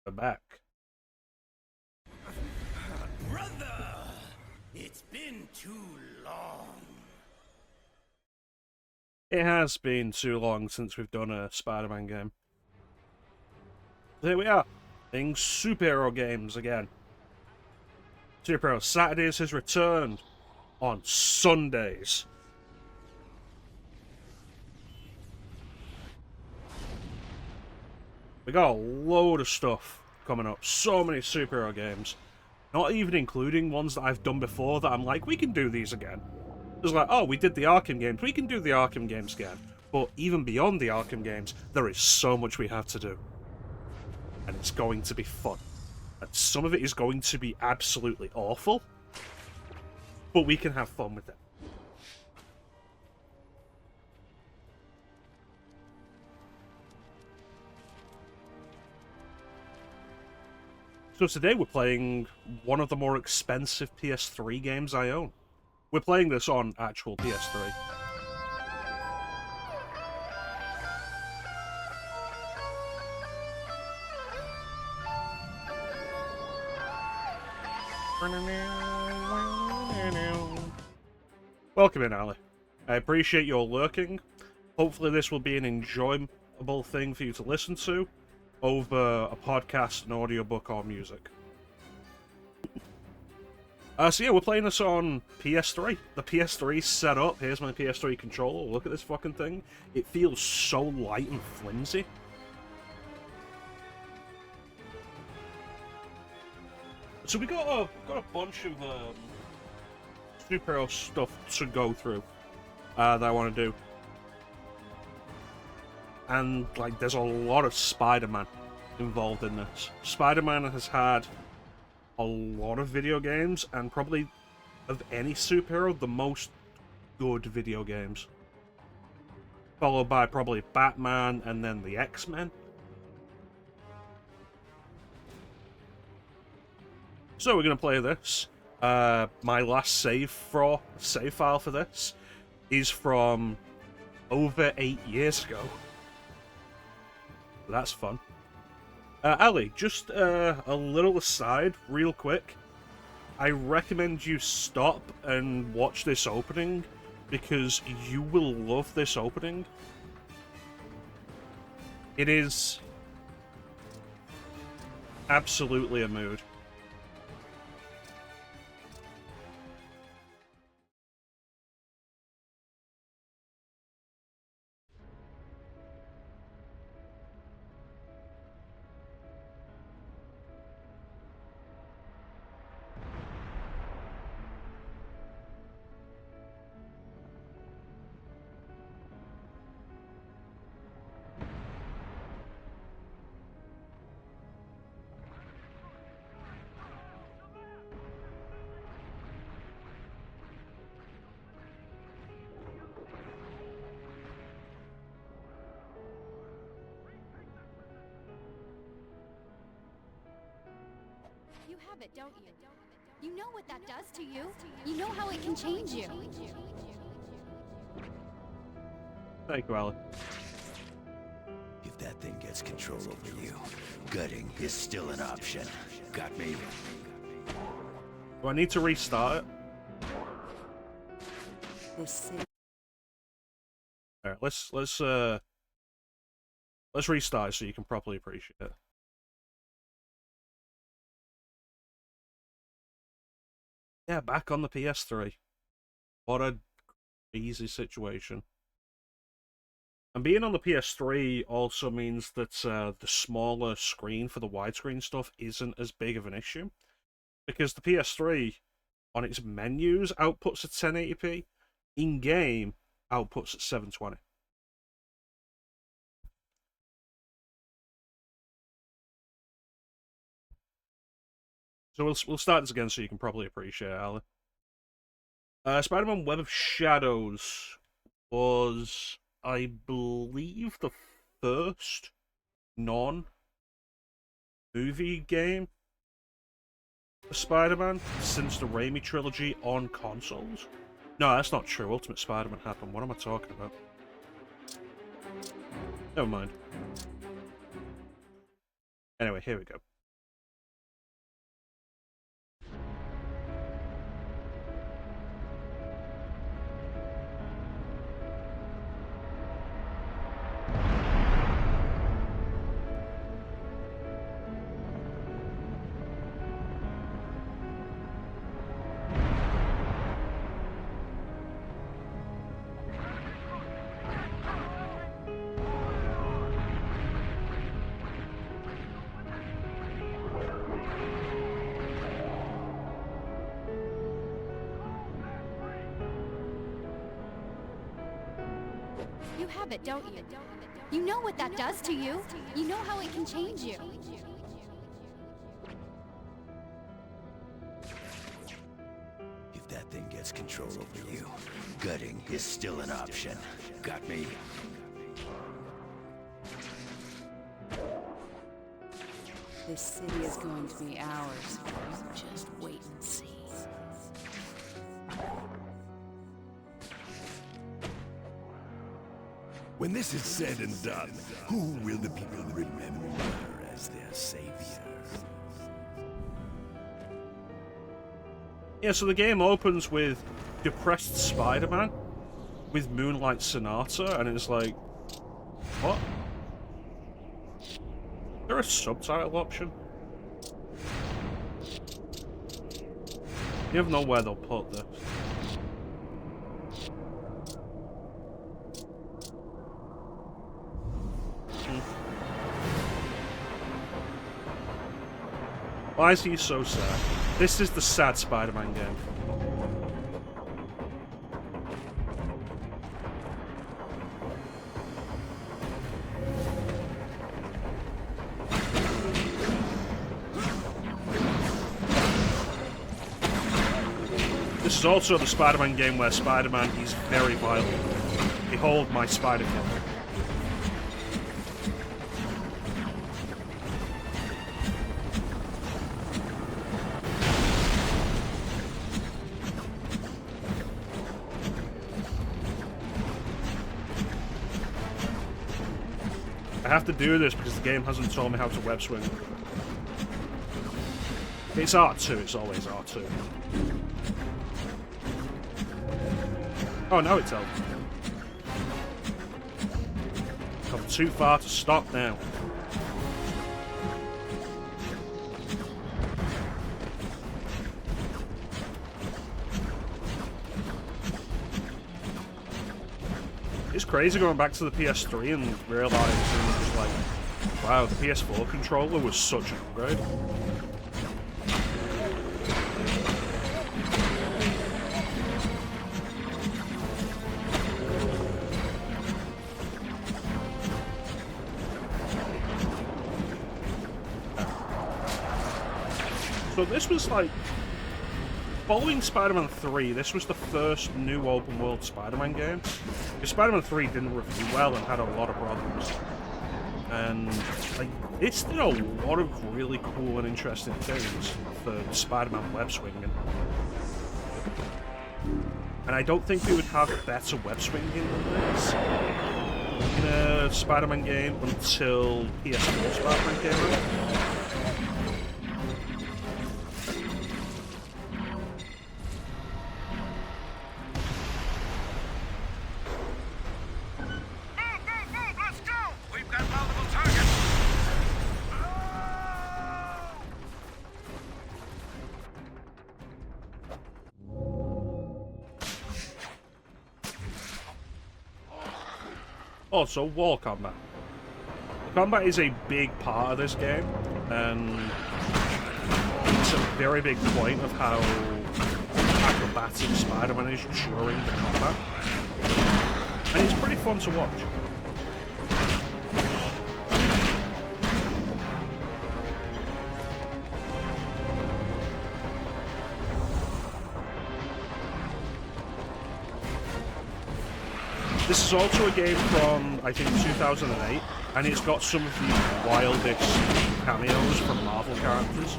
We're back. Brother, it's been too long. It has been too long since we've done a Spider-Man game. Here we are, playing superhero games again. Superhero Saturdays has returned on Sundays. We got a load of stuff coming up. So many superhero games. Not even including ones that I've done before that I'm like, we can do these again. It's like, oh, we did the Arkham games. We can do the Arkham games again. But even beyond the Arkham games, there is so much we have to do. And it's going to be fun. And some of it is going to be absolutely awful. But we can have fun with it. So today we're playing one of the more expensive PS3 games I own. We're playing this on actual PS3. Welcome in, Ali. I appreciate your lurking. Hopefully this will be an enjoyable thing for you to listen to over a podcast, an audiobook, or music. So yeah, we're playing this on PS3. The PS3 set up. Here's my PS3 controller. Look at this fucking thing. It feels so light and flimsy. So we got a bunch of superhero stuff to go through that I want to do. And, like, there's a lot of Spider-Man involved in this. Spider-Man has had a lot of video games, and probably, of any superhero, the most good video games. Followed by probably Batman, and then the X-Men. So we're going to play this. My last save file for this is from over 8 years ago. That's fun. Ali, just a little aside, real quick. I recommend you stop and watch this opening, because you will love this opening. It is absolutely a mood. You have it, don't you? You know what that does to you. You know how it can change you. Thank you, Ali. If that thing gets control over you, gutting is still an option. Got me? Do I need to restart it? Alright, let's restart it so you can properly appreciate it. Yeah, back on the PS3. What a easy situation. And being on the PS3 also means that the smaller screen for the widescreen stuff isn't as big of an issue. Because the PS3, on its menus, outputs at 1080p. In-game, outputs at 720. So we'll start this again so you can probably appreciate it, Ali. Spider-Man Web of Shadows was, I believe, the first non-movie game for Spider-Man since the Raimi trilogy on consoles. No, that's not true. Ultimate Spider-Man happened. What am I talking about? Never mind. Anyway, here we go. You have it, don't you? You know what that does to you. You know how it can change you. If that thing gets control over you, gutting is still an option. Got me? This city is going to be ours. Just wait and see. When this is said and done, who will the people remember as their savior? Yeah, so the game opens with depressed Spider-Man with Moonlight Sonata, and it's like, what? Is there a subtitle option? You never know where they'll put this. Why is he so sad? This is the sad Spider-Man game. This is also the Spider-Man game where Spider-Man is very violent. Behold my Spider-Man. I have to do this because the game hasn't told me how to web swing. It's R2, it's always R2. Oh, no, it's L. Come too far to stop now. It's crazy going back to the PS3 and realizing just like, wow, the PS4 controller was such an upgrade. So this was like, following Spider-Man 3, this was the first new open-world Spider-Man game. Because Spider-Man 3 didn't review well and had a lot of problems. And like, it's did a lot of really cool and interesting things for the Spider-Man web swinging. And I don't think we would have better web swinging than this in a Spider-Man game until PS4 Spider-Man came out. Also, wall combat. Combat is a big part of this game, and it's a very big point of how acrobatic Spider-Man is during the combat. And it's pretty fun to watch. This is also a game from, I think, 2008, and it's got some of the wildest cameos from Marvel characters.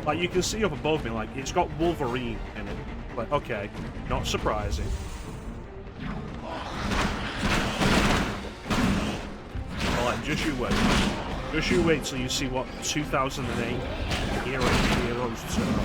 Like, you can see up above me, like, it's got Wolverine in it. Like, okay, not surprising. But, like, just you wait. Just you wait till you see what 2008 heroes turn up.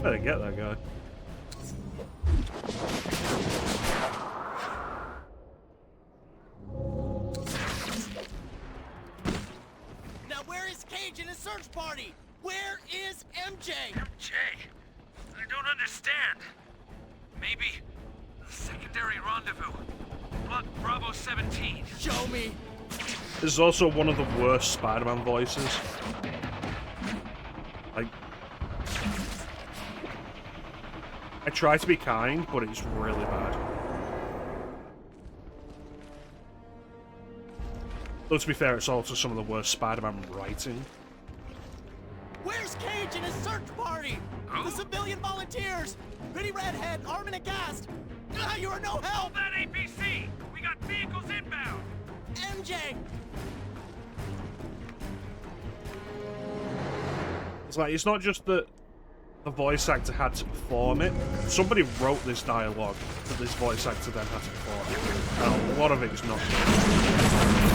Better get that guy. Now where is Cage and his search party? Where is MJ? MJ? I don't understand. Maybe the secondary rendezvous. Block Bravo 17. Show me. This is also one of the worst Spider-Man voices. Like, I try to be kind, but it's really bad. Though to be fair, it's also some of the worst Spider-Man writing. Where's Cage and his search party? The civilian volunteers! Pretty redhead, armed and aghast! You are no help! Hold that APC! We got vehicles inbound! MJ! It's like, it's not just that the voice actor had to perform it. Somebody wrote this dialogue that this voice actor then had to perform. And a lot of it is not good.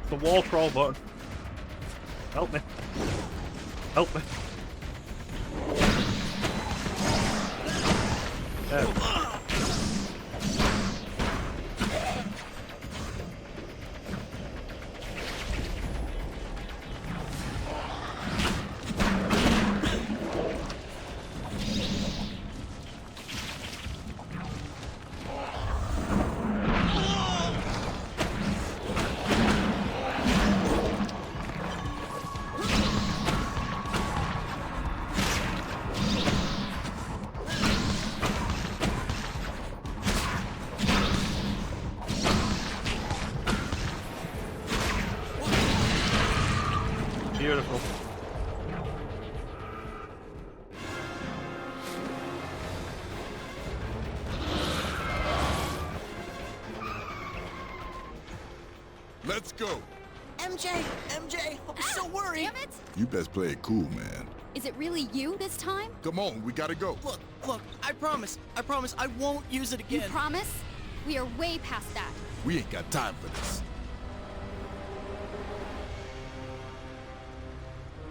The wall crawl button. Help me. Help me. There. Beautiful. Let's go. MJ! I'm so worried! Damn it! You best play it cool, man. Is it really you this time? Come on, we gotta go. Look, I promise I won't use it You again. promise? We are way past that. We ain't got time for this.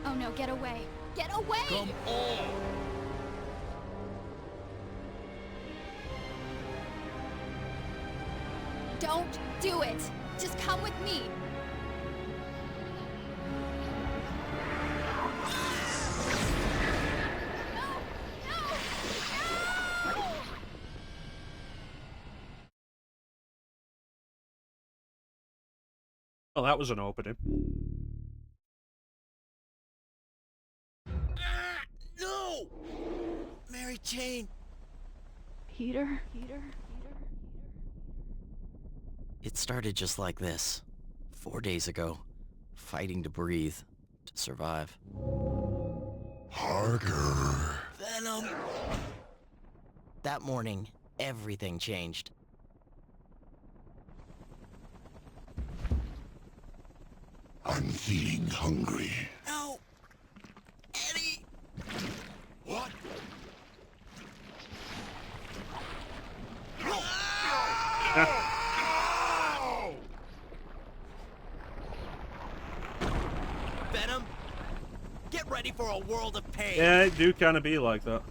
Oh no, get away. Get away! Come on. Don't do it! Just come with me! Oh, that was an opening. No! Mary Jane! Peter? It started just like this. 4 days ago. Fighting to breathe. To survive. Parker. Venom! That morning, everything changed. I'm feeling hungry. No! Eddie! What? Venom! Get ready for a world of pain! Yeah, it do kind of be like that.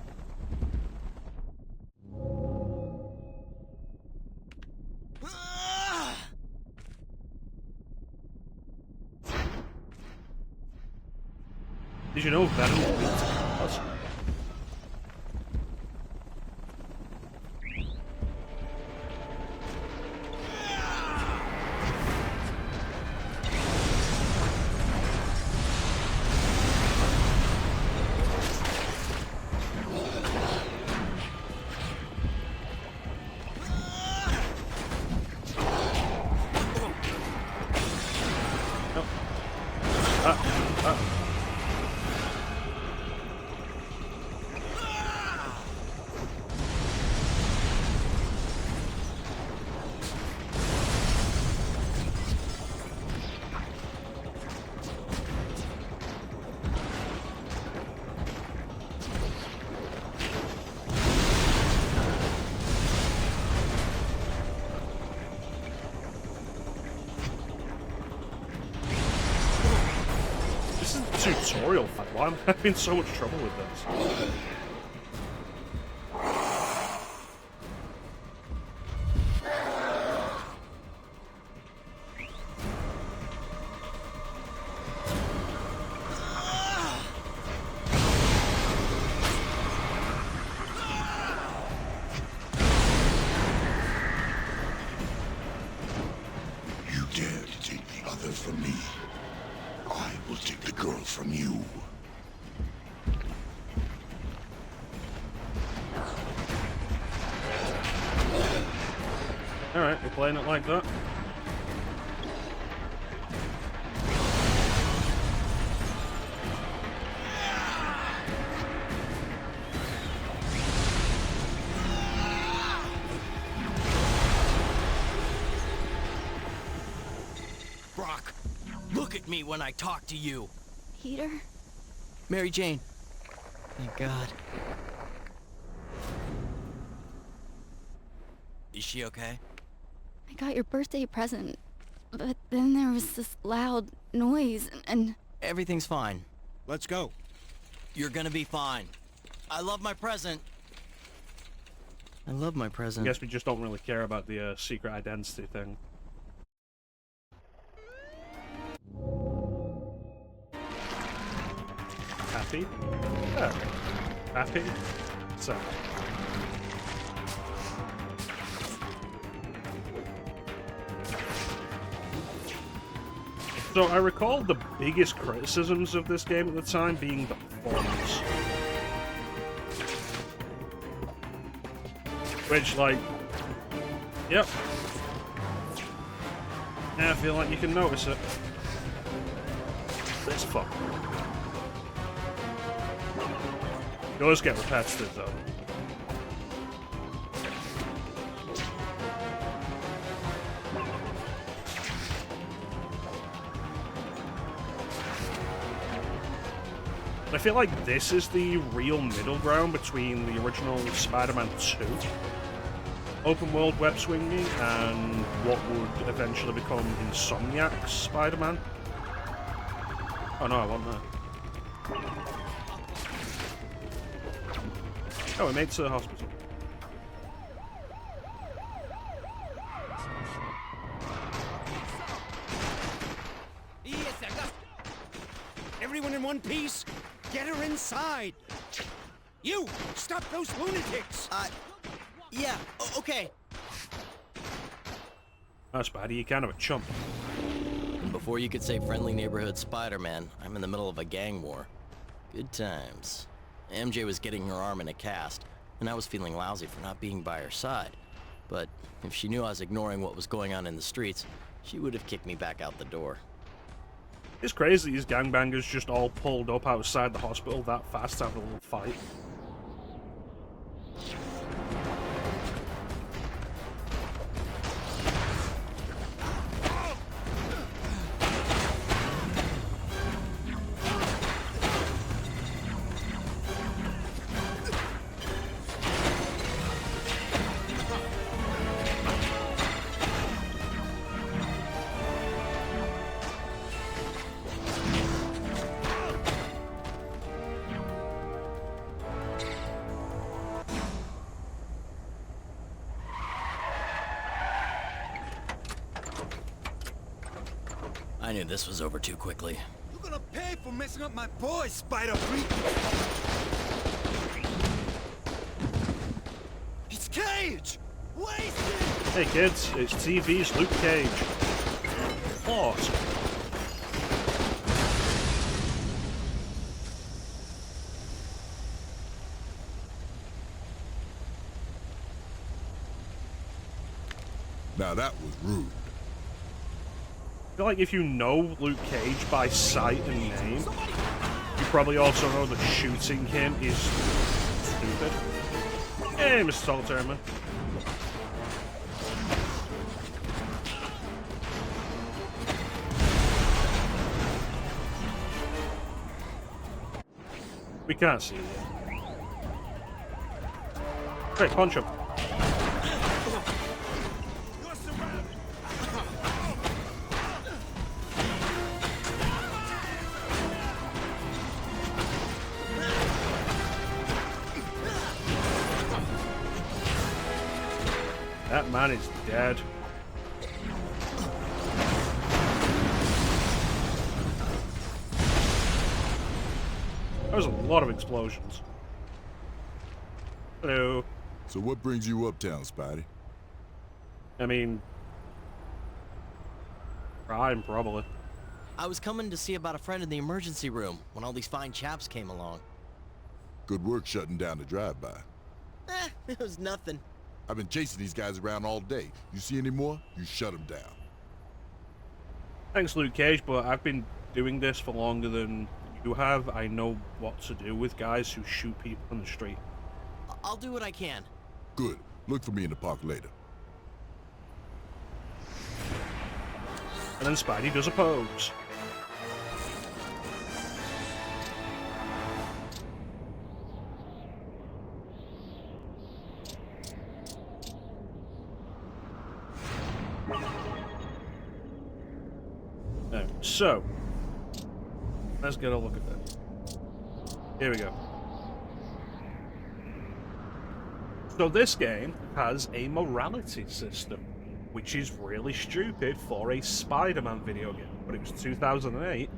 Did you know Venom was tutorial fight. Why am I having so much trouble with this? You dare to take the other from me? I will take the girl from you. Alright, we're playing it like that. Brock, look at me when I talk to you. Peter? Mary Jane. Thank God. Is she okay? I got your birthday present, but then there was this loud noise, and Everything's fine. Let's go. You're gonna be fine. I love my present. I love my I present. guess we just don't really care about the secret identity thing. Happy? Yeah. Happy? So. So I recall the biggest criticisms of this game at the time being the performance. Which, like, yep. Yeah, I feel like you can notice it. This fuck. It does get repetitive, though. I feel like this is the real middle ground between the original Spider-Man 2 open world web swinging and what would eventually become Insomniac's Spider-Man. Oh no, I want that. Oh, we made it to the hospital. Everyone in one piece? Get her inside! You! Stop those lunatics! Yeah, okay. Oh, Spidey, you're kind of a chump. Before you could say friendly neighborhood Spider-Man, I'm in the middle of a gang war. Good times. MJ was getting her arm in a cast, and I was feeling lousy for not being by her side. But if she knew I was ignoring what was going on in the streets, she would have kicked me back out the door. It's crazy these gangbangers just all pulled up outside the hospital that fast to have a little fight. I knew this was over too quickly. You're gonna pay for messing up my boy, Spider Freak! It's Cage! Wasted! Hey kids, it's TV's Luke Cage. Awesome. Now that was rude. I feel like if you know Luke Cage by sight and name, you probably also know that shooting him is stupid. Hey, Mr. Solitaire Man. We can't see it yet. Great, punch him. That man is dead. There was a lot of explosions. Hello. So what brings you uptown, Spidey? I mean... crime, probably. I was coming to see about a friend in the emergency room when all these fine chaps came along. Good work shutting down the drive-by. It was nothing. I've been chasing these guys around all day. You see any more, you shut them down. Thanks, Luke Cage, but I've been doing this for longer than you have. I know what to do with guys who shoot people in the street. I'll do what I can. Good. Look for me in the park later. And then Spidey does a pose. So, let's get a look at this. Here we go. So this game has a morality system, which is really stupid for a Spider-Man video game. But it was 2008,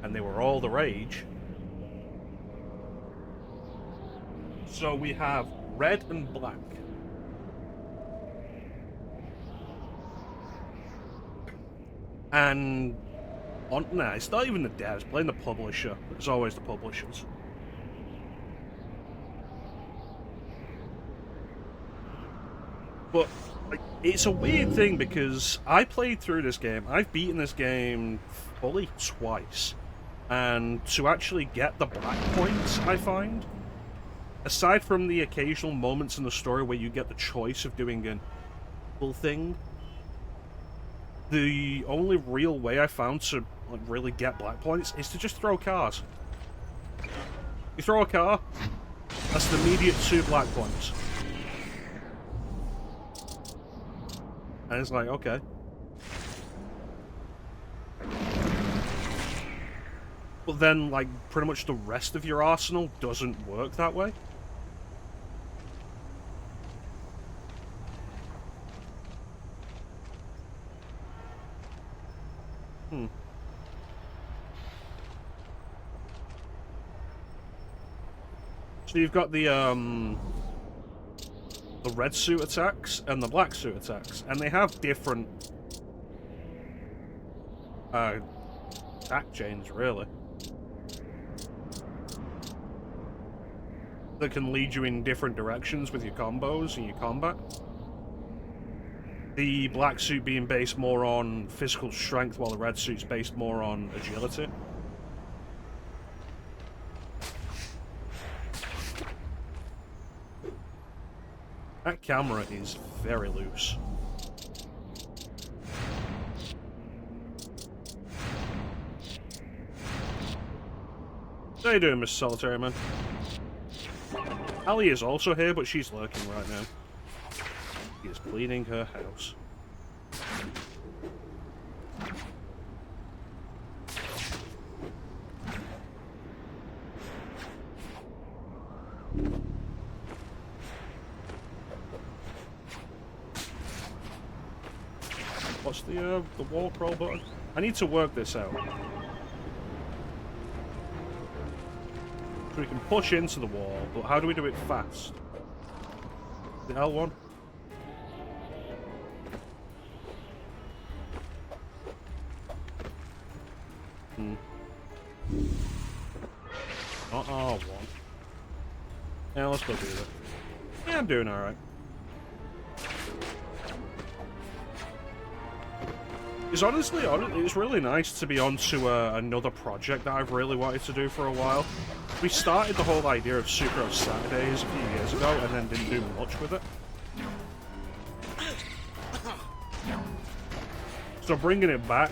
and they were all the rage. So we have red and black. And... nah, it's not even the devs, it's playing the publisher. It's always the publishers. But like, it's a weird thing because I played through this game. I've beaten this game fully twice. And to actually get the black points, I find, aside from the occasional moments in the story where you get the choice of doing an evil thing, the only real way I found to like really get black points is to just throw cars. You throw a car, that's the immediate 2 black points. And it's like, okay. But then, like, pretty much the rest of your arsenal doesn't work that way. So you've got the red suit attacks and the black suit attacks, and they have different attack chains, really, that can lead you in different directions with your combos and your combat. The black suit being based more on physical strength, while the red suit's based more on agility. That camera is very loose. How you doing, Miss Solitary Man? Ali is also here, but she's lurking right now. She is cleaning her house. What's the wall crawl button? I need to work this out. So we can push into the wall, but how do we do it fast? The L1? Not R1. Yeah, let's go do that. Yeah, I'm doing alright. It's honestly, it's really nice to be onto another project that I've really wanted to do for a while. We started the whole idea of Super Saturdays a few years ago and then didn't do much with it. So bringing it back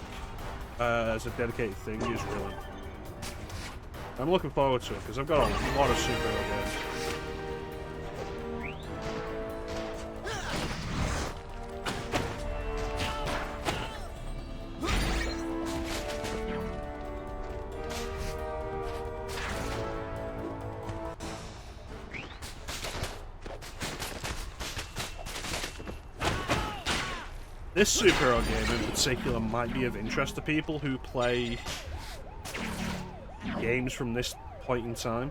as a dedicated thing is really... I'm looking forward to it because I've got a lot of superhero games. This superhero game in particular might be of interest to people who play games from this point in time.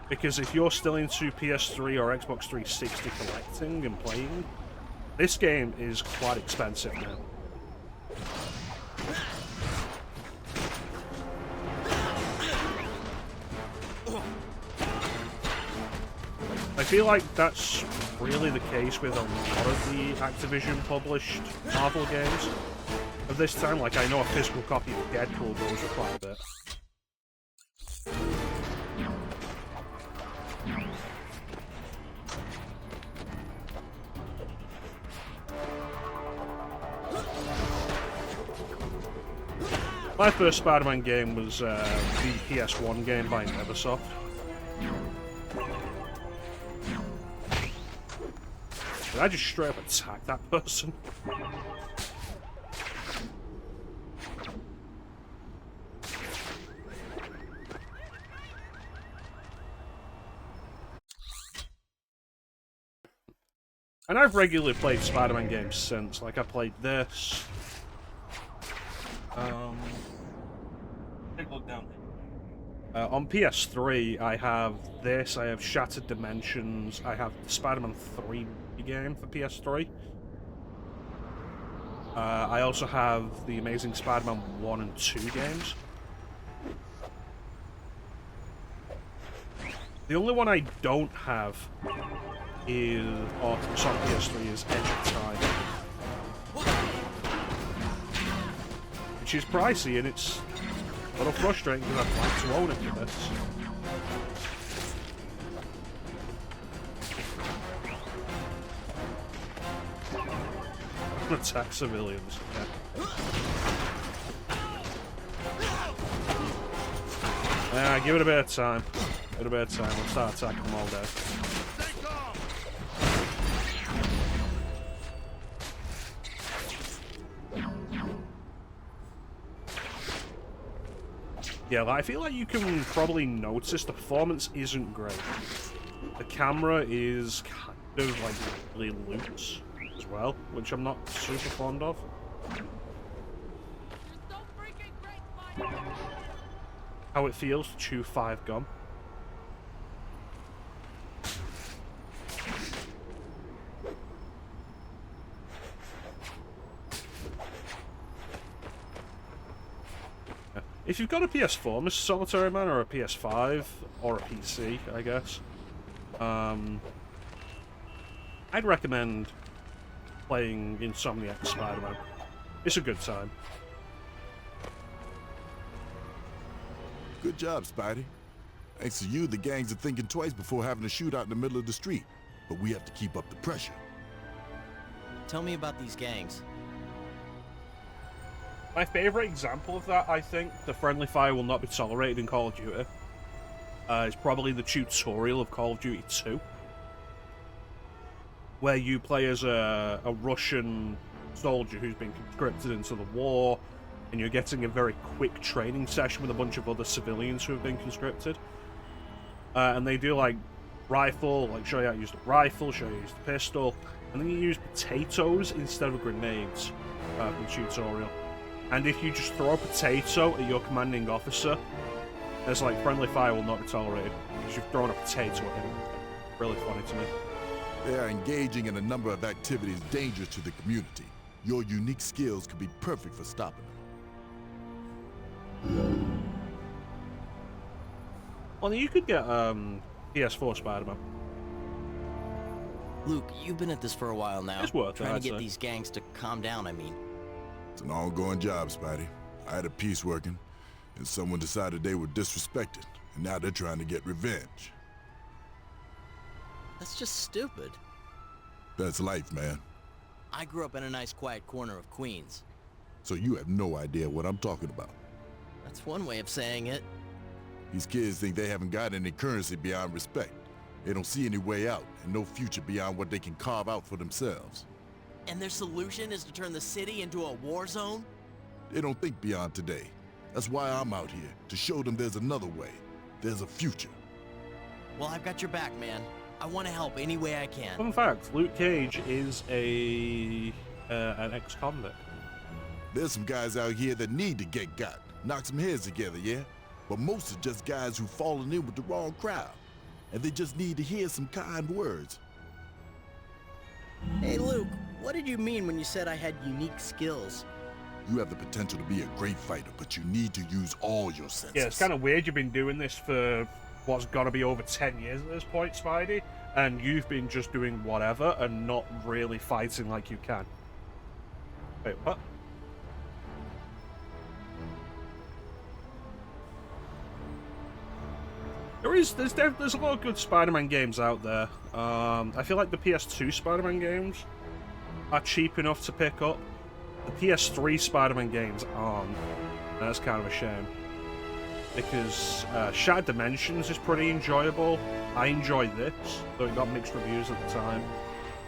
Because if you're still into PS3 or Xbox 360 collecting and playing, this game is quite expensive now. I feel like that's really the case with a lot of the Activision published Marvel games of this time. Like, I know a physical copy of Deadpool goes for quite a bit. My first Spider-Man game was the PS1 game by Neversoft. Did I just straight up attack that person? And I've regularly played Spider-Man games since. Like, I played this. Take a look down there. On PS3, I have this. I have Shattered Dimensions. I have the Spider-Man 3 game for PS3. I also have the Amazing Spider-Man 1 and 2 games. The only one I don't have is, or it's on PS3, is Edge of Time. Which is pricey, and it's a little frustrating because I'd like to own it for this. Attack civilians. Yeah, give it a bit of time. Give it a bit of time. We'll start attacking them all day. Yeah, like, I feel like you can probably notice the performance isn't great. The camera is kind of like really loose as well, which I'm not super fond of. How it feels to chew 5 gum. If you've got a PS4, Mr. Solitary Man, or a PS5, or a PC, I guess, I'd recommend playing Insomniac Spider-Man. It's a good time. Good job, Spidey. Thanks to you, the gangs are thinking twice before having a shootout in the middle of the street. But we have to keep up the pressure. Tell me about these gangs. My favourite example of that, I think, the friendly fire will not be tolerated in Call of Duty, is probably the tutorial of Call of Duty 2. Where you play as a Russian soldier who's been conscripted into the war, and you're getting a very quick training session with a bunch of other civilians who have been conscripted. And they do, like, rifle, like, show you how to use the rifle, show you how to use the pistol, and then you use potatoes instead of grenades in the tutorial. And if you just throw a potato at your commanding officer, there's like, friendly fire will not be tolerated, because you've thrown a potato at him. Really funny to me. They are engaging in a number of activities dangerous to the community. Your unique skills could be perfect for stopping them. Well, you could get PS4 Spider-Man. Luke, you've been at this for a while now. It's worth it, Trying I'd to get say. these gangs to calm down, I mean. It's an ongoing job, Spidey. I had a piece working, and someone decided they were disrespected, and now they're trying to get revenge. That's just stupid. That's life, man. I grew up in a nice quiet corner of Queens. So you have no idea what I'm talking about. That's one way of saying it. These kids think they haven't got any currency beyond respect. They don't see any way out, and no future beyond what they can carve out for themselves. And their solution is to turn the city into a war zone? They don't think beyond today. That's why I'm out here, to show them there's another way. There's a future. Well, I've got your back, man. I want to help any way I can. Fun fact, Luke Cage is a an ex-convict. There's some guys out here that need to get got. Knock some heads together, yeah? But most are just guys who've fallen in with the wrong crowd. And they just need to hear some kind words. Hey, Luke, what did you mean when you said I had unique skills? You have the potential to be a great fighter, but you need to use all your senses. Yeah, it's kind of weird you've been doing this for what's got to be over 10 years at this point, Spidey, and you've been just doing whatever and not really fighting like you can. Wait, what? There's a lot of good Spider-Man games out there. I feel like the PS2 Spider-Man games are cheap enough to pick up. The PS3 Spider-Man games aren't. And that's kind of a shame. Because Shattered Dimensions is pretty enjoyable. I enjoyed this, though it got mixed reviews at the time.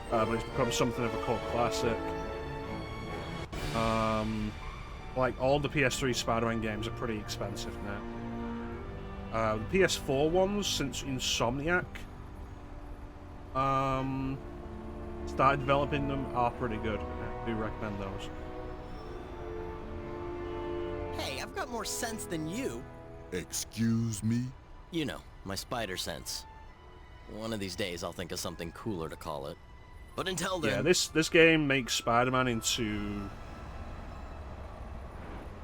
But it's become something of a cult classic. Like, all the PS3 Spider-Man games are pretty expensive now. The PS4 ones, since Insomniac started developing them, are pretty good. I do recommend those. Hey, I've got more sense than you. Excuse me? You know, my spider sense. One of these days I'll think of something cooler to call it. But until then... Yeah, this game makes Spider-Man into...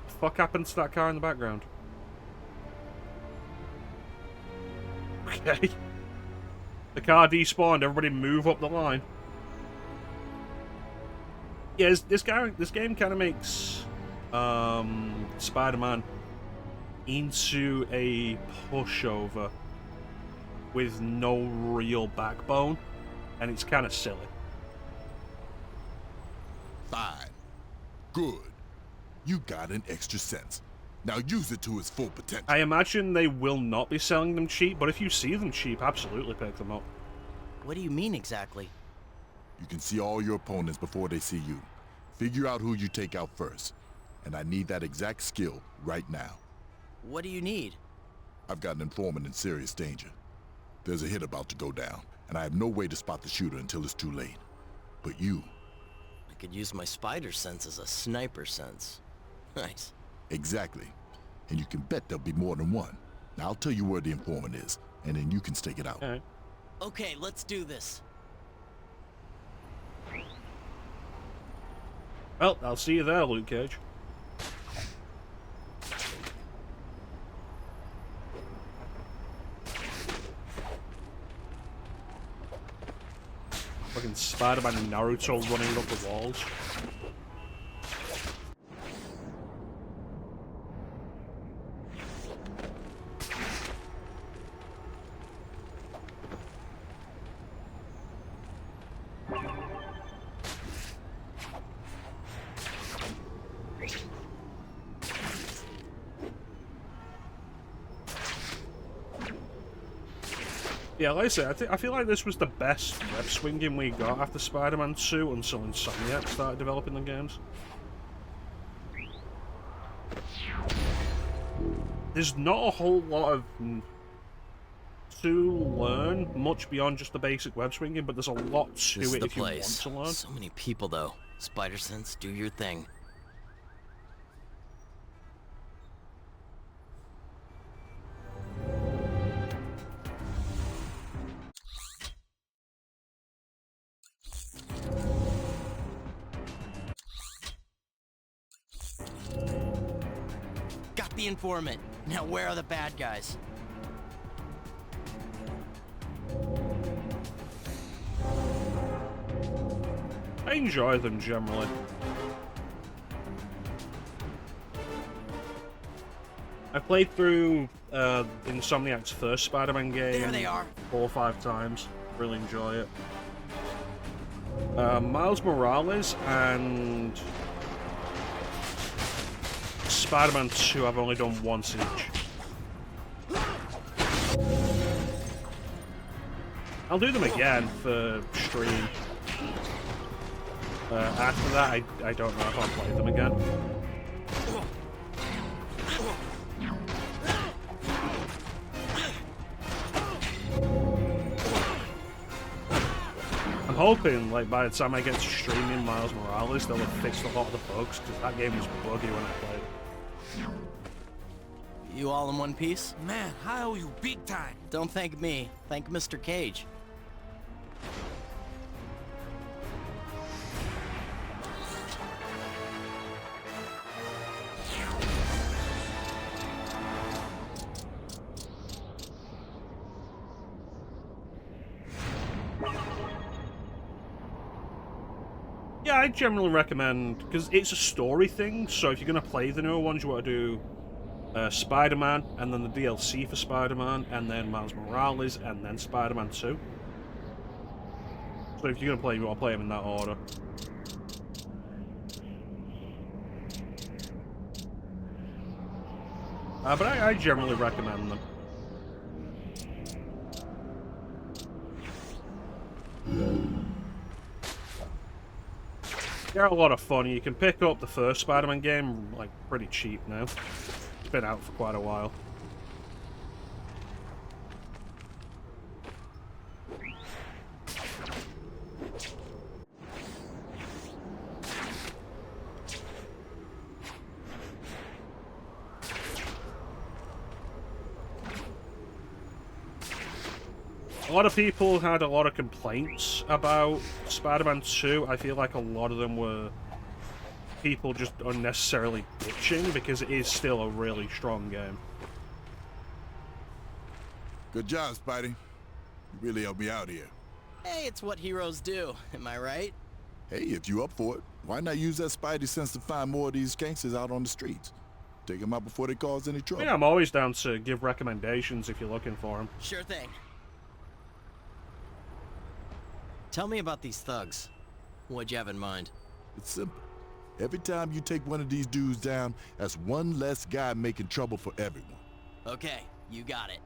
What the fuck happened to that car in the background? Okay. The car despawned, everybody move up the line. Yeah, this game kind of makes Spider-Man into a pushover with no real backbone, and it's kind of silly. Fine. Good. You got an extra sense. Now use it to its full potential. I imagine they will not be selling them cheap, but if you see them cheap, absolutely pick them up. What do you mean exactly? You can see all your opponents before they see you. Figure out who you take out first. And I need that exact skill right now. What do you need? I've got an informant in serious danger. There's a hit about to go down, and I have no way to spot the shooter until it's too late. But you... I could use my spider sense as a sniper sense. Nice. Exactly. And you can bet there'll be more than one. Now I'll tell you where the informant is, and then you can stake it out. All right. Okay, let's do this. Well, I'll see you there, Luke Cage. Fucking Spider-Man and Naruto running up the walls. Yeah, like I said, I feel like this was the best web swinging we got after Spider-Man 2 until Insomniac started developing the games. There's not a whole lot of to learn, much beyond just the basic web swinging, but there's a lot to This is it the if you want place. to learn. So many people, though. Spider sense, do your thing. Got the informant. Now where are the bad guys? I enjoy them generally. I played through Insomniac's first Spider-Man game There they are. 4 or 5 times. Really enjoy it. Miles Morales and Spider-Man 2 I've only done once each. I'll do them again for stream. After that, I don't know if I'll play them again. I'm hoping, like, by the time I get to streaming Miles Morales, they'll have fixed a lot of the bugs, because that game was buggy when I played. You all in one piece? Man, I owe you big time. Don't thank me. Thank Mr. Cage. Yeah, I generally recommend, because it's a story thing, so if you're going to play the newer ones, you want to do Spider-Man, and then the DLC for Spider-Man, and then Miles Morales, and then Spider-Man 2. So if you're going to play, you want to play them in that order. But I generally recommend them. They're a lot of fun. You can pick up the first Spider-Man game, like, pretty cheap now. It's been out for quite a while. A lot of people had a lot of complaints about Spider-Man 2. I feel like a lot of them were people just unnecessarily bitching, because it is still a really strong game. Good job, Spidey. You really helped me out here. Hey, it's what heroes do. Am I right? Hey, if you up for it, why not use that Spidey sense to find more of these gangsters out on the streets? Take them out before they cause any trouble. Yeah, I'm always down to give recommendations if you're looking for them. Sure thing. Tell me about these thugs. What'd you have in mind? It's simple. Every time you take one of these dudes down, that's one less guy making trouble for everyone. Okay, you got it.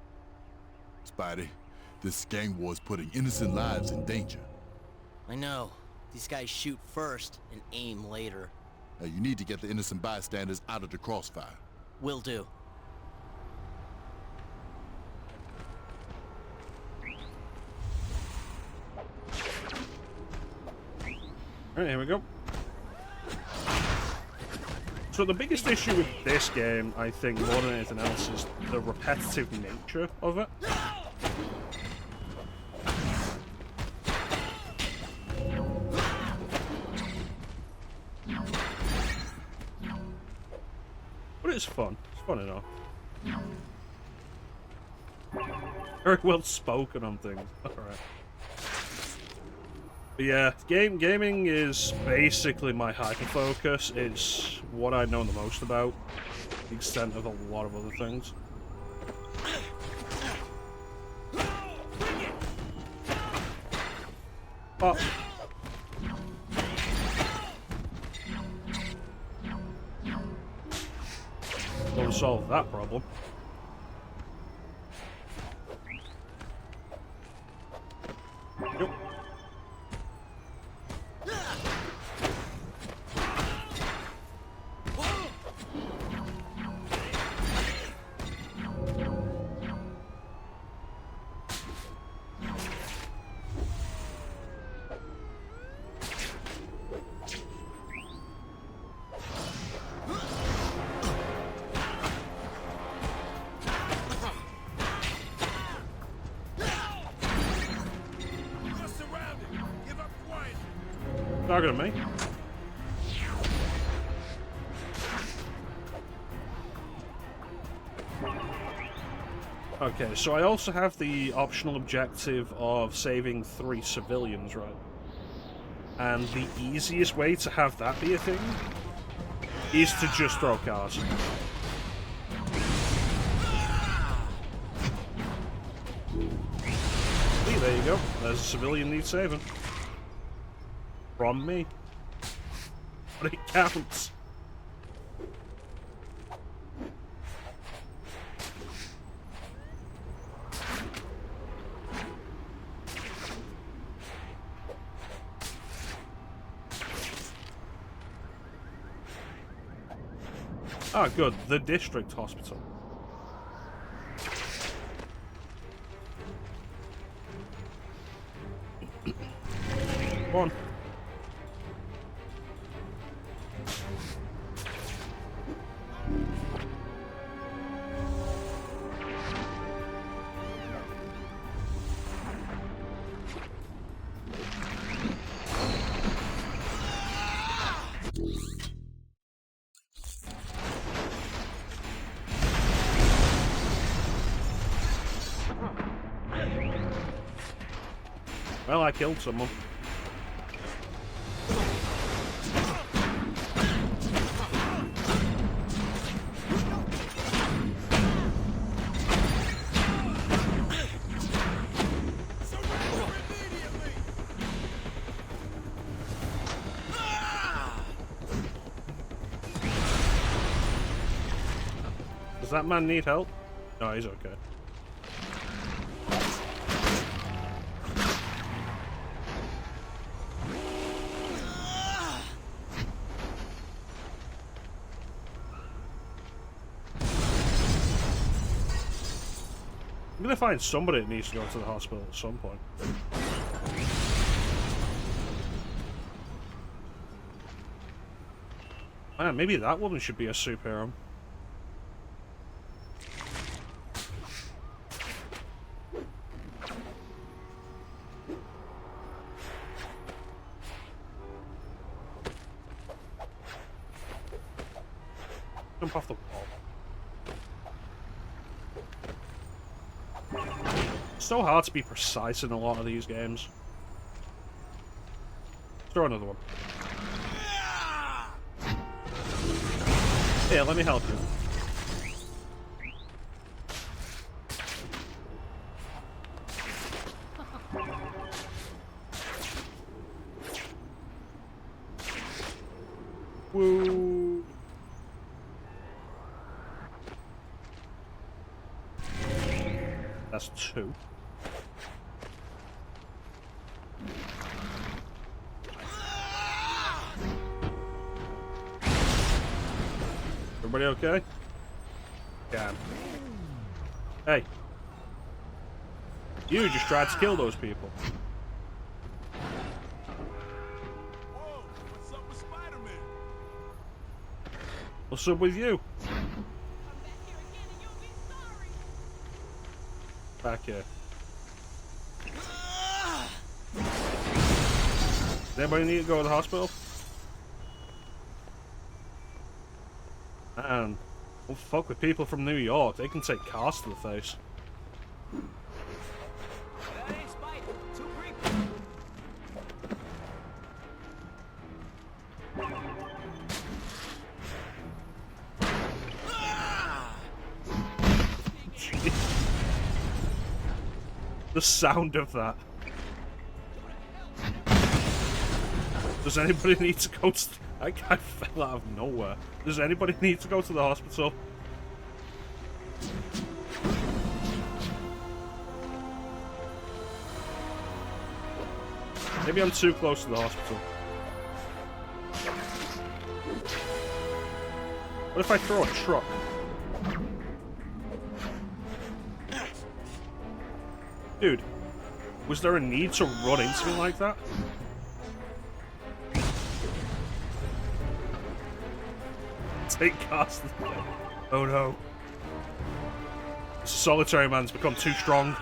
Spidey, this gang war is putting innocent lives in danger. I know. These guys shoot first and aim later. Now you need to get the innocent bystanders out of the crossfire. Will do. Alright, here we go. So the biggest issue with this game, I think, more than anything else, is the repetitive nature of it. But it's fun. It's fun enough. Very well spoken on things. Alright. But yeah, gaming is basically my hyper-focus. It's what I know the most about, to the extent of a lot of other things. Oh. We'll solve that problem. Yep. Target me. Okay, so I also have the optional objective of saving 3 civilians, right? And the easiest way to have that be a thing is to just throw cars. See, there you go. There's a civilian needs saving. From me. But it counts. Ah, good. The district hospital. Come on. Well, I killed someone. Does that man need help? No, he's okay. I'm gonna find somebody that needs to go to the hospital at some point. Man, maybe that woman should be a superhero. Jump off the wall. It's so hard to be precise in a lot of these games. Let's throw another one. Here, let me help you. Woo. That's 2. Everybody okay? Yeah. Hey. You just tried to kill those people. Whoa, what's up with Spider-Man? What's up with you? Back here. Does anybody need to go to the hospital? Man, don't fuck with people from New York. They can take cars to the face. That ain't Spidey. Too creepy. The sound of that. Does anybody need to go to... That guy fell out of nowhere. Does anybody need to go to the hospital? Maybe I'm too close to the hospital. What if I throw a truck? Dude, was there a need to run into me like that? Take cars to the face. Oh no. Solitary man's become too strong.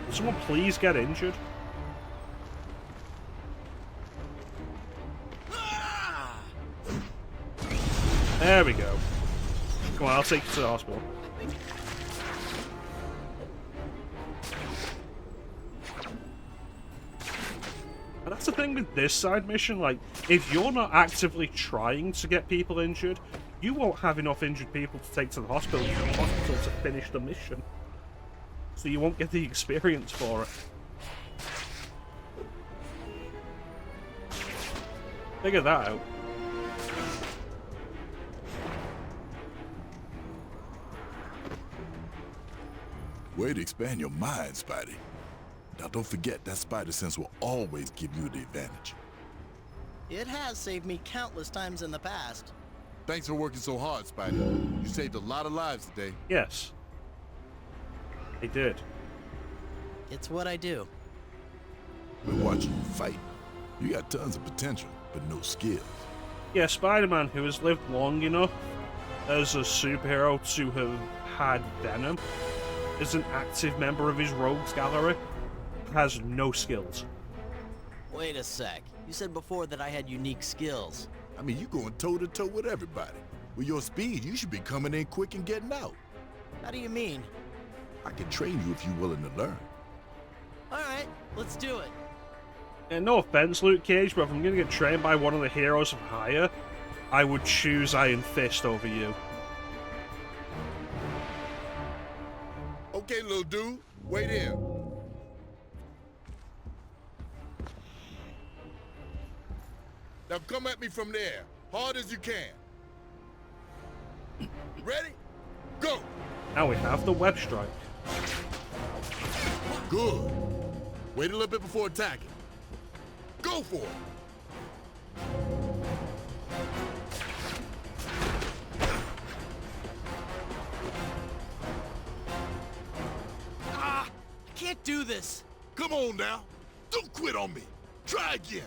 Will someone please get injured? There we go. Come on, I'll take you to the hospital. And that's the thing with this side mission, like, if you're not actively trying to get people injured, you won't have enough injured people to take to the hospital to finish the mission. So you won't get the experience for it. Figure that out. Way to expand your mind, Spidey. Now don't forget that spider sense will always give you the advantage. It has saved me countless times in the past. Thanks for working so hard, Spidey. You saved a lot of lives today. Yes. I did. It's what I do. Been watching you fight. You got tons of potential, but no skills. Yeah, Spider-Man, who has lived long enough as a superhero to have had Venom, is an active member of his rogues gallery, has no skills. Wait a sec. You said before that I had unique skills. I mean, you going toe-to-toe with everybody. With your speed, you should be coming in quick and getting out. How do you mean? I can train you if you're willing to learn. Alright, let's do it. And no offense, Luke Cage, but if I'm going to get trained by one of the heroes of hire, I would choose Iron Fist over you. Okay, little dude, wait in. Now come at me from there, hard as you can. Ready? Go! Now we have the web strike. Good. Wait a little bit before attacking. Go for it. I can't do this. Come on now. Don't quit on me. Try again.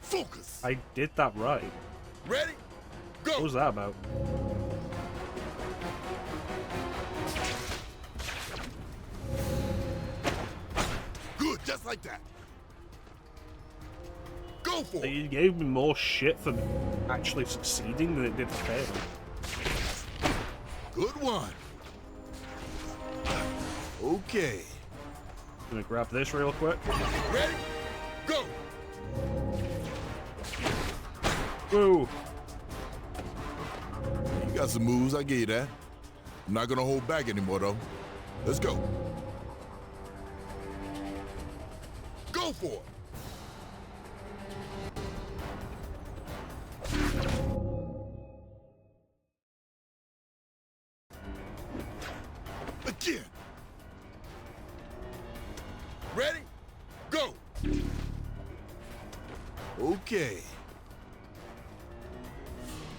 Focus. I did that right. Ready? Go. What was that about? Good, just like that. Go for it. It gave me more shit for actually succeeding than it did for failing. Good one. Okay. Gonna grab this real quick. Ready? Go. Woo! You got some moves, I gave you that. I'm not gonna hold back anymore, though. Let's go. Go for it. Again. Ready? Go. Okay.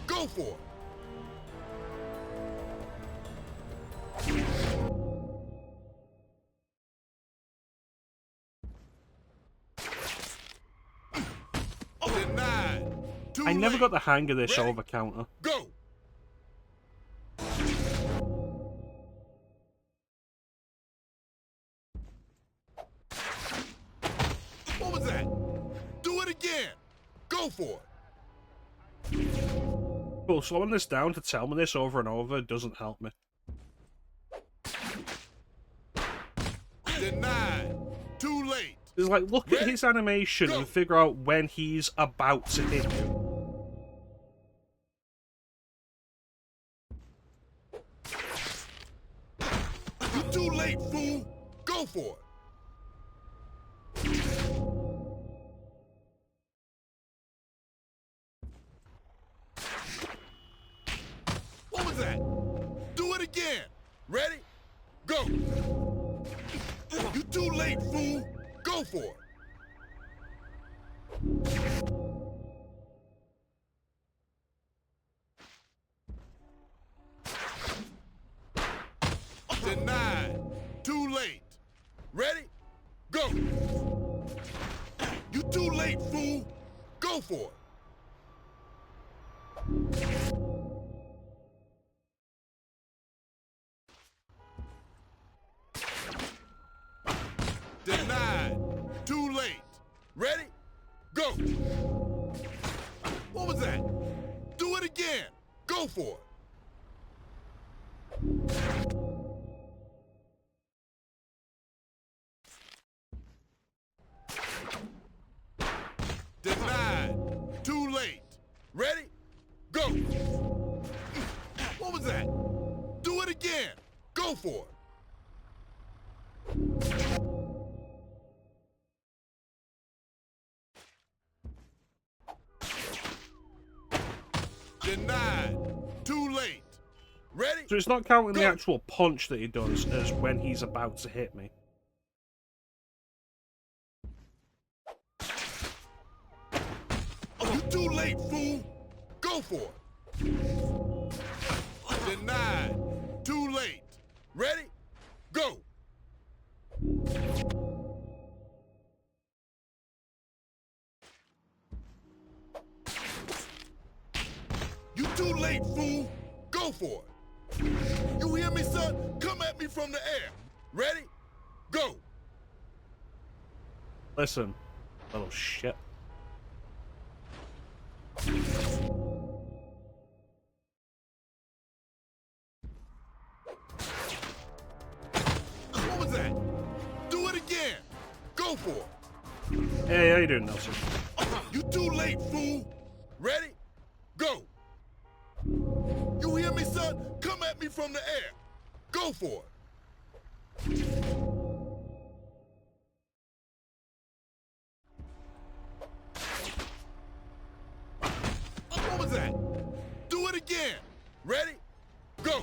Go for it. Denied. Too I never late. got the hang of this Ready? over counter. Go. What was that? Do it again. Go for it. Cool, slowing this down to tell me this over and over doesn't help me. Denied. Too late. It's like, look at Ready? his animation Go. and figure out when he's about to hit you. You're too late, fool. Go for it. What was that? Do it again. Ready? Go. You're too late, fool. Go for it. Denied. Too late. Ready? Go. You're too late, fool. Go for it. Denied. Too late. Ready? Go. What was that? Do it again. Go for it. Denied. Too late. Ready? Go. What was that? Do it again. Go for it. Denied. Too late. Ready? So it's not counting the Go. actual punch that he does as when he's about to hit me. You're too late, fool. Go for it. Denied. Too late. Ready? Go. too late, fool. Go for it. You hear me, son? Come at me from the air. Ready? Go. Listen, little shit. What was that? Do it again. Go for it. Hey, how you doing, Nelson? You too late, fool. Ready? Go. You hear me, son? Come at me from the air. Go for it. What was that? Do it again. Ready? Go.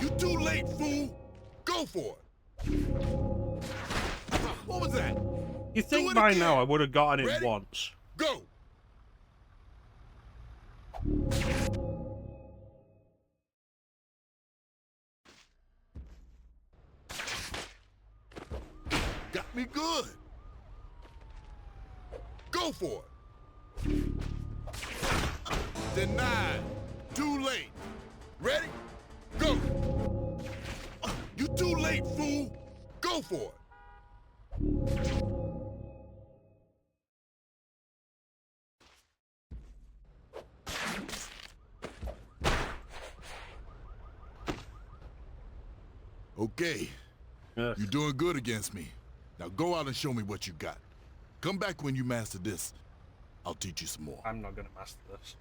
You too late, fool. Go for it. What was that? You Do think it by again. now I would have gotten it Ready? once? Go. Got me good. Go for it. Denied. Too late. Ready? Go. You too late, fool. Go for it. Okay, Ugh. you're doing good against me. Now go out and show me what you got. Come back when you master this. I'll teach you some more. I'm not gonna master this.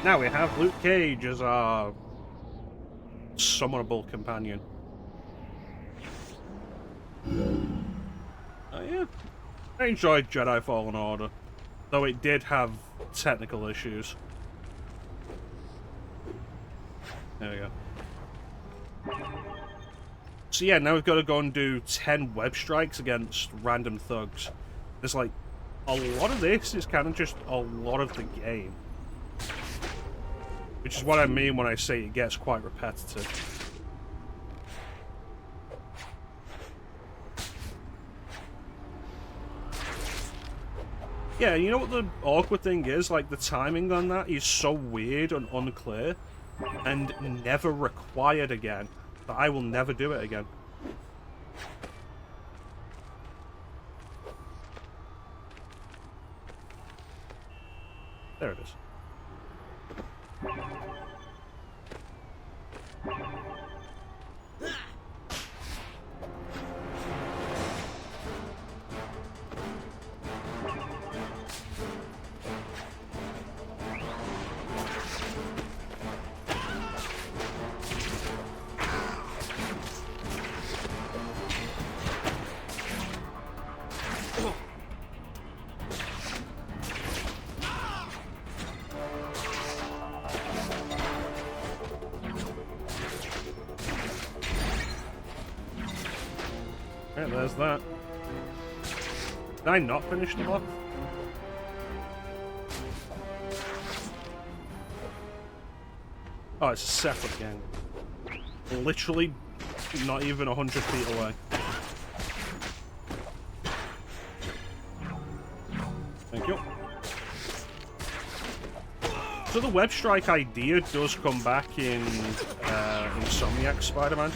Now we have Luke Cage as our summonable companion. Oh yeah. I enjoyed Jedi Fallen Order, though it did have technical issues. There we go. So yeah, now we've got to go and do 10 web strikes against random thugs. It's like, a lot of this is kind of just a lot of the game. Which is what I mean when I say it gets quite repetitive. Yeah, you know what the awkward thing is? Like, the timing on that is so weird and unclear, and never required again, that I will never do it again. There it is. Right, there's that. Did I not finish them off? Oh, it's a separate game. Literally not even 100 feet away. Thank you. So the web strike idea does come back in Insomniac Spider-Man.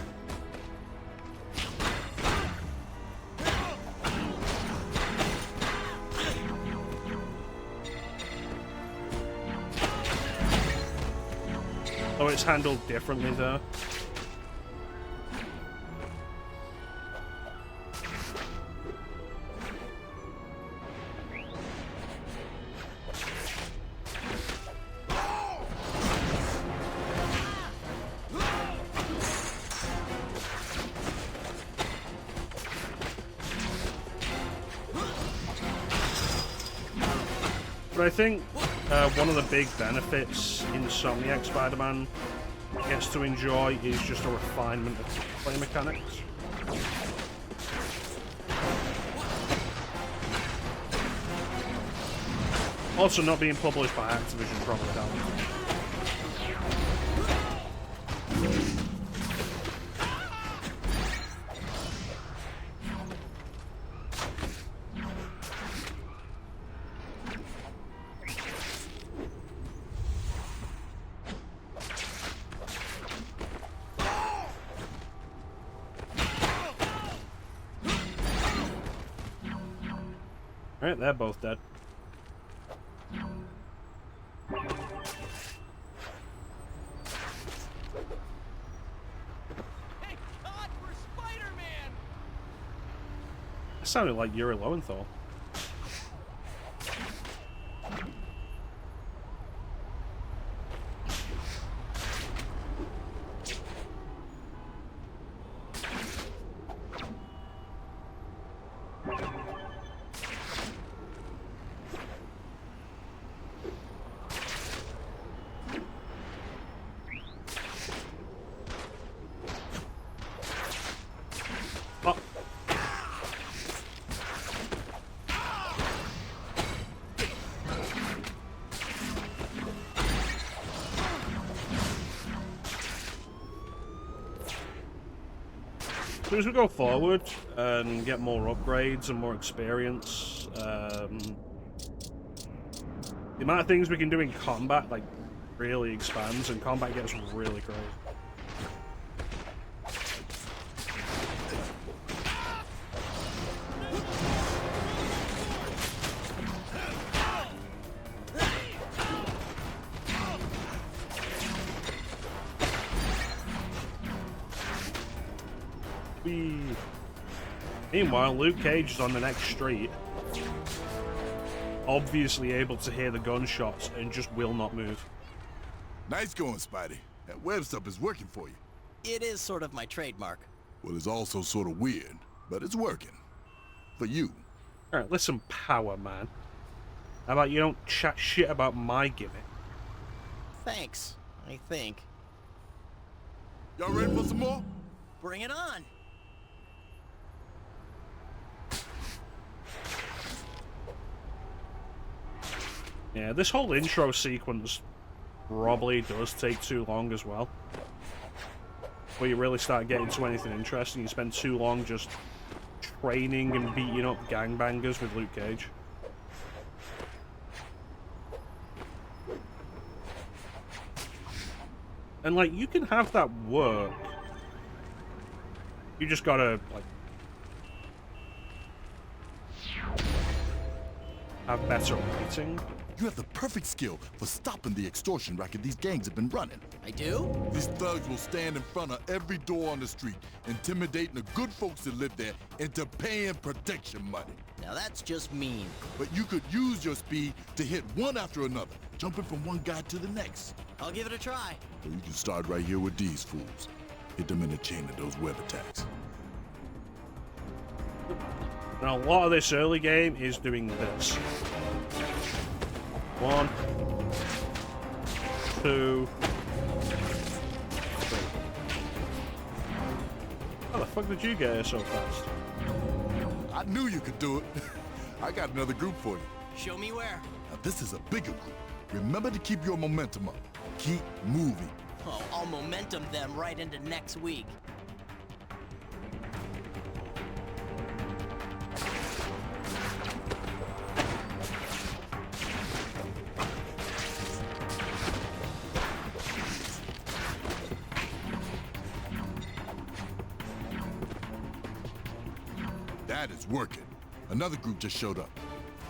Oh, it's handled differently there. But I think one of the big benefits Insomniac Spider-Man gets to enjoy is just a refinement of play mechanics. Also, not being published by Activision probably helps. Alright, they're both dead. Thank God for Spider-Man! That sounded like Yuri Lowenthal. Oh. As we go forward and get more upgrades and more experience, the amount of things we can do in combat like really expands, and combat gets really great. Meanwhile, Luke Cage is on the next street, obviously able to hear the gunshots and just will not move. Nice going, Spidey. That web stuff is working for you. It is sort of my trademark. Well, it's also sort of weird, but it's working. For you. Alright, listen, Power Man. How about you don't chat shit about my gimmick? Thanks, I think. Y'all ready for some more? Bring it on! Yeah, this whole intro sequence probably does take too long as well. Where you really start getting to anything interesting, you spend too long just training and beating up gangbangers with Luke Cage. And like, you can have that work. You just gotta, like, have better writing. You have the perfect skill for stopping the extortion racket these gangs have been running. I do? These thugs will stand in front of every door on the street, intimidating the good folks that live there into paying protection money. Now that's just mean. But you could use your speed to hit one after another, jumping from one guy to the next. I'll give it a try. So you can start right here with these fools. Hit them in the chain of those web attacks. Now, a lot of this early game is doing this. 1, 2, 3. How the fuck did you get here so fast? I knew you could do it. I got another group for you. Show me where. Now this is a bigger group. Remember to keep your momentum up. Keep moving. Oh, I'll momentum them right into next week. That is working. Another group just showed up.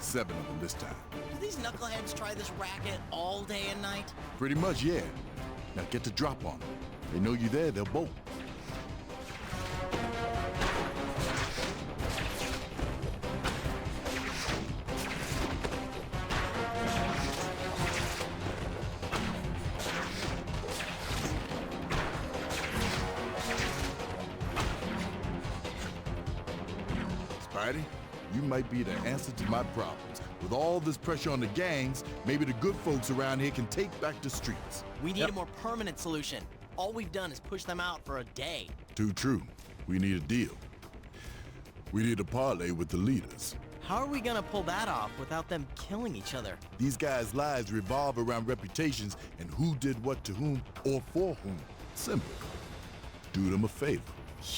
7 of them this time. Do these knuckleheads try this racket all day and night? Pretty much, yeah. Now get the drop on them. They know you there, they'll bolt. Spidey, you might be the answer to my problems. With all this pressure on the gangs, maybe the good folks around here can take back the streets. We need a more permanent solution. All we've done is push them out for a day. Too true. We need a deal. We need a parlay with the leaders. How are we gonna pull that off without them killing each other? These guys' lives revolve around reputations and who did what to whom or for whom. Simple. Do them a favor.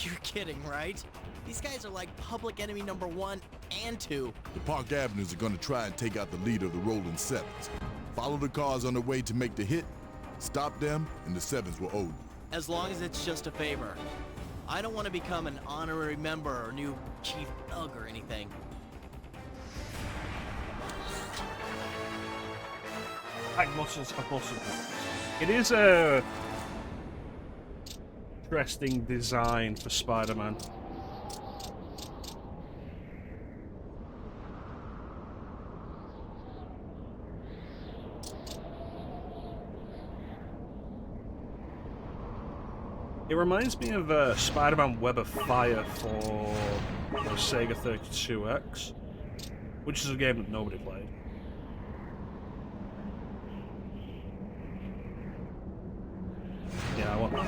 You're kidding, right? These guys are like public enemy number 1 and 2. The Park Avenues are gonna try and take out the leader of the Rolling Sevens. Follow the cars on the way to make the hit, stop them, and the Sevens will owe you. As long as it's just a favor. I don't want to become an honorary member or new chief thug or anything. Buses are possible. It is a interesting design for Spider-Man. It reminds me of Spider-Man Web of Fire for Sega 32X, which is a game that nobody played. Yeah, I want that.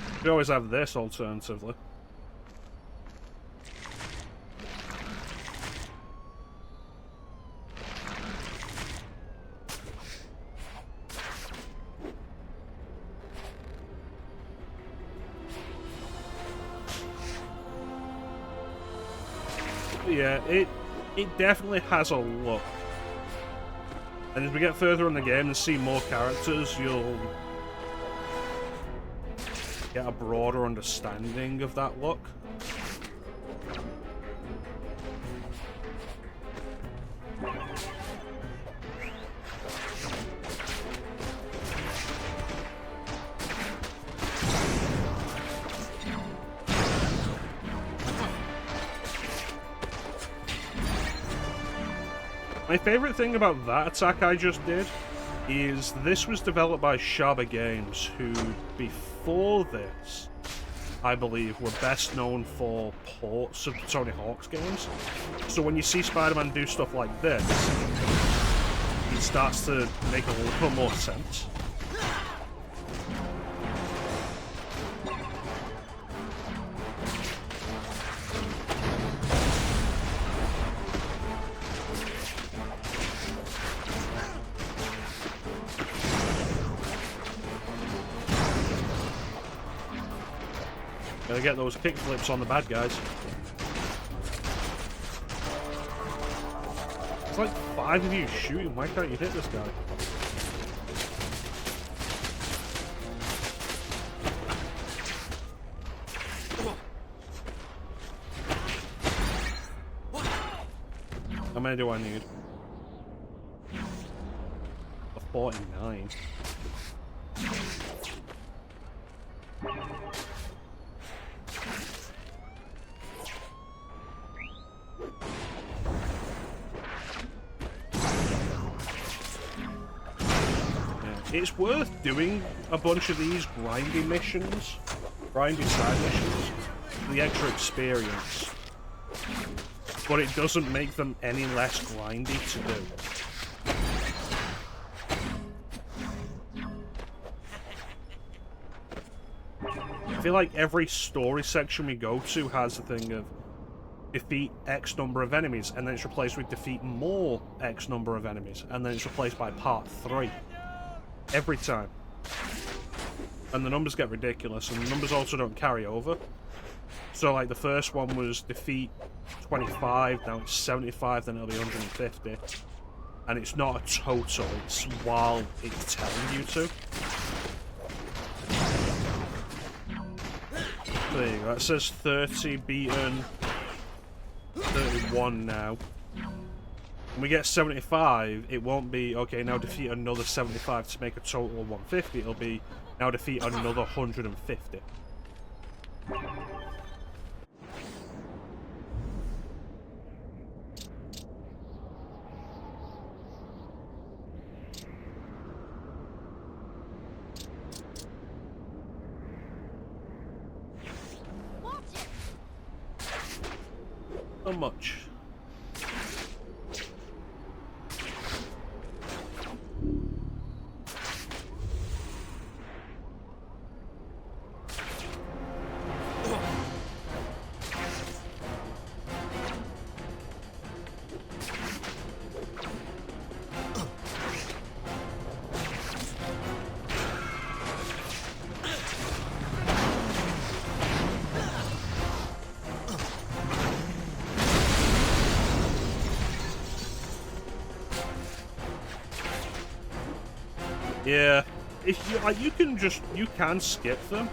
You could always have this alternatively. Yeah, it definitely has a look. And as we get further in the game and see more characters, you'll get a broader understanding of that look. My favorite thing about that attack I just did is this was developed by Shaba Games, who before this, I believe, were best known for ports of Tony Hawk's games. So when you see Spider-Man do stuff like this, it starts to make a little more sense. Gotta get those kickflips on the bad guys. It's like 5 of you shooting, why can't you hit this guy? How many do I need? A 49. It's worth doing a bunch of these grindy missions, grindy side missions, for the extra experience. But it doesn't make them any less grindy to do. I feel like every story section we go to has a thing of defeat X number of enemies, and then it's replaced with defeat more X number of enemies, and then it's replaced by part 3. Every time. And the numbers get ridiculous, and the numbers also don't carry over. So, like, the first one was defeat 25, now it's 75, then it'll be 150. And it's not a total, it's while it's telling you to. There you go, it says 30 beaten, 31 now. When we get 75, it won't be, okay, now defeat another 75 to make a total of 150. It'll be, now defeat another 150. Not much. Yeah, if you like, you can skip them,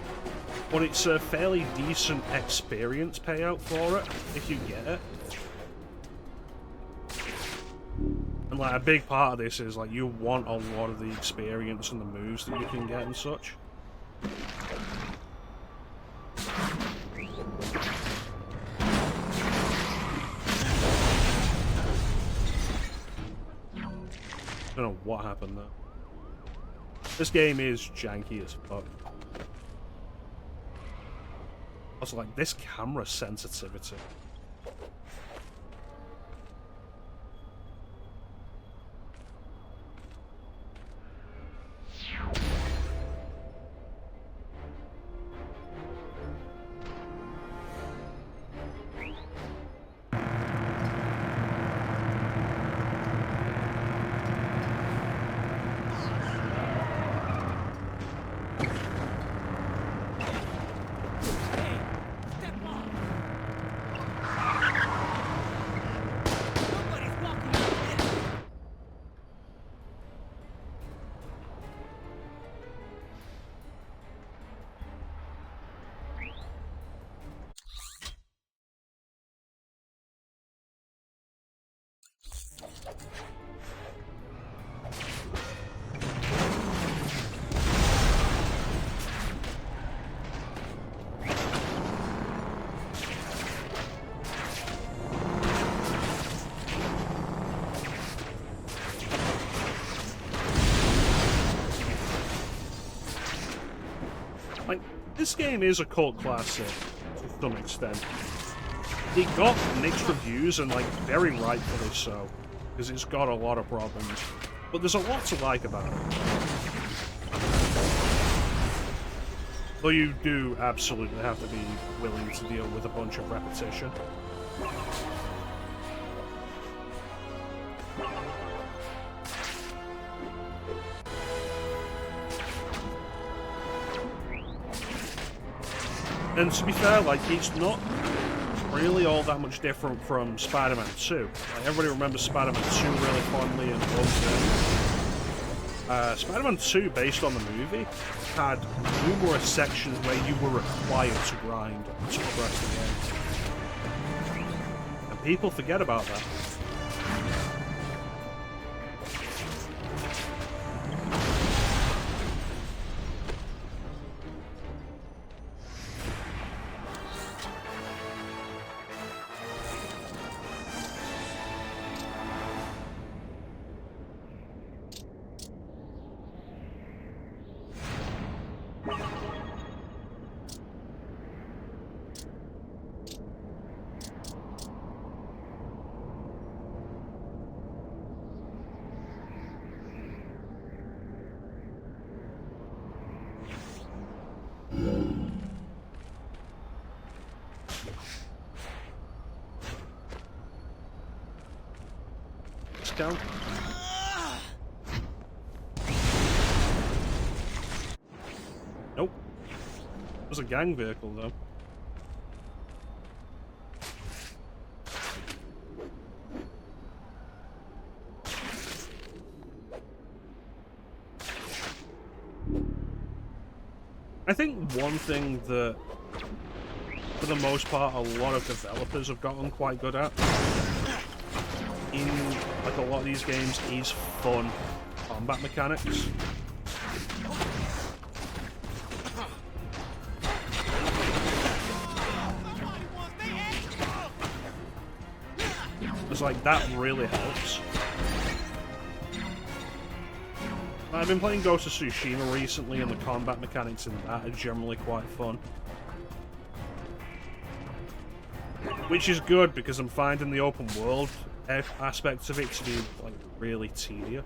but it's a fairly decent experience payout for it if you get it. And like a big part of this is like you want a lot of the experience and the moves that you can get and such. I don't know what happened there. This game is janky as fuck. Also, like, this camera sensitivity. Like, this game is a cult classic to some extent. It got mixed reviews, and like very rightfully so, because it's got a lot of problems. But there's a lot to like about it. Though you do absolutely have to be willing to deal with a bunch of repetition. And to be fair, like, it's not really all that much different from Spider-Man 2. Like, everybody remembers Spider-Man 2 really fondly and loves it. Spider-Man 2, based on the movie, had numerous sections where you were required to grind to progress the game. And people forget about that. Discount. Nope. It was a gang vehicle, though. I think one thing that, for the most part, a lot of developers have gotten quite good at in like a lot of these games is fun combat mechanics. It's like that really helps. I've been playing Ghost of Tsushima recently, and the combat mechanics in that are generally quite fun. Which is good, because I'm finding the open world aspects of it to be like really tedious.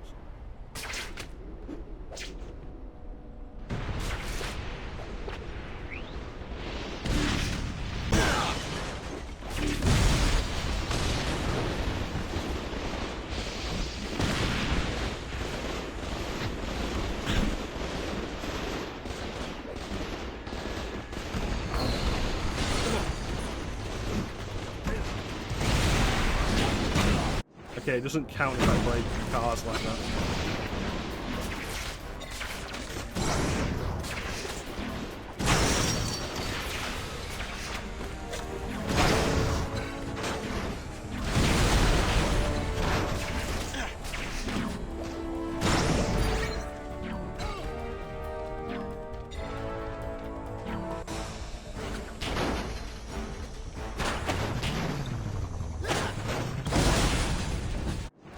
Okay, it doesn't count if I break cars like that.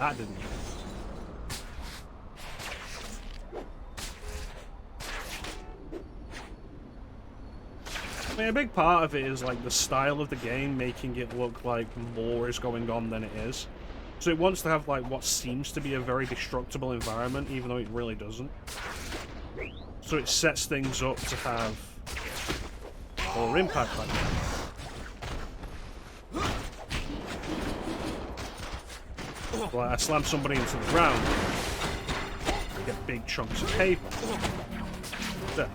That didn't. I mean, a big part of it is like the style of the game making it look like more is going on than it is. So it wants to have like what seems to be a very destructible environment, even though it really doesn't. So it sets things up to have more impact like that. Like I slam somebody into the ground, you get big chunks of paper. This.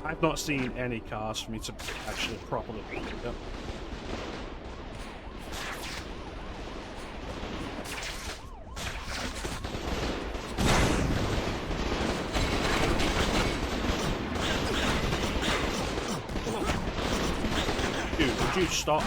I've not seen any cars for me to actually properly pick up. Dude, would you stop?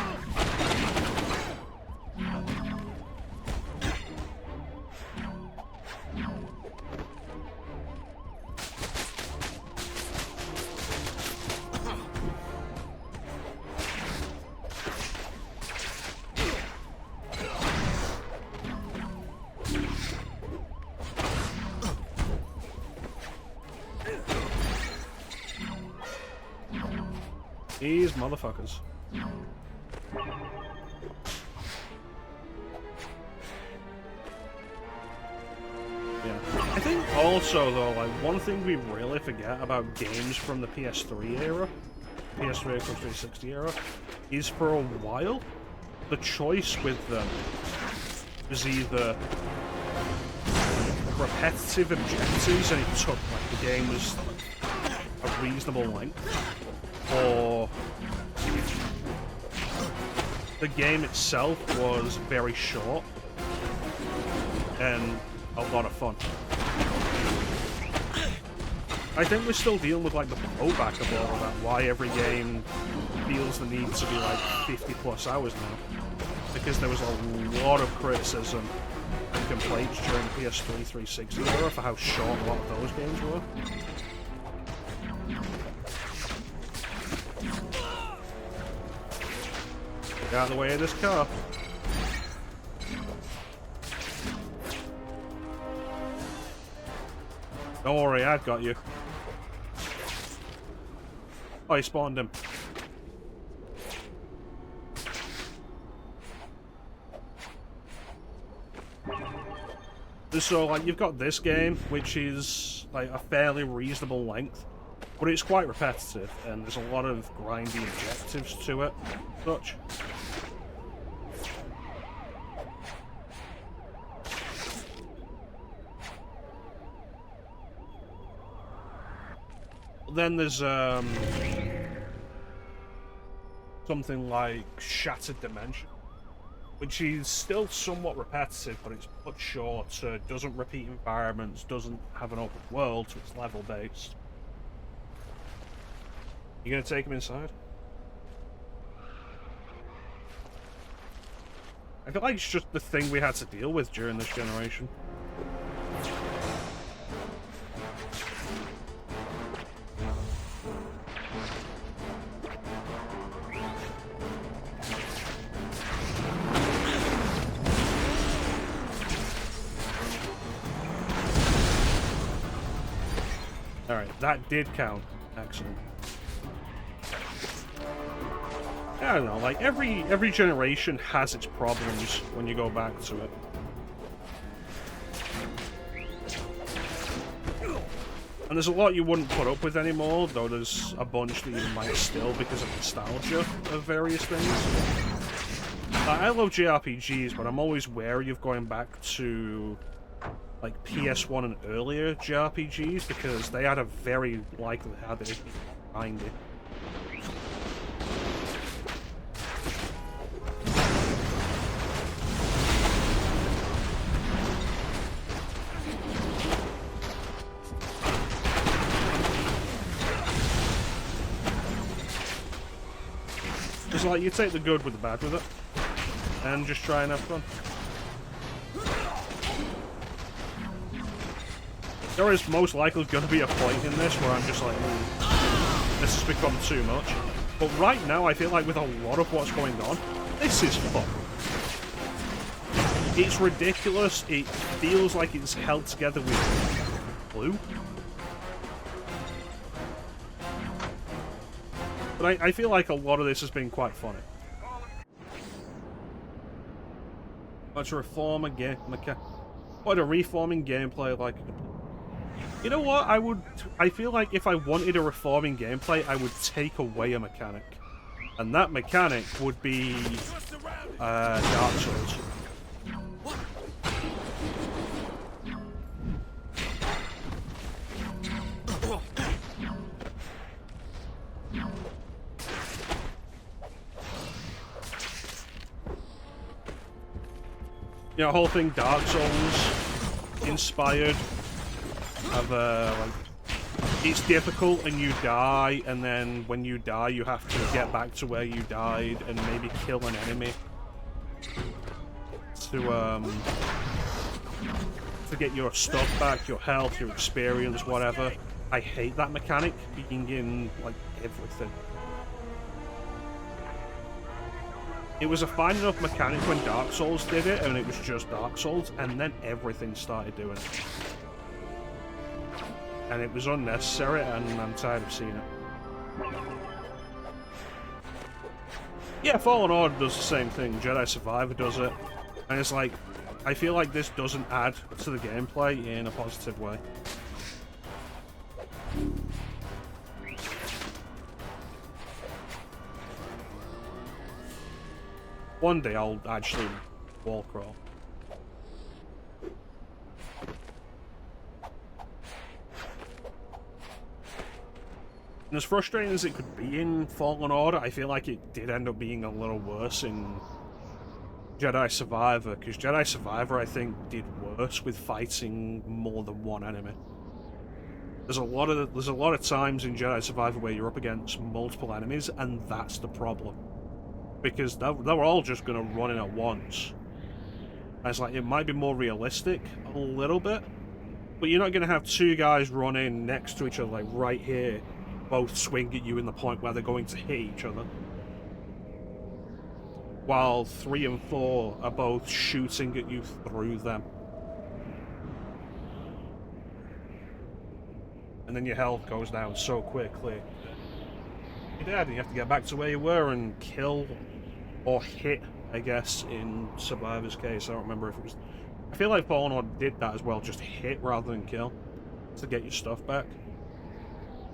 These motherfuckers. Yeah. I think also though, like one thing we really forget about games from the PS3 era, PS3 or 360 era, is for a while, the choice with them was either repetitive objectives and it took like the game was a reasonable length, or the game itself was very short and a lot of fun. I think we're still dealing with like the blowback of all of that, why every game feels the need to be like 50 plus hours now. Because there was a lot of criticism and complaints during the PS3 360 era for how short a lot of those games were. Get out of the way of this car. Don't worry, I've got you. Oh, he spawned him. So, like, you've got this game, which is, like, a fairly reasonable length, but it's quite repetitive, and there's a lot of grindy objectives to it, such. Then there's, something like Shattered Dimension, which is still somewhat repetitive, but it's much shorter, doesn't repeat environments, doesn't have an open world, so it's level-based. You gonna take him inside? I feel like it's just the thing we had to deal with during this generation. Alright, that did count. Excellent. I don't know, like, every generation has its problems when you go back to it. And there's a lot you wouldn't put up with anymore, though there's a bunch that you might still because of nostalgia of various things. I love JRPGs, but I'm always wary of going back to like PS1 and earlier JRPGs because they had a very likely had it behind it. It's like you take the good with the bad with it, and just try and have fun. There is most likely going to be a point in this where I'm just like, this has become too much. But right now, I feel like with a lot of what's going on, this is fun. It's ridiculous. It feels like it's held together with glue. But I feel like a lot of this has been quite funny. Let's reform a game. What a reforming gameplay like. You know what? I feel like if I wanted a reforming gameplay, I would take away a mechanic, and that mechanic would be Dark Souls. You know, whole thing Dark Souls inspired of like, it's difficult and you die, and then when you die you have to get back to where you died and maybe kill an enemy to get your stuff back, your health, your experience, whatever. I hate that mechanic being in like everything. It was a fine enough mechanic when Dark Souls did it, and it was just Dark Souls, and then everything started doing it. And it was unnecessary, and I'm tired of seeing it. Yeah, Fallen Order does the same thing, Jedi Survivor does it, and it's like, I feel like this doesn't add to the gameplay in a positive way. One day I'll actually wall crawl. And as frustrating as it could be in Fallen Order, I feel like it did end up being a little worse in Jedi Survivor, because Jedi Survivor, I think, did worse with fighting more than one enemy. There's a lot of times in Jedi Survivor where you're up against multiple enemies, and that's the problem. Because they were all just going to run in at once. And it's like, it might be more realistic, a little bit, but you're not going to have two guys run in next to each other, like right here, both swing at you in the point where they're going to hit each other. While 3 and 4 are both shooting at you through them. And then your health goes down so quickly. You're dead, and you have to get back to where you were and kill or hit, I guess, in Survivor's case. I don't remember if it was... I feel like Fallen Order did that as well, just hit rather than kill, to get your stuff back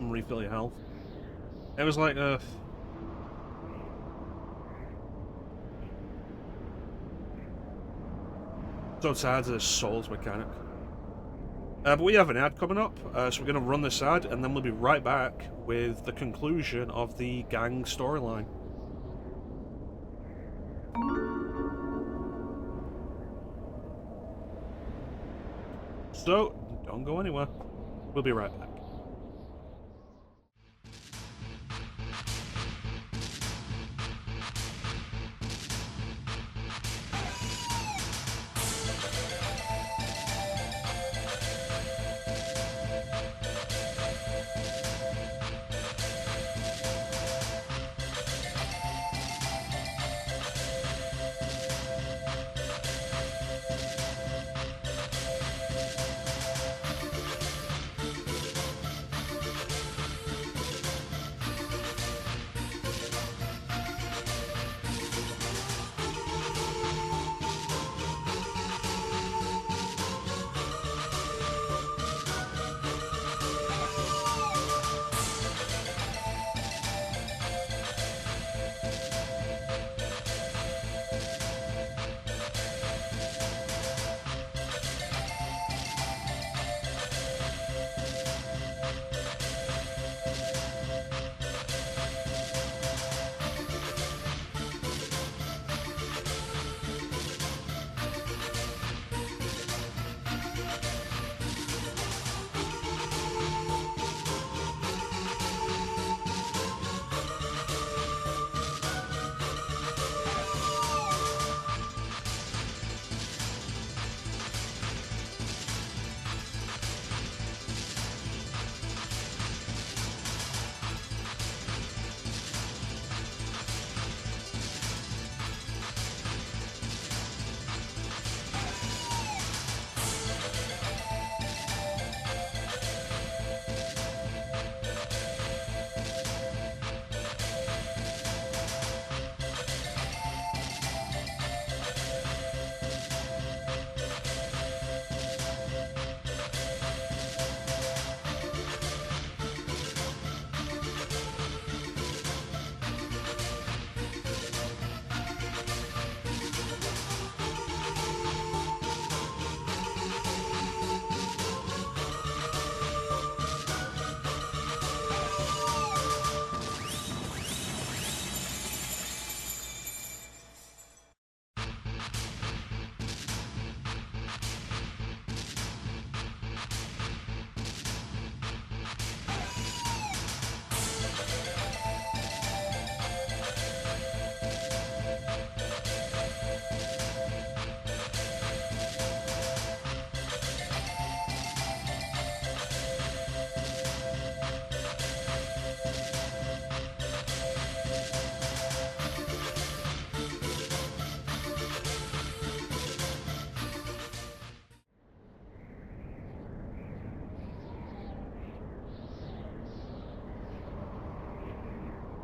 and refill your health. It was like, so tired of this Souls mechanic. But we have an ad coming up, so we're going to run this ad, and then we'll be right back with the conclusion of the gang storyline. So, don't go anywhere. We'll be right back.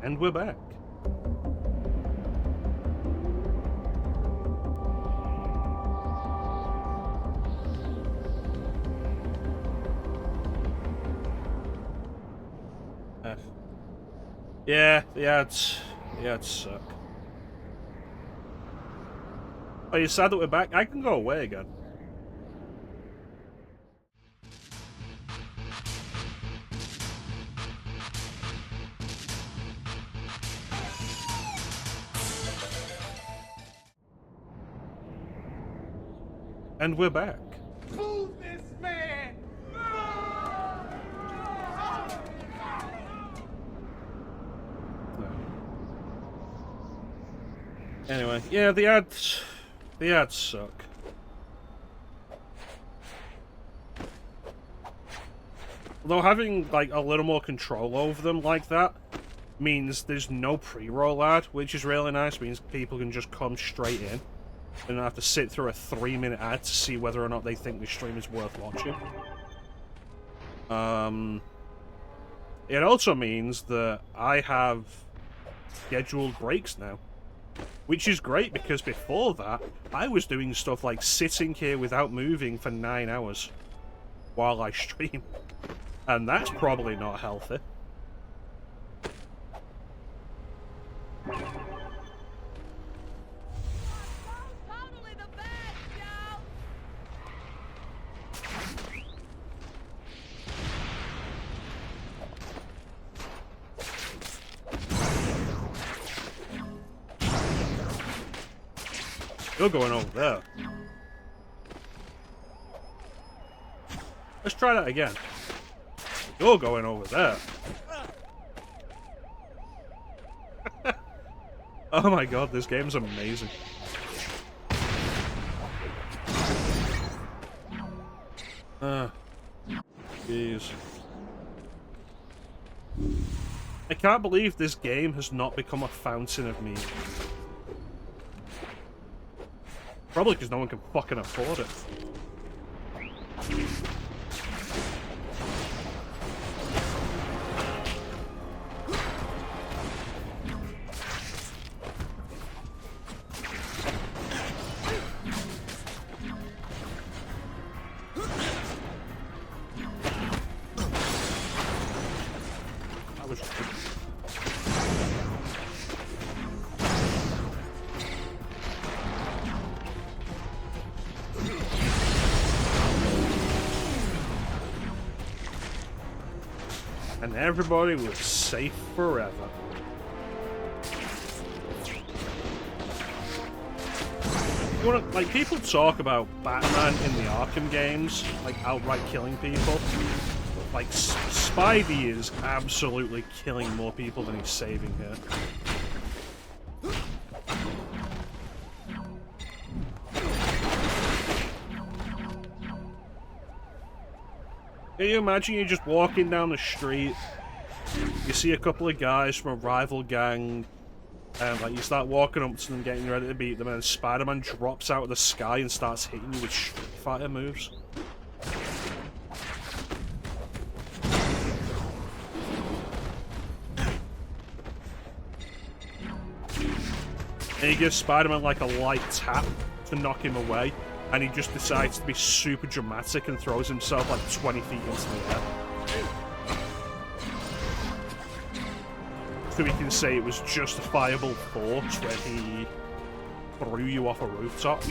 And we're back. Yeah, the ads suck. Are you sad that we're back? I can go away again. And we're back. Move this man! Anyway, yeah, the ads suck. Although having, like, a little more control over them like that means there's no pre-roll ad, which is really nice. Means people can just come straight in and not have to sit through a 3-minute ad to see whether or not they think the stream is worth watching. It also means that I have scheduled breaks now. Which is great, because before that, I was doing stuff like sitting here without moving for 9 hours while I stream. And that's probably not healthy. Totally the best, Joe! You're going over there. Let's try that again. You're going over there. Oh my god, this game's amazing. Jeez. I can't believe this game has not become a fountain of memes. Probably because no one can fucking afford it. And everybody was safe forever. You wanna, like, people talk about Batman in the Arkham games, like, outright killing people. Like, Spidey is absolutely killing more people than he's saving here. Can you imagine you're just walking down the street, you see a couple of guys from a rival gang, and like you start walking up to them, getting ready to beat them, and Spider-Man drops out of the sky and starts hitting you with Street Fighter moves? And he gives Spider-Man like a light tap to knock him away. And he just decides to be super dramatic and throws himself like 20 feet into the air. So we can say it was justifiable force when he threw you off a rooftop.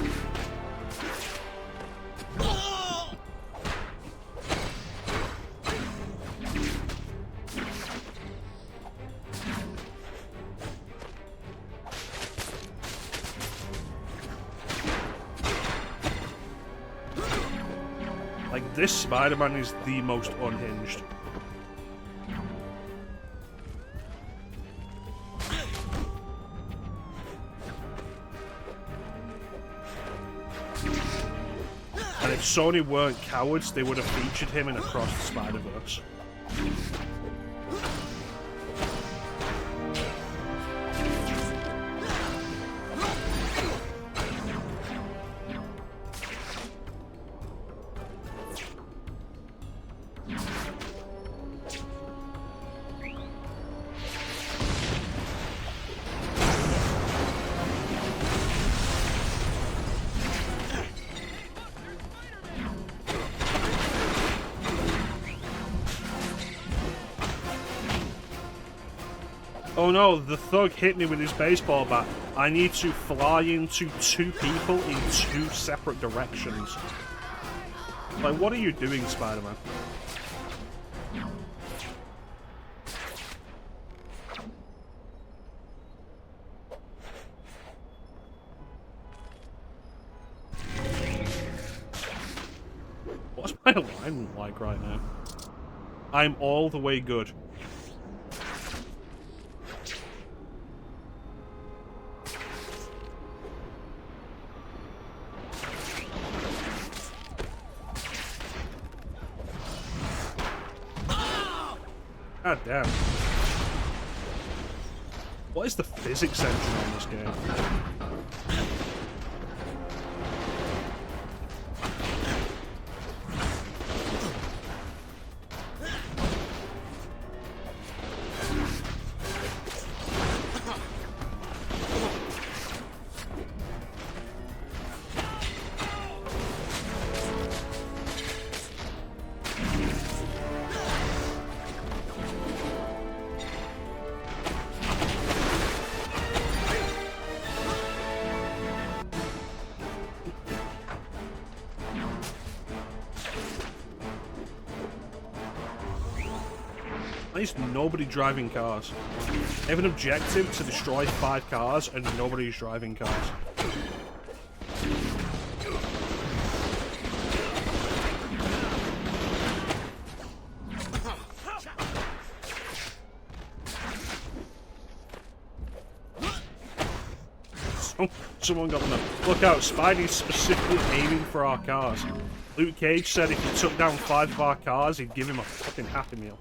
Like, this Spider-Man is the most unhinged. And if Sony weren't cowards, they would have featured him in Across the Spider-Verse. Oh no, the thug hit me with his baseball bat. I need to fly into 2 people in 2 separate directions. Like, what are you doing, Spider-Man? What's my alignment like right now? I'm all the way good. God damn. What is the physics engine on this game? At least nobody driving cars. I have an objective to destroy 5 cars and nobody's driving cars. Someone got them. Look out, Spidey's specifically aiming for our cars. Luke Cage said if he took down 5 of our cars, he'd give him a fucking Happy Meal.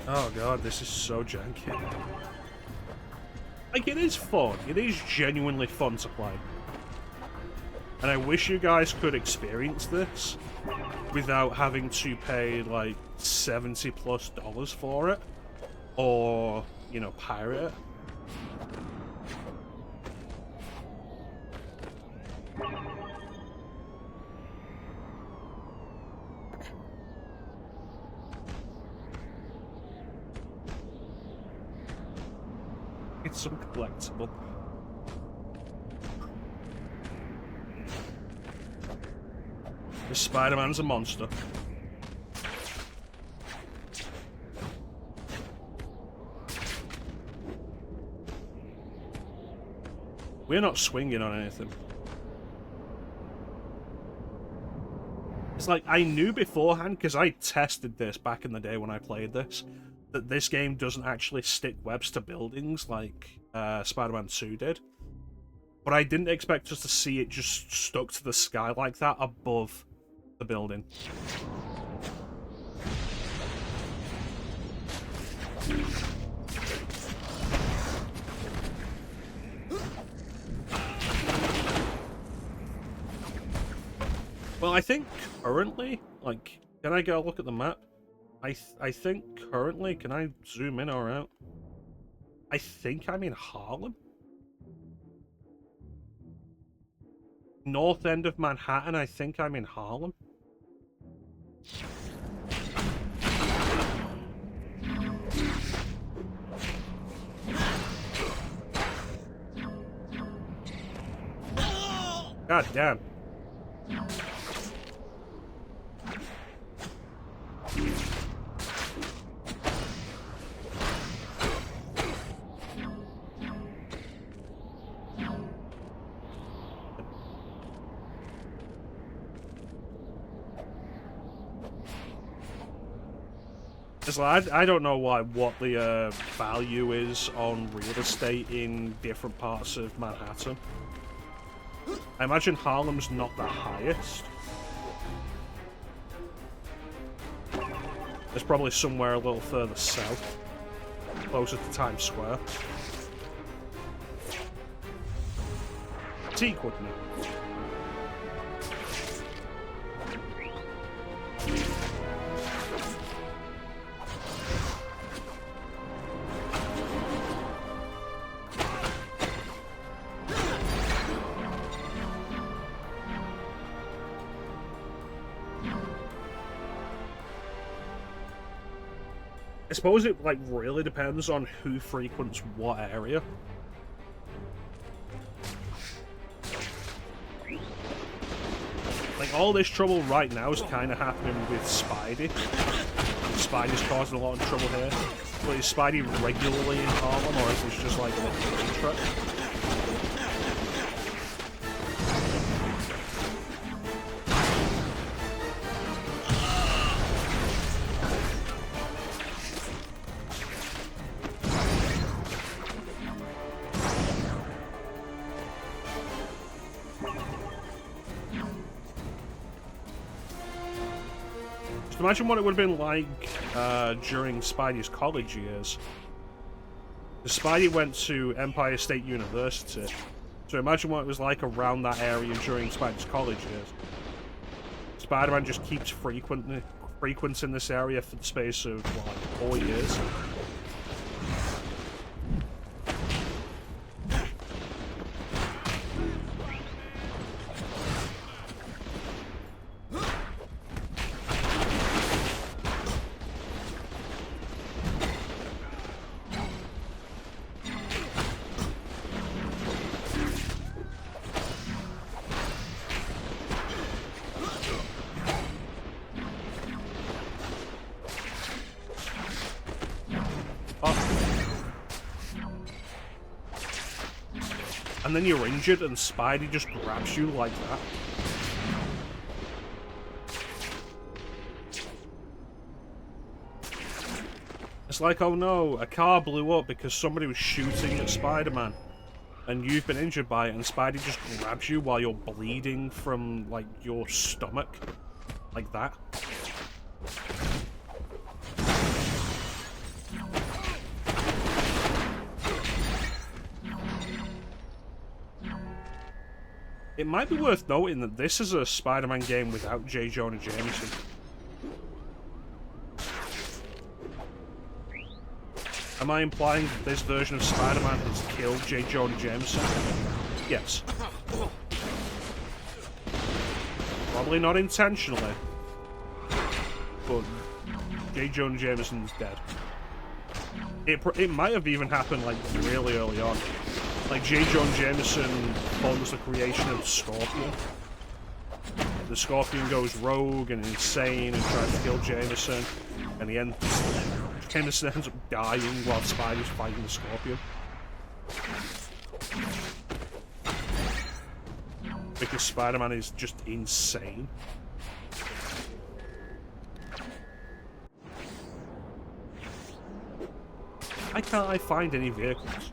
Oh god, this is so janky. Like, it is fun. It is genuinely fun to play. And I wish you guys could experience this without having to pay, like, $70+ for it. Or, you know, pirate it. It's some collectible. The Spider-Man's a monster. We're not swinging on anything. It's like, I knew beforehand, because I tested this back in the day when I played this, that this game doesn't actually stick webs to buildings like Spider-Man 2 did. But I didn't expect us to see it just stuck to the sky like that above the building. Well, I think currently, like, can I go look at the map? I think currently, can I zoom in or out? I think I'm in Harlem. North end of Manhattan, I think I'm in Harlem. God damn. It's like, I don't know what the value is on real estate in different parts of Manhattan. I imagine Harlem's not the highest. It's probably somewhere a little further south, closer to Times Square. Teak would know. suppose it like really depends on who frequents what area. Like all this trouble right now is kind of happening with Spidey. Spidey's causing a lot of trouble here. But is Spidey regularly in Harlem, or is this just like a trip? Imagine what it would have been like during Spidey's college years. Spidey went to Empire State University, so imagine what it was like around that area during Spidey's college years. Spider-Man just keeps frequenting this area for the space of, what, like 4 years. And then you're injured and Spidey just grabs you like that. It's like, oh no, a car blew up because somebody was shooting at Spider-Man. And you've been injured by it, and Spidey just grabs you while you're bleeding from, like, your stomach. Like that. It might be worth noting that this is a Spider-Man game without J. Jonah Jameson. Am I implying that this version of Spider-Man has killed J. Jonah Jameson? Yes. Probably not intentionally, but J. Jonah Jameson's dead. It might have even happened, like, really early on. Like, J. Jonah Jameson funds the creation of Scorpion. The Scorpion goes rogue and insane and tries to kill Jameson, and Jameson ends up dying while Spidey's fighting the Scorpion. Because Spider-Man is just insane. Why can't I find any vehicles?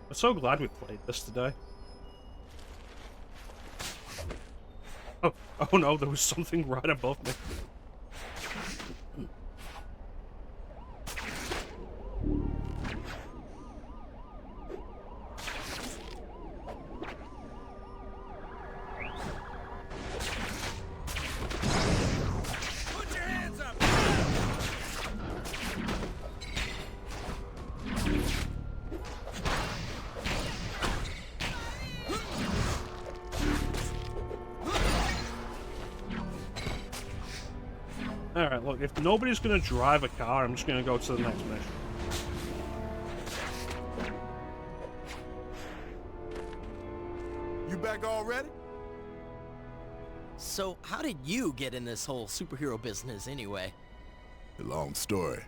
I'm so glad we played this today. Oh no, there was something right above me. Put your hands up! Alright, look, if nobody's gonna drive a car, I'm just gonna go to the next mission. You back already? So, how did you get in this whole superhero business anyway? A long story.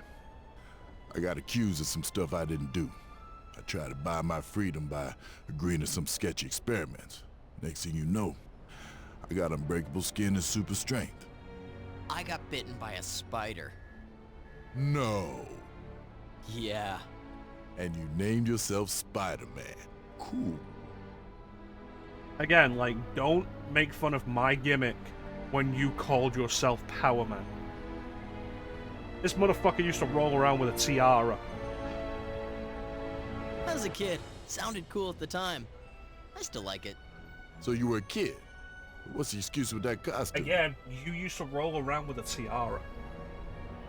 I got accused of some stuff I didn't do. I tried to buy my freedom by agreeing to some sketchy experiments. Next thing you know, I got unbreakable skin and super strength. I got bitten by a spider. No. Yeah. And you named yourself Spider-Man. Cool. Again, like, don't make fun of my gimmick when you called yourself Power Man. This motherfucker used to roll around with a tiara. As a kid, sounded cool at the time. I still like it. So you were a kid. What's the excuse with that costume? Again, you used to roll around with a tiara.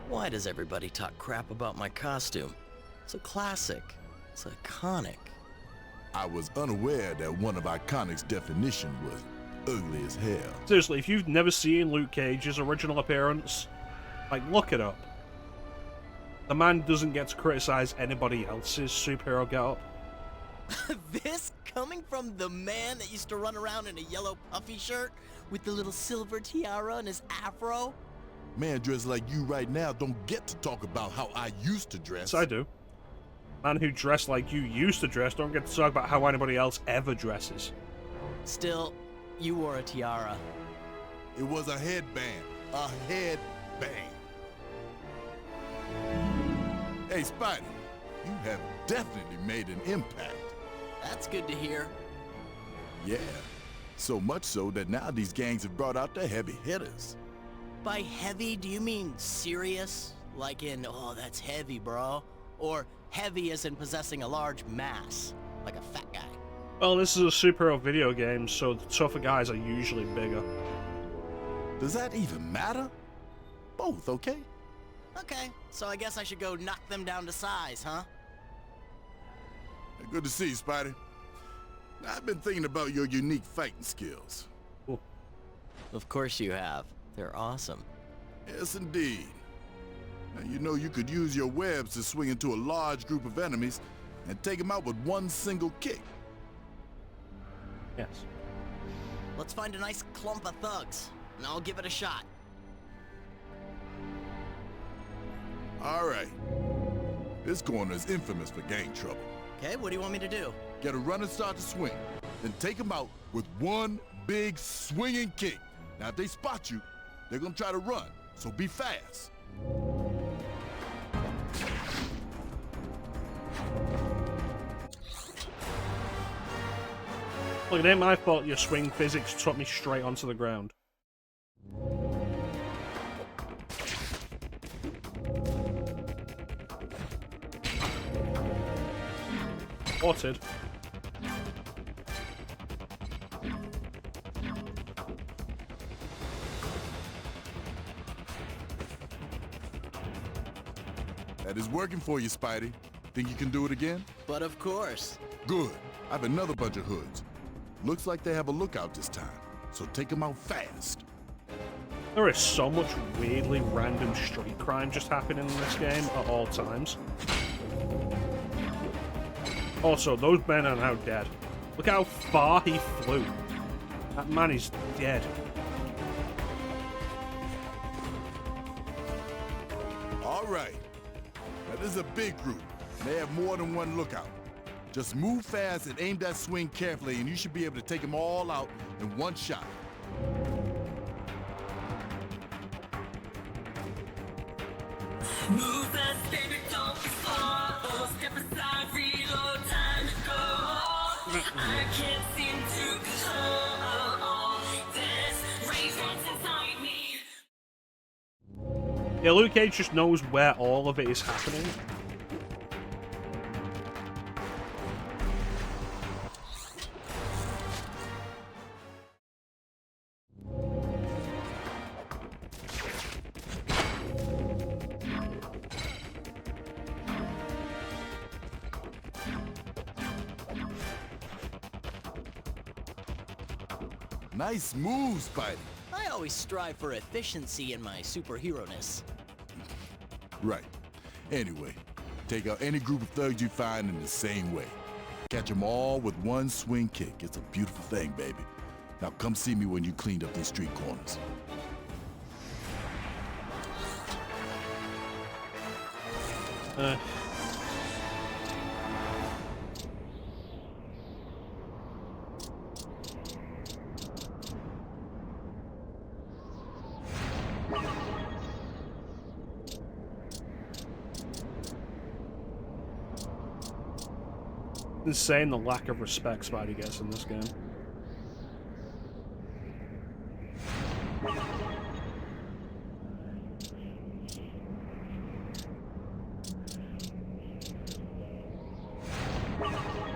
Why does everybody talk crap about my costume? It's a classic. It's iconic. I was unaware that one of Iconic's definition was ugly as hell. Seriously, if you've never seen Luke Cage's original appearance, like, look it up. The man doesn't get to criticize anybody else's superhero getup. This coming from the man that used to run around in a yellow puffy shirt with the little silver tiara and his afro? Man dressed like you right now don't get to talk about how I used to dress. Yes, I do. Man who dressed like you used to dress don't get to talk about how anybody else ever dresses. Still, you wore a tiara. It was a headband. A headband. Hey, Spidey, you have definitely made an impact. That's good to hear. Yeah, so much so that now these gangs have brought out the heavy hitters. By heavy, do you mean serious? Like in, oh, that's heavy, bro? Or heavy as in possessing a large mass, like a fat guy? Well, this is a superhero video game, so the tougher guys are usually bigger. Does that even matter? Both, okay? Okay, so I guess I should go knock them down to size, huh? Good to see you, Spidey. I've been thinking about your unique fighting skills. Cool. Of course you have. They're awesome. Yes, indeed. Now, you know you could use your webs to swing into a large group of enemies and take them out with one single kick. Yes. Let's find a nice clump of thugs, and I'll give it a shot. All right. This corner is infamous for gang trouble. Okay, what do you want me to do? Get a running start to swing, then take them out with one big swinging kick. Now, if they spot you, they're gonna try to run, so be fast. Look, it ain't my fault your swing physics took me straight onto the ground. Spotted. That is working for you, Spidey. Think you can do it again? But of course. Good. I have another bunch of hoods. Looks like they have a lookout this time, so take them out fast. There is so much weirdly random street crime just happening in this game at all times. Also, those men are now dead. Look how far he flew. That man is dead. All right. Now, this is a big group. They have more than one lookout. Just move fast and aim that swing carefully, and you should be able to take them all out in one shot. Move fast, baby, don't be slow. Step aside, reload, time to go. I can't seem to control all this rage that's inside me. Yeah, Luke Cage just knows where all of it is happening. Nice move, Spidey. I always strive for efficiency in my superhero-ness. Right. Anyway, take out any group of thugs you find in the same way. Catch them all with one swing kick. It's a beautiful thing, baby. Now come see me when you cleaned up these street corners. Insane the lack of respect Spidey gets in this game.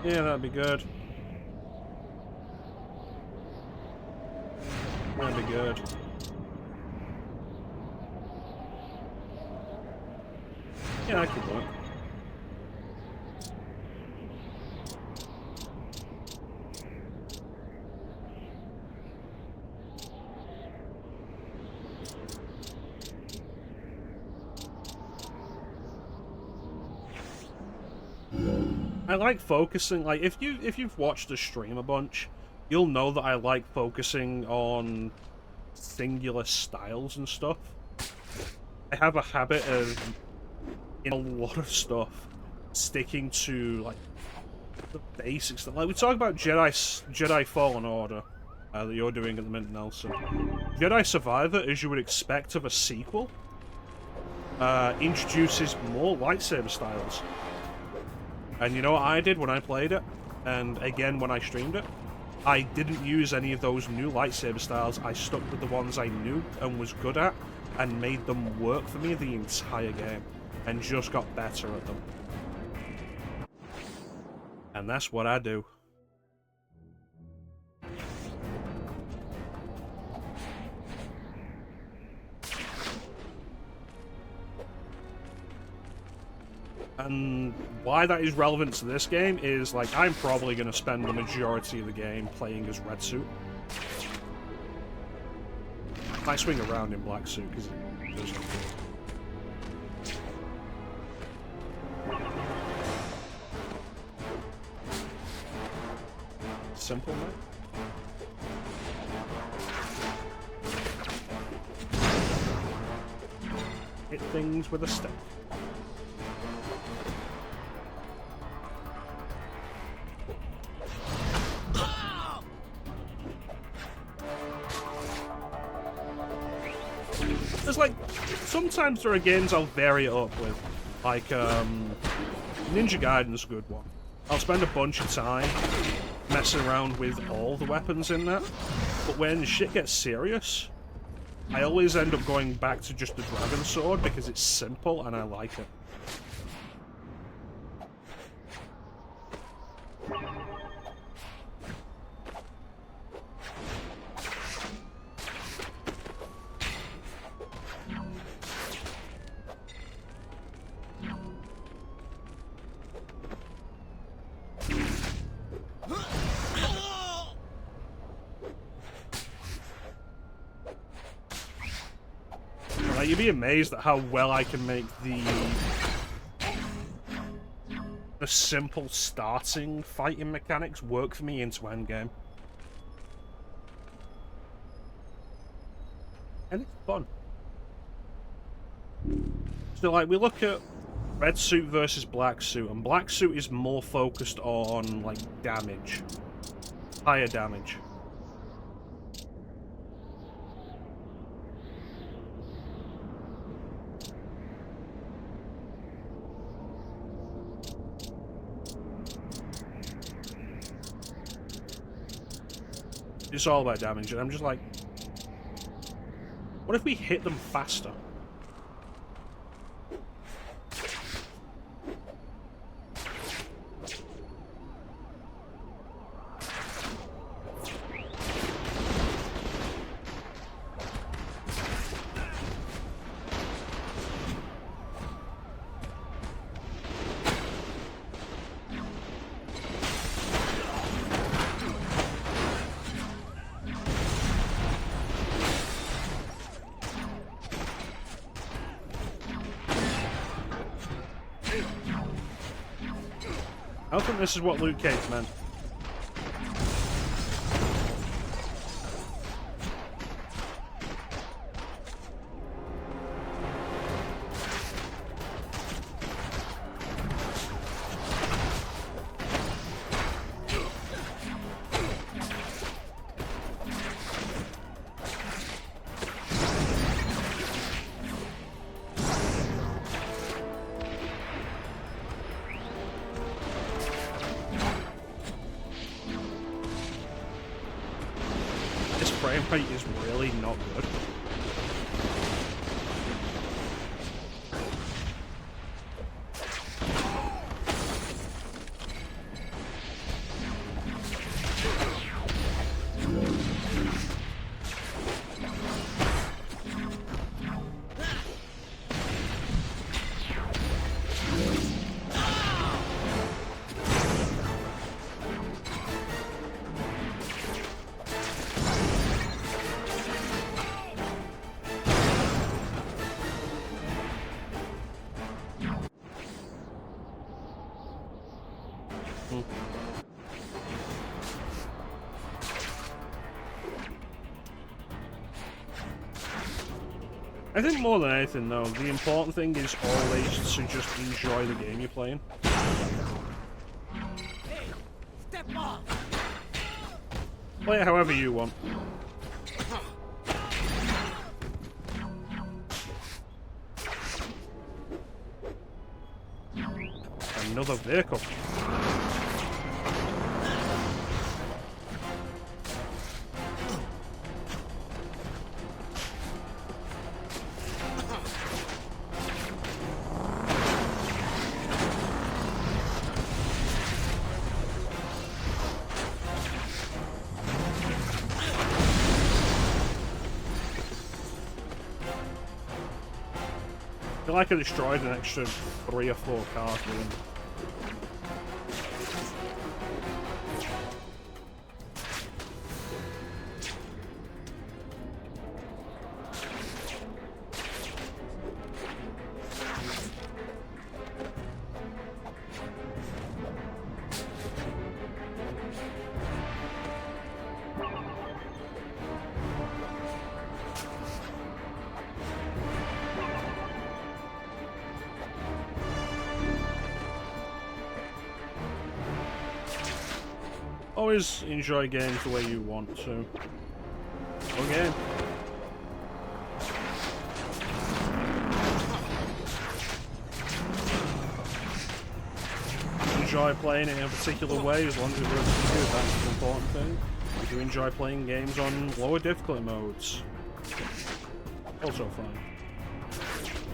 Yeah, that'd be good. That'd be good. Yeah, that could work. I like focusing, like, if you've watched the stream a bunch, you'll know that I like focusing on singular styles and stuff. I have a habit of, in a lot of stuff, sticking to, like, the basic stuff. Like, we talk about Jedi Fallen Order, that you're doing at the minute, Nelson. Jedi Survivor, as you would expect of a sequel, introduces more lightsaber styles. And you know what I did when I played it? And again, when I streamed it? I didn't use any of those new lightsaber styles. I stuck with the ones I knew and was good at, and made them work for me the entire game. And just got better at them. And that's what I do. And why that is relevant to this game is, like, I'm probably going to spend the majority of the game playing as Red Suit. I might swing around in Black Suit, because it does look good. Simple, man. Hit things with a stick. There's, like, sometimes there are games I'll vary it up with. Like, Ninja Gaiden's a good one. I'll spend a bunch of time messing around with all the weapons in that. But when shit gets serious, I always end up going back to just the Dragon Sword because it's simple and I like it. Like, you'd be amazed at how well I can make the simple starting fighting mechanics work for me into endgame. And it's fun. So, like, we look at Red Suit versus Black Suit, and Black Suit is more focused on, like, damage. Higher damage. It's all about damage, and I'm just like, what if we hit them faster? I don't think this is what Luke Cage meant. rate is really not good. I think more than anything though, the important thing is always to just enjoy the game you're playing. Hey, step off! Play it however you want. Another vehicle. I feel like I destroyed an extra 3 or 4 cars with him. Always enjoy games the way you want to. Okay. Enjoy playing it in a particular way as long as it works for you, that's the important thing. If you enjoy playing games on lower difficulty modes, also fine.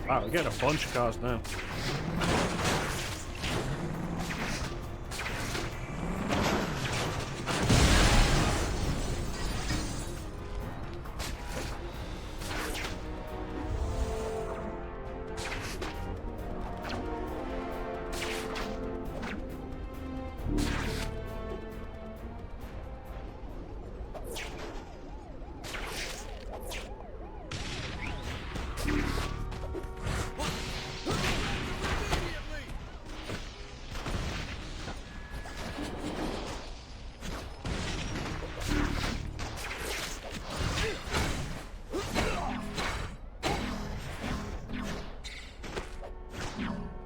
Wow, we're getting a bunch of cars now.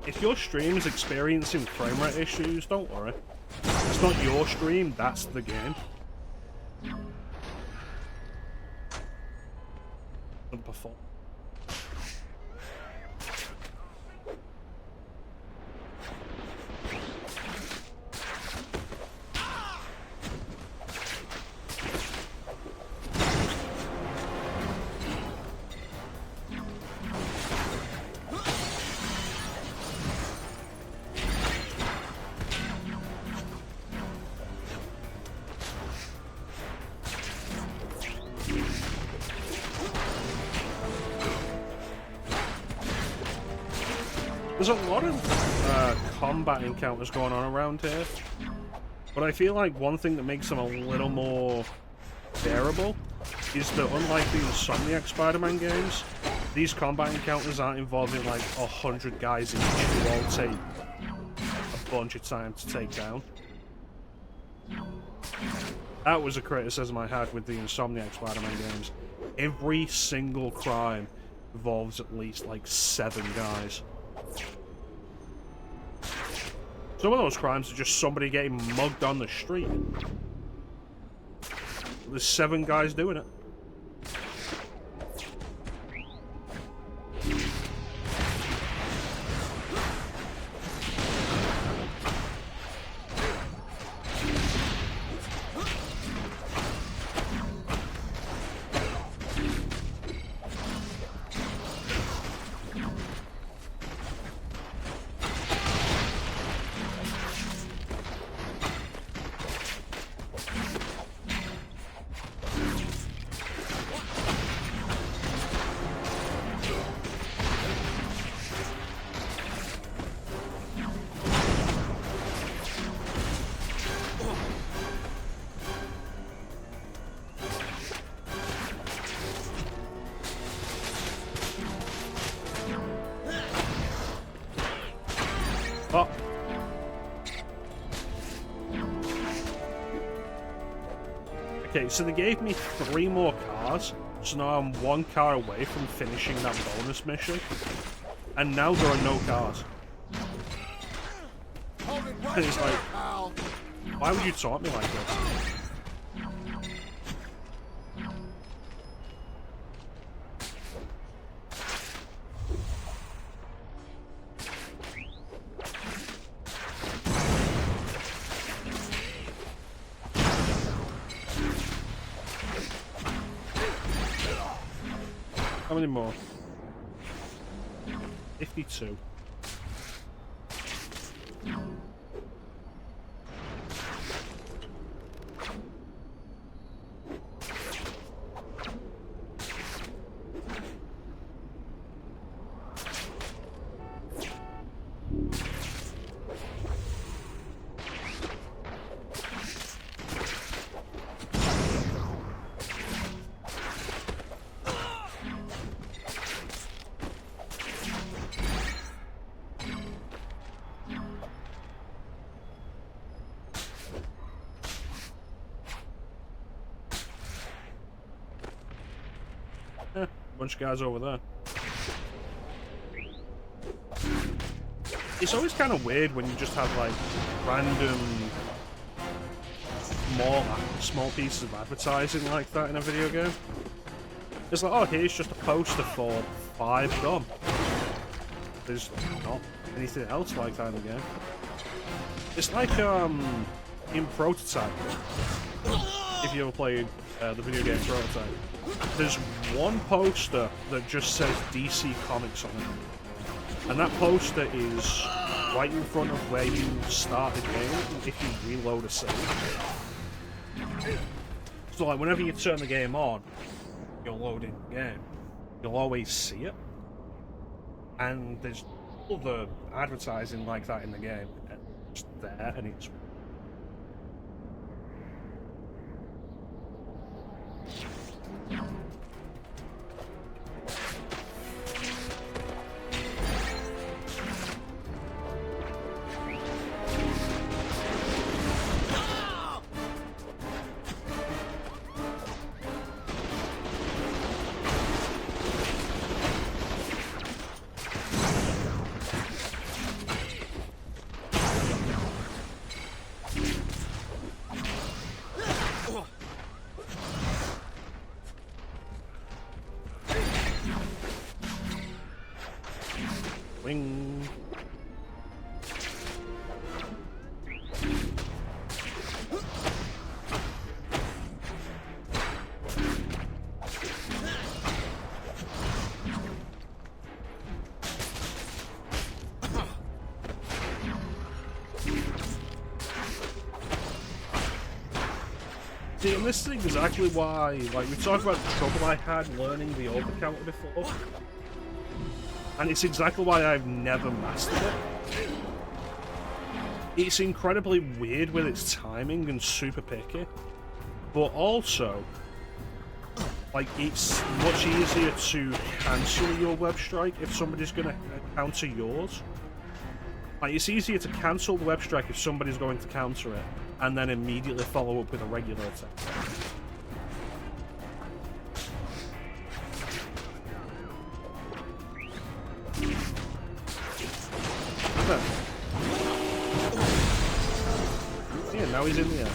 If your stream is experiencing frame rate issues, don't worry. It's not your stream, that's the game. Perform. There's a lot of combat encounters going on around here, but I feel like one thing that makes them a little more bearable is that unlike the Insomniac Spider-Man games, these combat encounters aren't involving like 100 guys each who all take a bunch of time to take down. That was a criticism I had with the Insomniac Spider-Man games. Every single crime involves at least like 7 guys. Some of those crimes are just somebody getting mugged on the street. There's 7 guys doing it. Oh. Okay, so they gave me 3 more cars, so now I'm 1 car away from finishing that bonus mission. And now there are no cars. And it's like, why would you taunt me like this? How many more? 52. Bunch of guys over there. It's always kind of weird when you just have like random small pieces of advertising like that in a video game. It's like, oh, here's just a poster for 5 gum. There's not anything else like that in the game. It's like in Prototype. If you ever played the video game Prototype. There's one poster that just says DC Comics on it. And that poster is right in front of where you start the game if you reload a save. So like whenever you turn the game on, you're loading the game, you'll always see it. And there's other advertising like that in the game. And it's there and it's wing. See, and this is exactly why, like, we talked about the trouble I had learning the overcounter before. And it's exactly why I've never mastered it. It's incredibly weird with its timing and super picky. But also, like, it's much easier to cancel your web strike if somebody's going to counter yours. Like, it's easier to cancel the web strike if somebody's going to counter it, and then immediately follow up with a regular attack. Yeah, now he's in the air.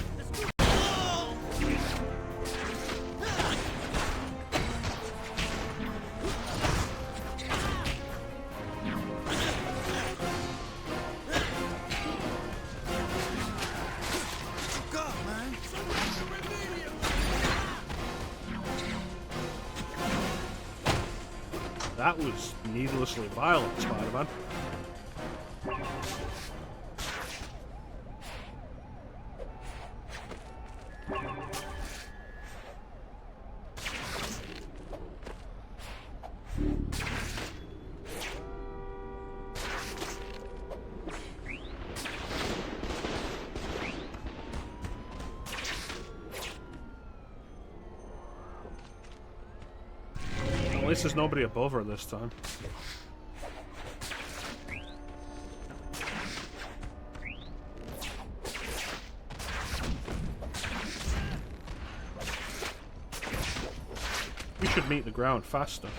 That was needlessly violent, Spider-Man. At least there's nobody above her this time. We should meet the ground faster.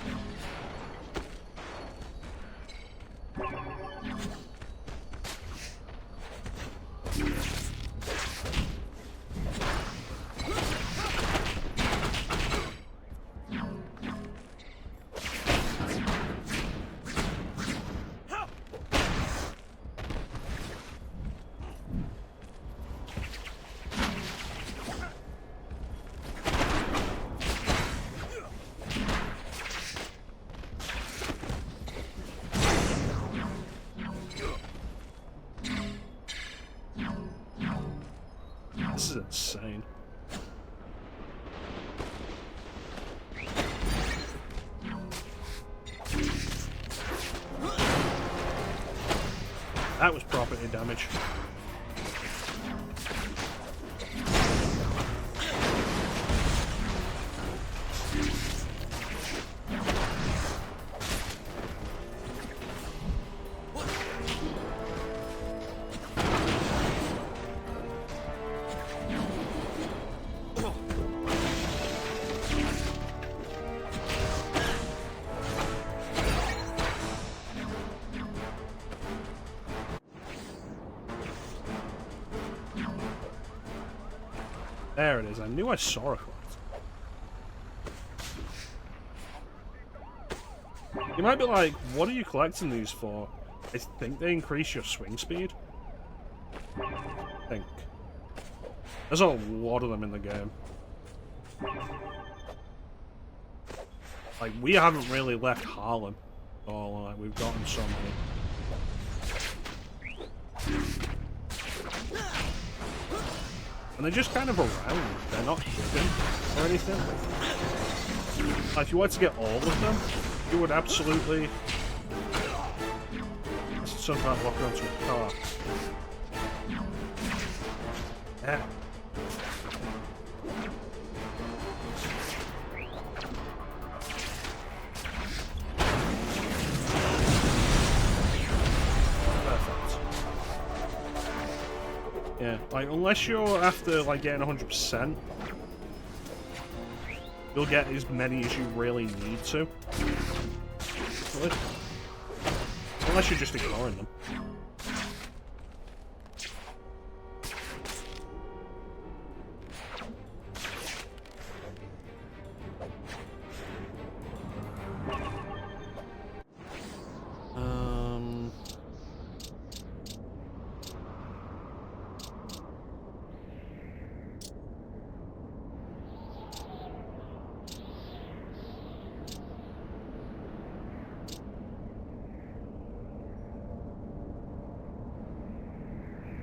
This is insane. That was property damage. There it is. I knew I saw it. You might be like, what are you collecting these for? I think they increase your swing speed. I think. There's a lot of them in the game. Like, we haven't really left Harlem. Oh, like, we've gotten so many. And they're just kind of around. They're not hidden or anything. Like, if you wanted to get all of them, you would absolutely... This is something about locking onto a car. Yeah. Yeah, like, unless you're after, like, getting 100%, you'll get as many as you really need to. Unless you're just ignoring them.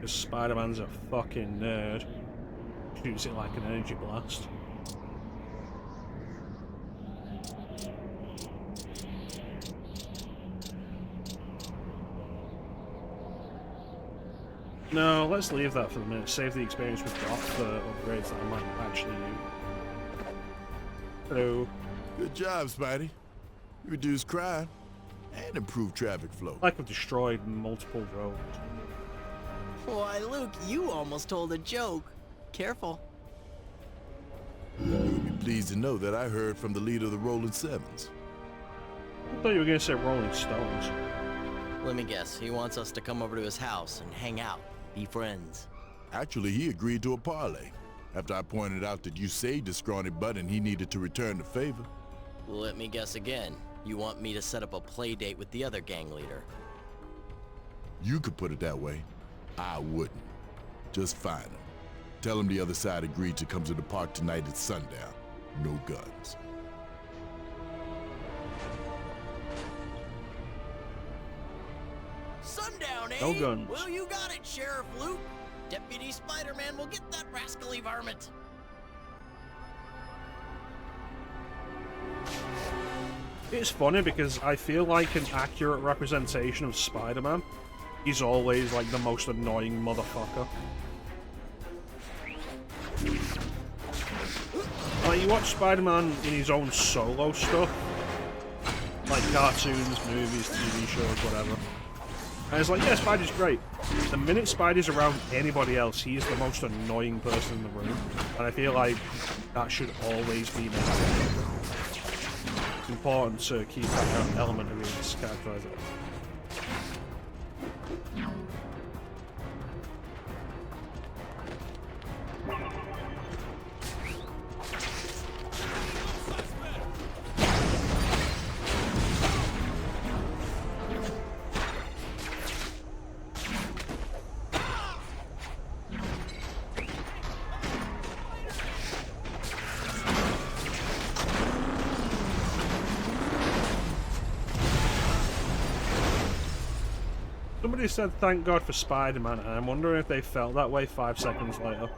Spider-Man's a fucking nerd. Shoots it like an energy blast. No, let's leave that for the minute. Save the experience we've got for upgrades that I might actually use. Hello. Good job, Spidey. You reduced crime and improved traffic flow. Like we've destroyed multiple roads. Why, Luke, you almost told a joke. Careful. You'll be pleased to know that I heard from the leader of the Rolling Sevens. I thought you were going to say Rolling Stones. Let me guess, he wants us to come over to his house and hang out, be friends. Actually, he agreed to a parlay after I pointed out that you saved his scrawny butt and he needed to return the favor. Let me guess again. You want me to set up a play date with the other gang leader? You could put it that way. I wouldn't. Just find him. Tell him the other side agreed to come to the park tonight at sundown. No guns. Sundown, eh? No guns. Well, you got it, Sheriff Luke. Deputy Spider-Man will get that rascally varmint. It's funny because I feel like an accurate representation of Spider-Man, he's always like the most annoying motherfucker. Like, you watch Spider-Man in his own solo stuff, like cartoons, movies, TV shows, whatever. And it's like, yeah, Spidey's great. The minute Spidey's around anybody else, he is the most annoying person in the room. And I feel like that should always be maintained. important to keep that element of its characterization. Somebody said thank God for Spider-Man, and I'm wondering if they felt that way 5 seconds later.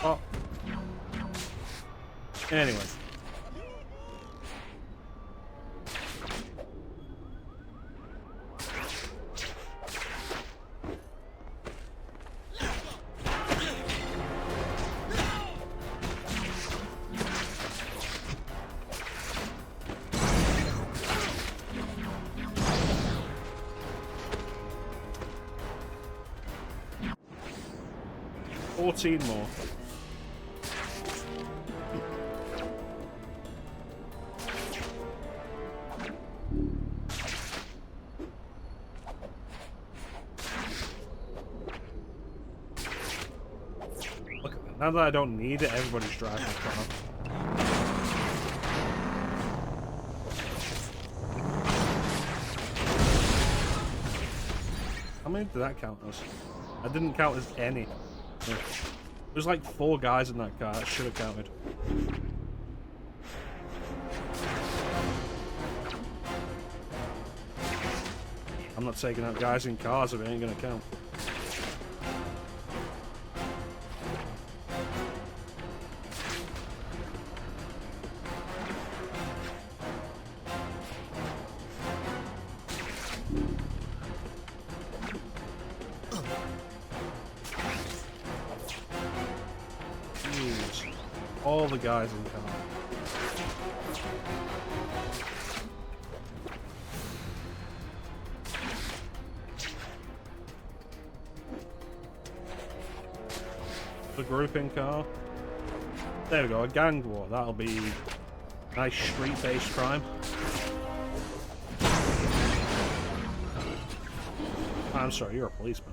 Oh. Anyway. More. Look at that. Now that I don't need it, everybody's driving a car. How many did that count as? I didn't count as any. There's like 4 guys in that car. That should have counted. I'm not taking out guys in cars if it ain't gonna count. All the guys in the car. The grouping car. There we go, a gang war. That'll be nice street-based crime. I'm sorry, you're a policeman.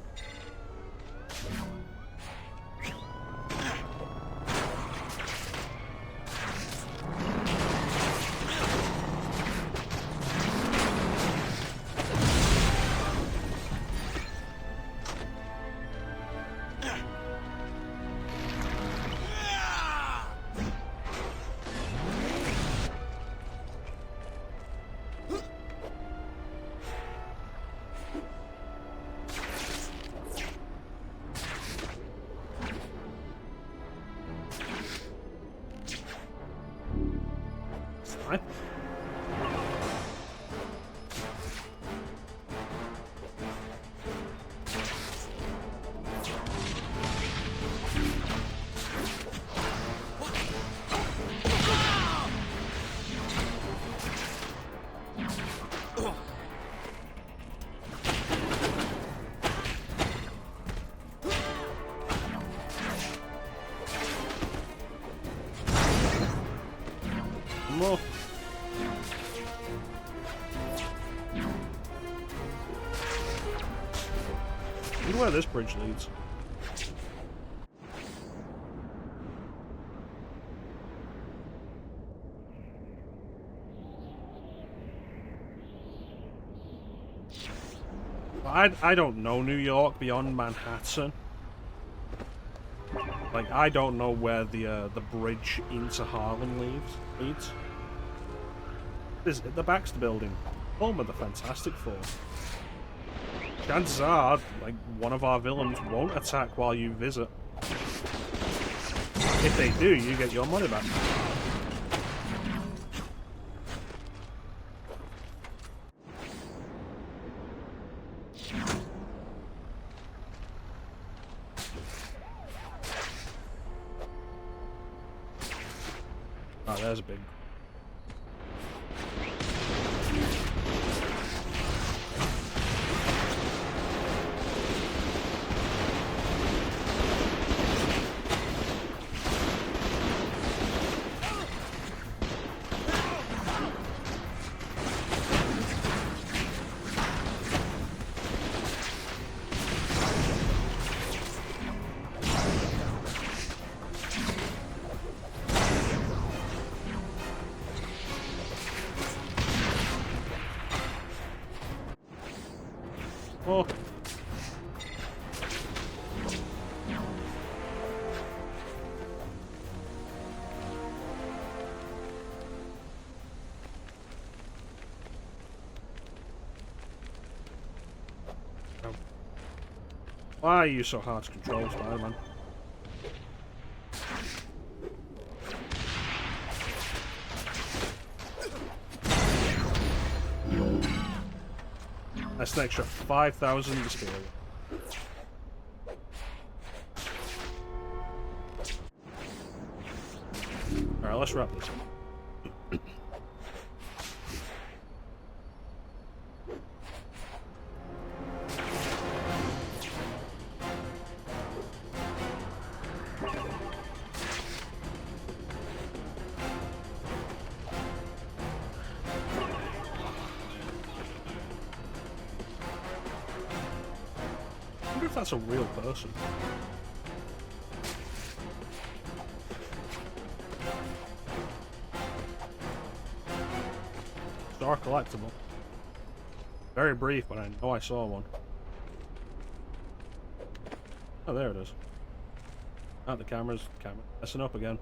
More. You know where this bridge leads. I don't know New York beyond Manhattan. Like, I don't know where the bridge into Harlem leads. Is it the Baxter Building? Home of the Fantastic Four. Chances are, like, one of our villains won't attack while you visit. If they do, you get your money back. Oh, there's a big. Oh. Why are you so hard to control, Spider-Man? That's an extra 5,000 experience. Alright, let's wrap this up. I wonder if that's a real person. Star collectible. Very brief, but I know I saw one. Oh, there it is. Ah, the camera messing up again.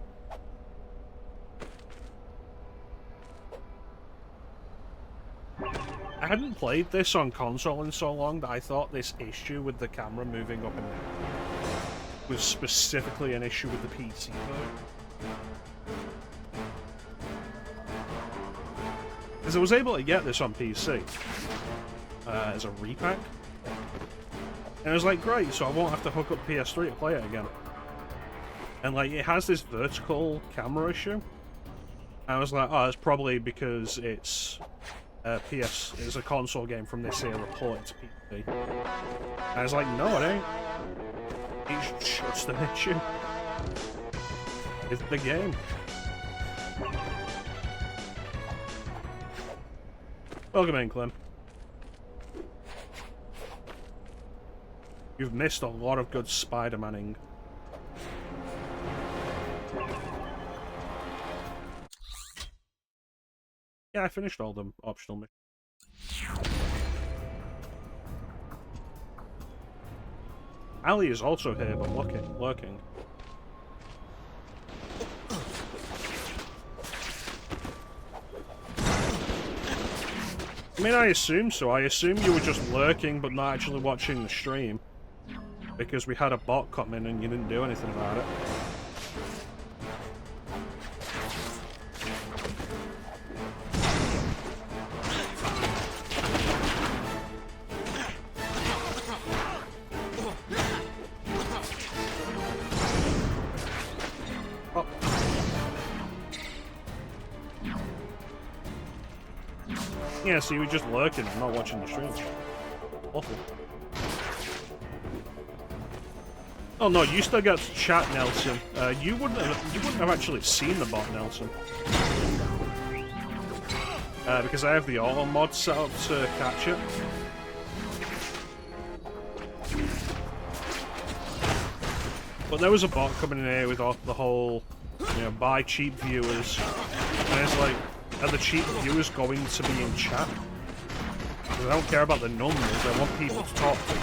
I hadn't played this on console in so long that I thought this issue with the camera moving up and down was specifically an issue with the PC version. Because I was able to get this on PC as a repack. And I was like, great, so I won't have to hook up PS3 to play it again. And like, it has this vertical camera issue. And I was like, oh, it's probably because it's it's a console game from this era ported to PC. And I was like, no, it ain't. It's just an issue. It's the game. Welcome in, Clem. You've missed a lot of good Spider-Maning. Yeah, I finished all the optional missions. Ali is also here, but lurking. I mean, I assume so. I assume you were just lurking, but not actually watching the stream. Because we had a bot come in and you didn't do anything about it. Oh. Yeah, so you were just lurking and not watching the stream. Awful. Oh no, you still got to chat, Nelson. You wouldn't have actually seen the bot, Nelson. Because I have the auto mod set up to catch it. But there was a bot coming in here with the whole, you know, buy cheap viewers. And it's like, are the cheap viewers going to be in chat? Because I don't care about the numbers, I want people to talk to me.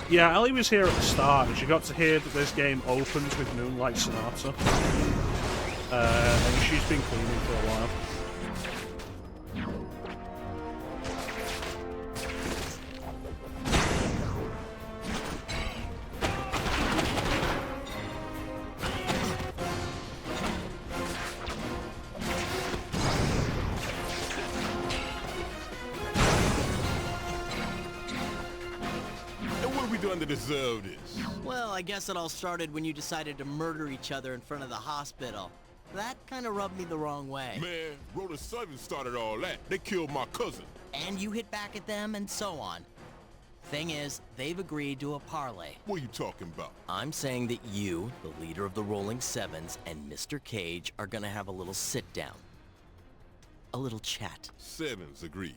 Yeah, Ellie was here at the start, and she got to hear that this game opens with Moonlight Sonata. And she's been cleaning for a while. Sunday deserve this? Well, I guess it all started when you decided to murder each other in front of the hospital. That kind of rubbed me the wrong way. Man, Rhoda Southern started all that. They killed my cousin. And you hit back at them, and so on. Thing is, they've agreed to a parlay. What are you talking about? I'm saying that you, the leader of the Rolling Sevens, and Mr. Cage are gonna have a little sit-down. A little chat. Sevens agreed.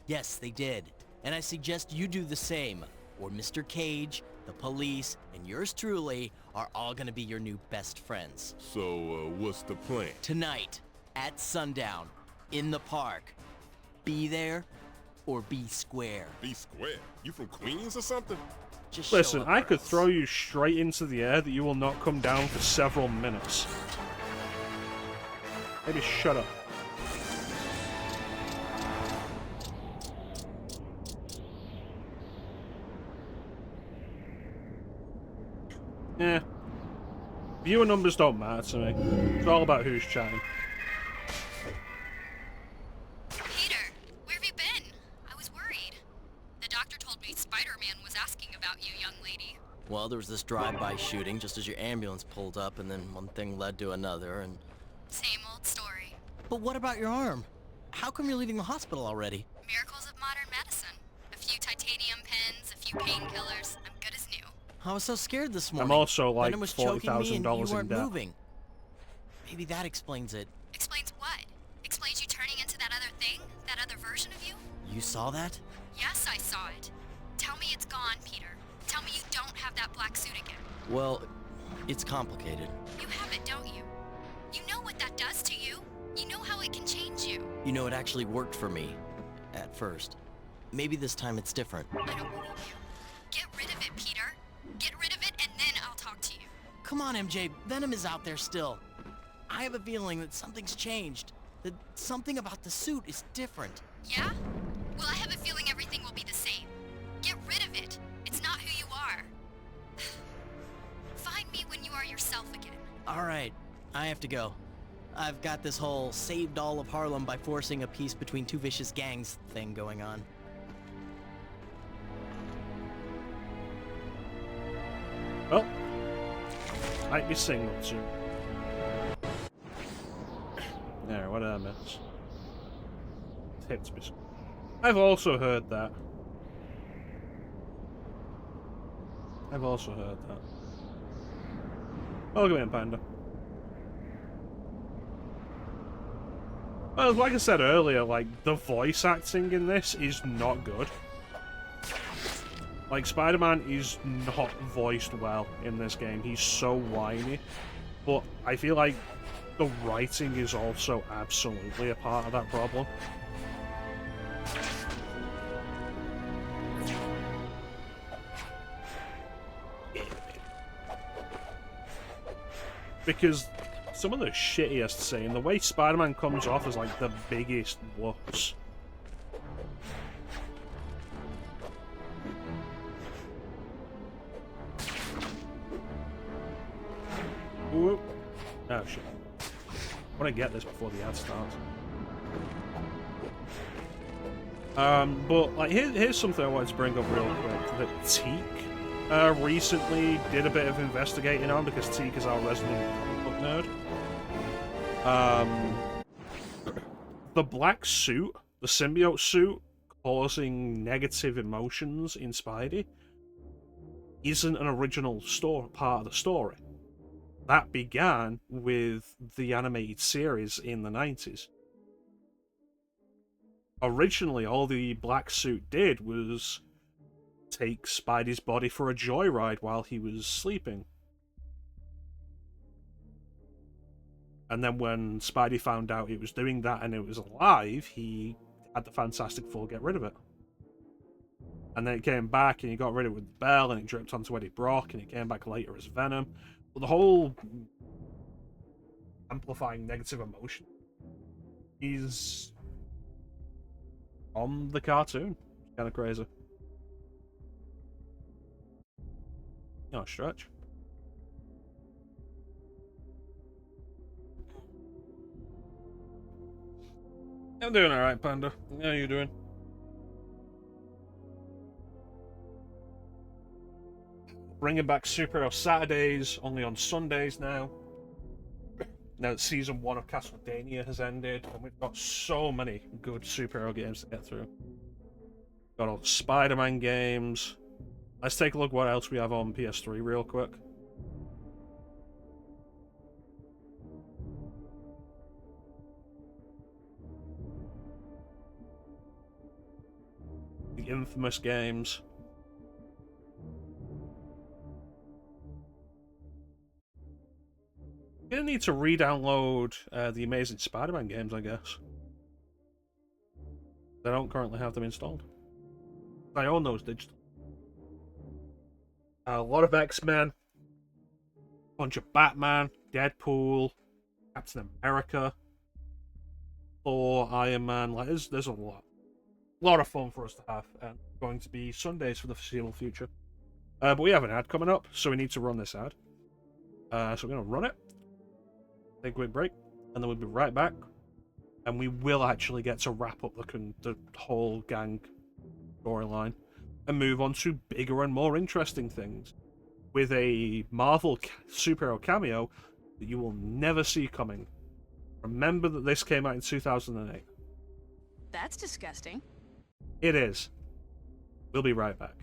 Yes, they did. And I suggest you do the same, or Mr. Cage, the police, and yours truly are all gonna be your new best friends. So, what's the plan? Tonight, at sundown, in the park. Be there, or be square. Be square? You from Queens or something? Just Listen, show up I for could us. throw you straight into the air that you will not come down for several minutes. Maybe shut up. Yeah. Viewer numbers don't matter to me. It's all about who's chatting. Peter, where have you been? I was worried. The doctor told me Spider-Man was asking about you, young lady. Well, there was this drive-by shooting just as your ambulance pulled up, and then one thing led to another, and... Same old story. But what about your arm? How come you're leaving the hospital already? Miracles of modern medicine. A few titanium pins, a few painkillers. I'm good as new. I was so scared this morning. I'm also like Venom was choking me and you $40,000 in weren't debt. moving. Maybe that explains it. Explains what? Explains you turning into that other thing? That other version of you? You saw that? Yes, I saw it. Tell me it's gone, Peter. Tell me you don't have that black suit again. Well, it's complicated. You have it, don't you? You know what that does to you. You know how it can change you. You know, it actually worked for me. At first. Maybe this time it's different. I don't believe you. Get rid of it, Peter. Get rid of it, and then I'll talk to you. Come on, MJ. Venom is out there still. I have a feeling that something's changed. That something about the suit is different. Yeah? Well, I have a feeling everything will be the same. Get rid of it. It's not who you are. Find me when you are yourself again. Alright, I have to go. I've got this whole saved all of Harlem by forcing a peace between two vicious gangs thing going on. Well, might be single soon. There, what did I miss? Hits me. I've also heard that. Oh, come in, Panda. Well, like I said earlier, like, the voice acting in this is not good. Like, Spider-Man is not voiced well in this game. He's so whiny. But I feel like the writing is also absolutely a part of that problem. Because some of the shit he has to say, and the way Spider-Man comes off as like the biggest wuss. Ooh. Oh shit. I want to get this before the ad starts. But like here's something I wanted to bring up real quick that Teak recently did a bit of investigating on, because Teak is our resident comic book nerd. The black suit, the symbiote suit, causing negative emotions in Spidey, isn't an original part of the story. That began with the animated series in the 90s. Originally, all the black suit did was take Spidey's body for a joyride while he was sleeping. And then when Spidey found out it was doing that and it was alive, he had the Fantastic Four get rid of it. And then it came back and he got rid of it with Bell, and it dripped onto Eddie Brock, and it came back later as Venom. But the whole amplifying negative emotion is on the cartoon. It's kind of crazy. No stretch. I'm doing alright, Panda. How are you doing? Bringing back Superhero Saturdays, only on Sundays now. Now that Season 1 of Castlevania has ended, and we've got so many good superhero games to get through. Got all the Spider-Man games. Let's take a look what else we have on PS3 real quick. The Infamous games. Gonna need to re-download the Amazing Spider-Man games, I guess. I don't currently have them installed. I own those digital. A lot of X-Men, bunch of Batman, Deadpool, Captain America, Thor, Iron Man. Like, there's a lot of fun for us to have, and going to be Sundays for the foreseeable future. But we have an ad coming up, so we need to run this ad. So we're gonna run it. Take a quick break, and then we'll be right back, and we will actually get to wrap up the whole gang storyline and move on to bigger and more interesting things with a Marvel superhero cameo that you will never see coming. Remember that this came out in 2008. That's disgusting. It is. We'll be right back.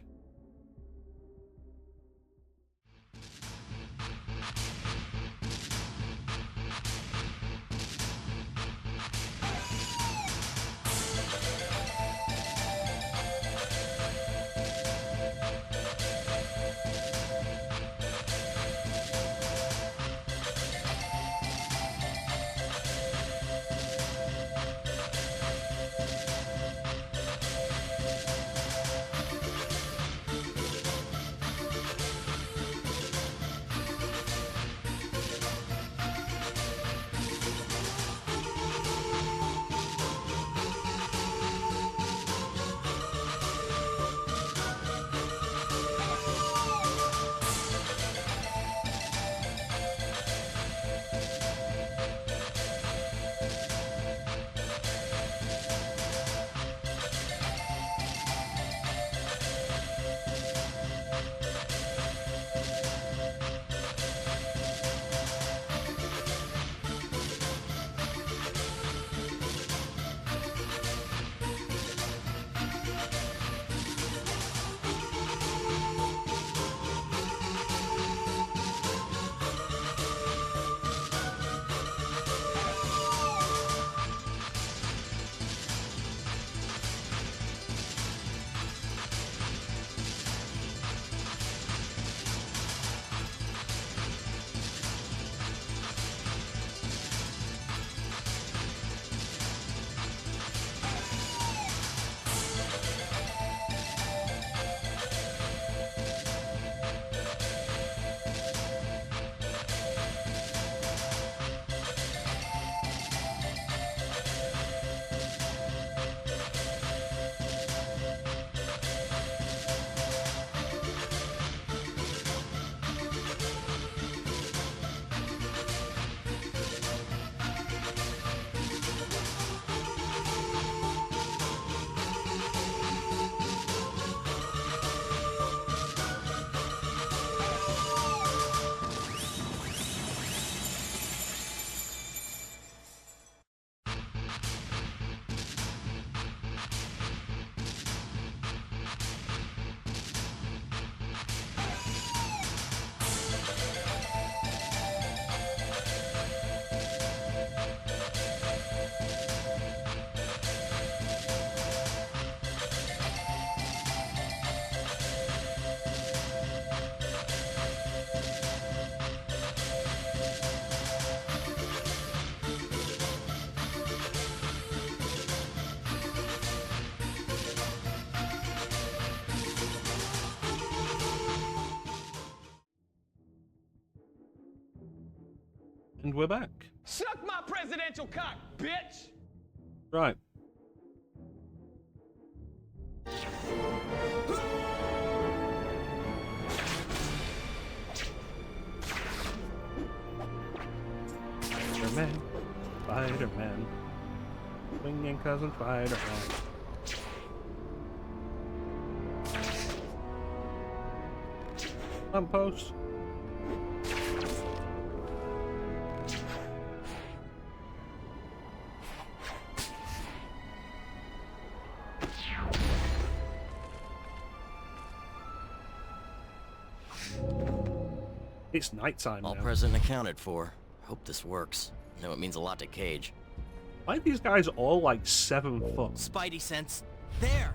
And we're back. Suck my presidential cock, bitch! Right. Spider-Man, Spider-Man, swinging cousin Spider-Man. Lamppost. It's nighttime All now. present and accounted for. Hope this works. I know it means a lot to Cage. Why are these guys all like 7 foot? Spidey sense. There!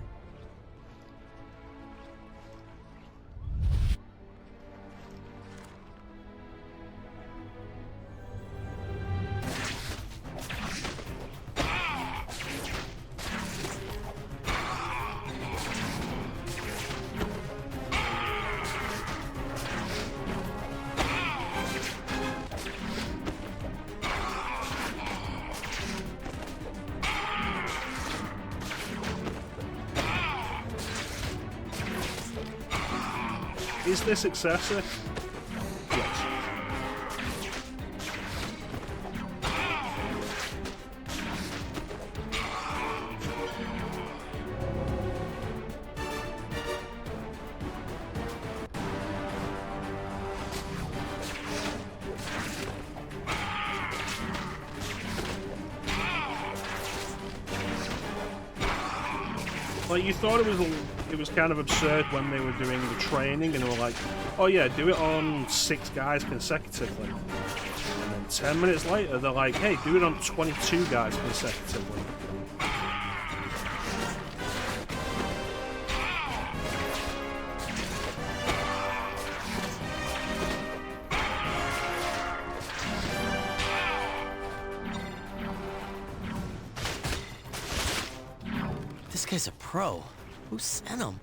Is this excessive? Yes. Like, you thought it was kind of absurd when they were doing the training and they were like, oh yeah, do it on 6 guys consecutively. And then 10 minutes later, they're like, hey, do it on 22 guys consecutively. This guy's a pro. Who sent him?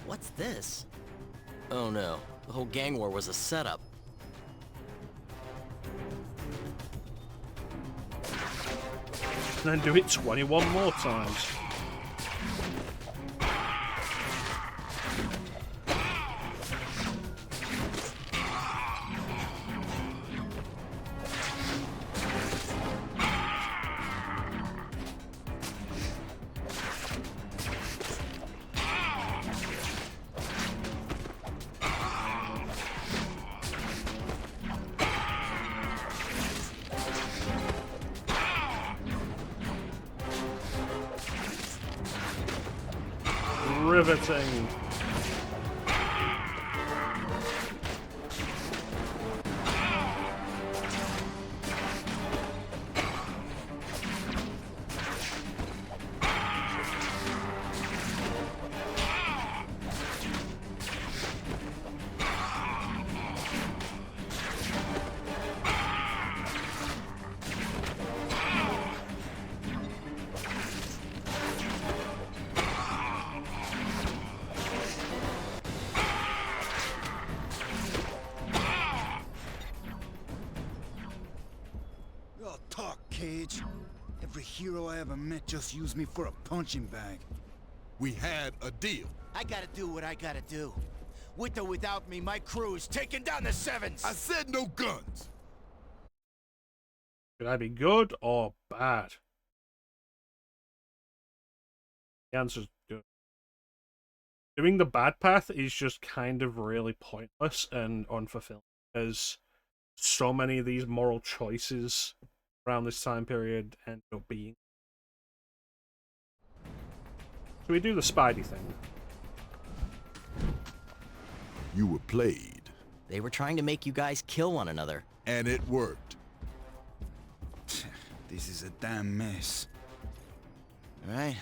What's this? Oh no, the whole gang war was a setup. And then do it 21 more times. Riveting. Y'all talk, Cage. Every hero I ever met just used me for a punching bag. We had a deal. I gotta do what I gotta do. With or without me, my crew is taking down the Sevens. I said no guns. Should I be good or bad? The answer's good. Doing the bad path is just kind of really pointless and unfulfilling, as so many of these moral choices around this time period end up being. So we do the Spidey thing. You were played. They were trying to make you guys kill one another. And it worked. This is a damn mess. Right?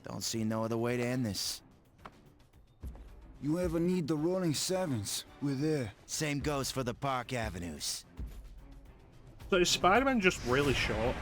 Don't see no other way to end this. You ever need the Rolling Sevens? We're there. Same goes for the Park Avenues. So is Spider-Man just really short?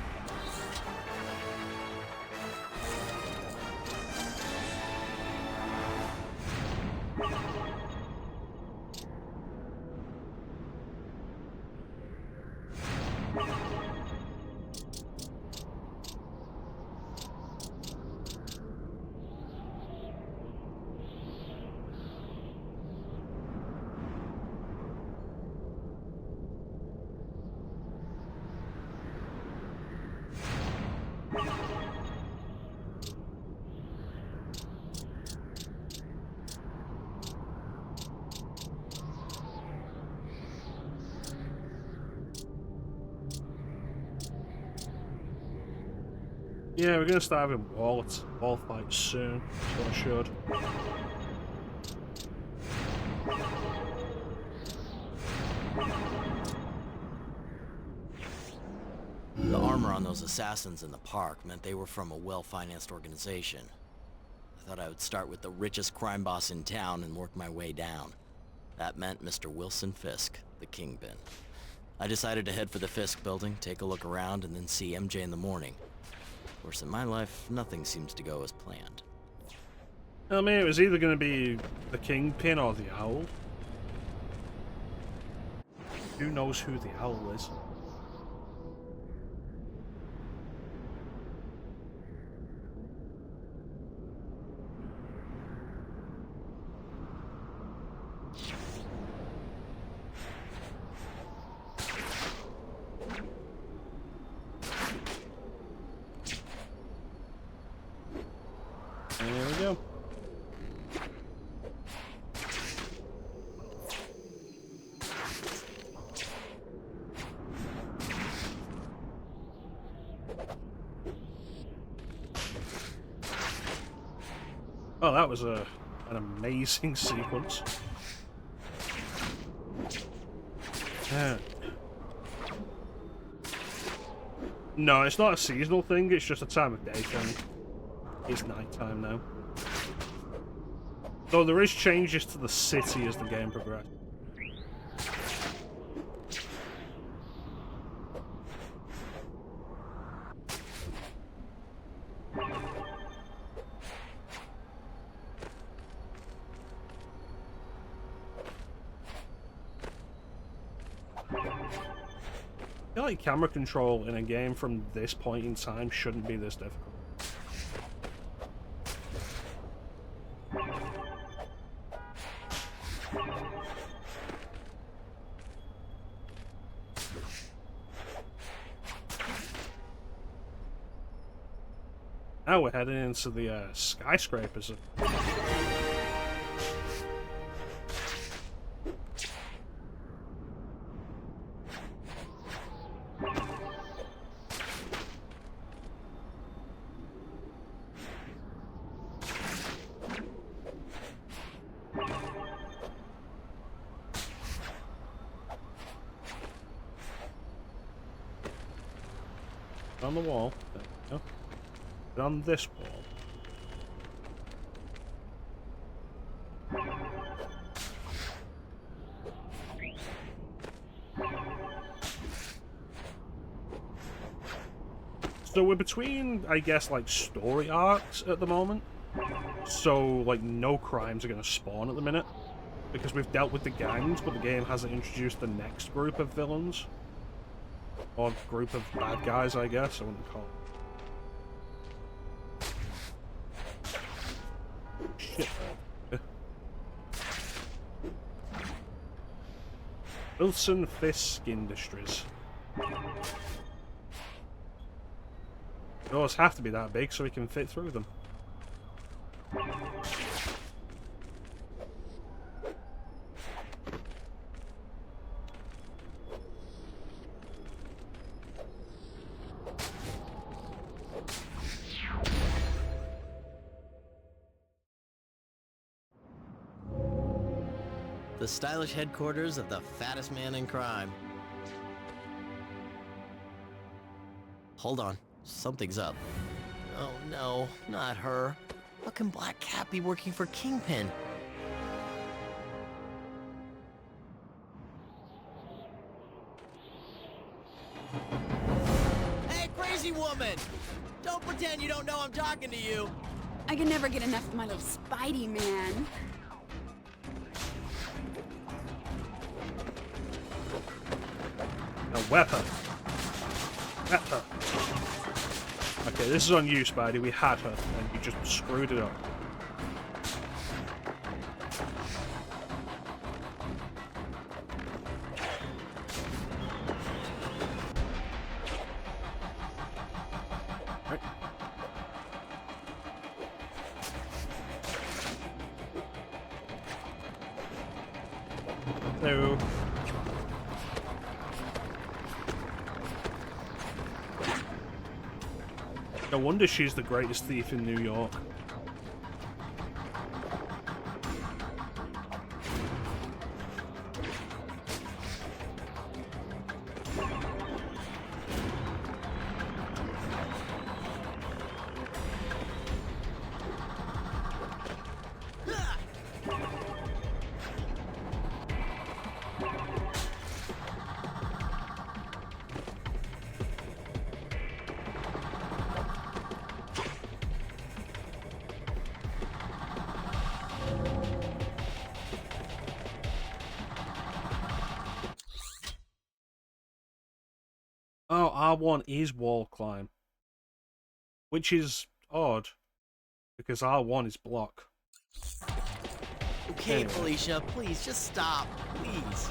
Yeah, we're gonna start having wall fights soon. So I should. The armor on those assassins in the park meant they were from a well-financed organization. I thought I would start with the richest crime boss in town and work my way down. That meant Mr. Wilson Fisk, the Kingpin. I decided to head for the Fisk building, take a look around, and then see MJ in the morning. Of course, in my life, nothing seems to go as planned. I mean, it was either going to be the Kingpin or the Owl. Who knows who the Owl is? There we go. Oh, that was an amazing sequence. Yeah. No, it's not a seasonal thing, it's just a time of day thing. It's nighttime now. Though there is changes to the city as the game progresses. I feel like camera control in a game from this point in time shouldn't be this difficult. Now we're heading into the skyscrapers. On the wall. There we go. But on this wall. So we're between, I guess, like, story arcs at the moment. So, like, no crimes are going to spawn at the minute. Because we've dealt with the gangs, but the game hasn't introduced the next group of villains. Or group of bad guys, I guess, I wouldn't call it. Shit. Wilson Fisk Industries. Doors have to be that big so we can fit through them. The stylish headquarters of the fattest man in crime. Hold on, something's up. Oh no, not her. How can Black Cat be working for Kingpin? Hey, crazy woman! Don't pretend you don't know I'm talking to you! I can never get enough of my little Spidey man. A weapon. Weapon. Okay, this is on you, Spidey. We had her, and you just screwed it up. Right. Hello. No wonder she's the greatest thief in New York. Oh, R1 is wall climb. Which is odd, because R1 is block. Okay, Anyway. Felicia, please, just stop. Please.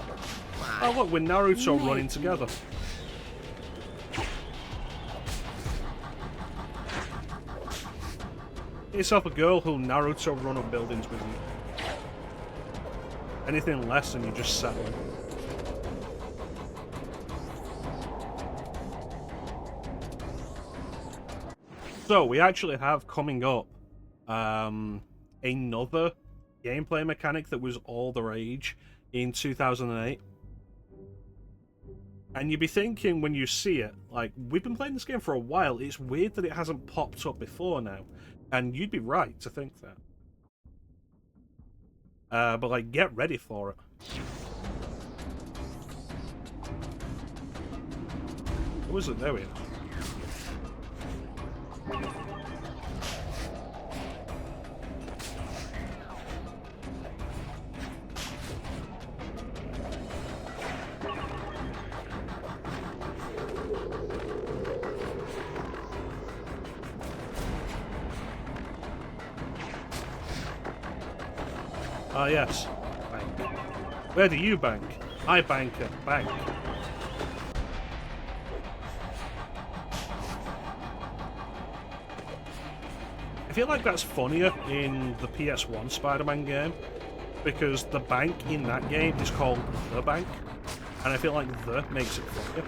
Oh look, we're Naruto running together. Get yourself a girl who'll Naruto run up buildings with you. Anything less than you just settling. So, we actually have coming up another gameplay mechanic that was all the rage in 2008. And you'd be thinking when you see it, like, we've been playing this game for a while, it's weird that it hasn't popped up before now. And you'd be right to think that. But, like, get ready for it. What was it? There we are. Ah, yes. Bank. Where do you bank? I bank at bank. I feel like that's funnier in the PS1 Spider-Man game, because the bank in that game is called The Bank, and I feel like The makes it funnier.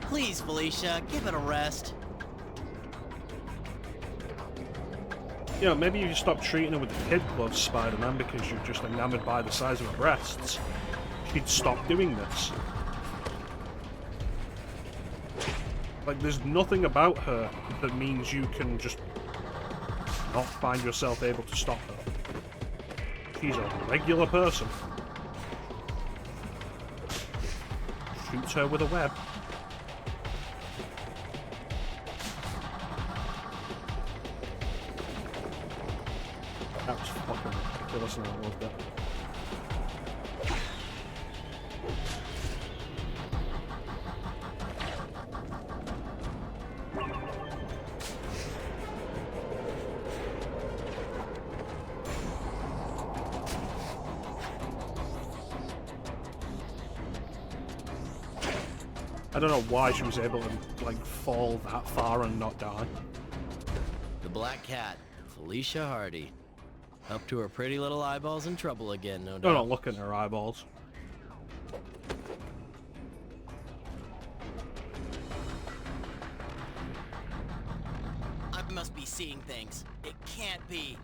Please, Felicia, give it a rest. You know, maybe you stop treating her with the kid gloves, Spider-Man, because you're just enamored by the size of her breasts. She'd stop doing this. Like, there's nothing about her that means you can just not find yourself able to stop her. She's a regular person. Shoots her with a web. That was fucking ridiculous and I loved it. I don't know why she was able to, like, fall that far and not die. The Black Cat, Felicia Hardy. Up to her pretty little eyeballs in trouble again, no doubt. Don't look at her eyeballs. I must be seeing things. It can't be.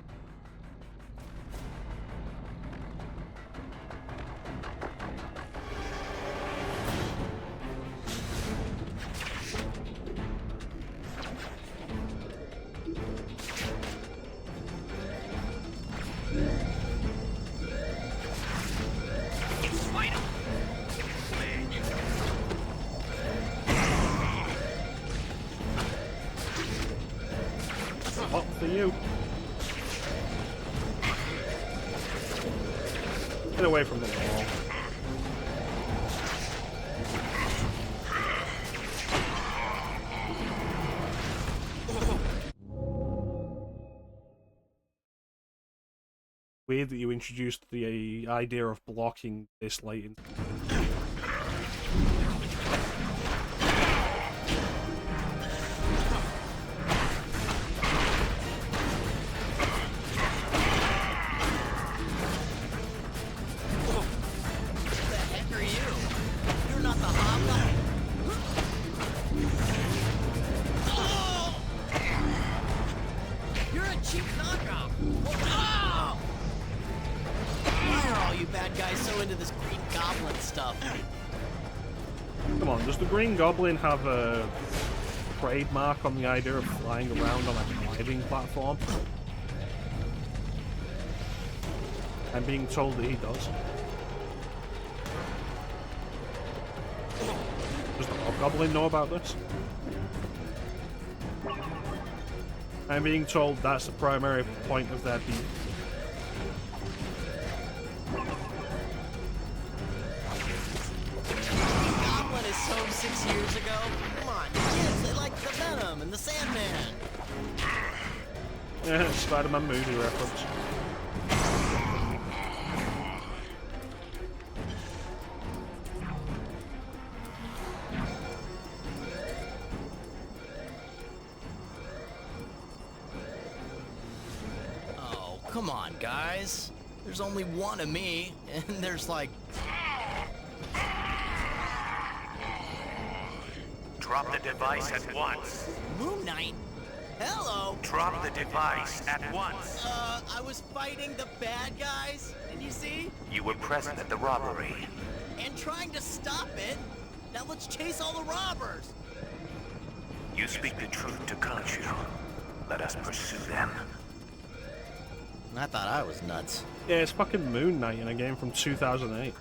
Up for you. Get away from the wall. Weird that you introduced the idea of blocking this late in. cheap knockoff. Oh! Why are all you bad guys so into this Green Goblin stuff? Come on, does the Green Goblin have a trademark on the idea of flying around on a gliding platform? I'm being told that he does. Does the Hobgoblin know about this? I'm being told that's the primary point of their beef. Goblin is so 6 years ago. Come on, kids, they like the Venom and the Sandman. Yeah, Spider-Man movie reference. Come on, guys. There's only one of me, and there's like... Drop the device at once. Moon Knight? Hello? Drop the device at once. I was fighting the bad guys, did you see? You were present at the robbery. And trying to stop it. Now let's chase all the robbers. You speak the truth to Khonshu. Let us pursue them. I thought I was nuts. Yeah, it's fucking Moon Knight in a game from 2008.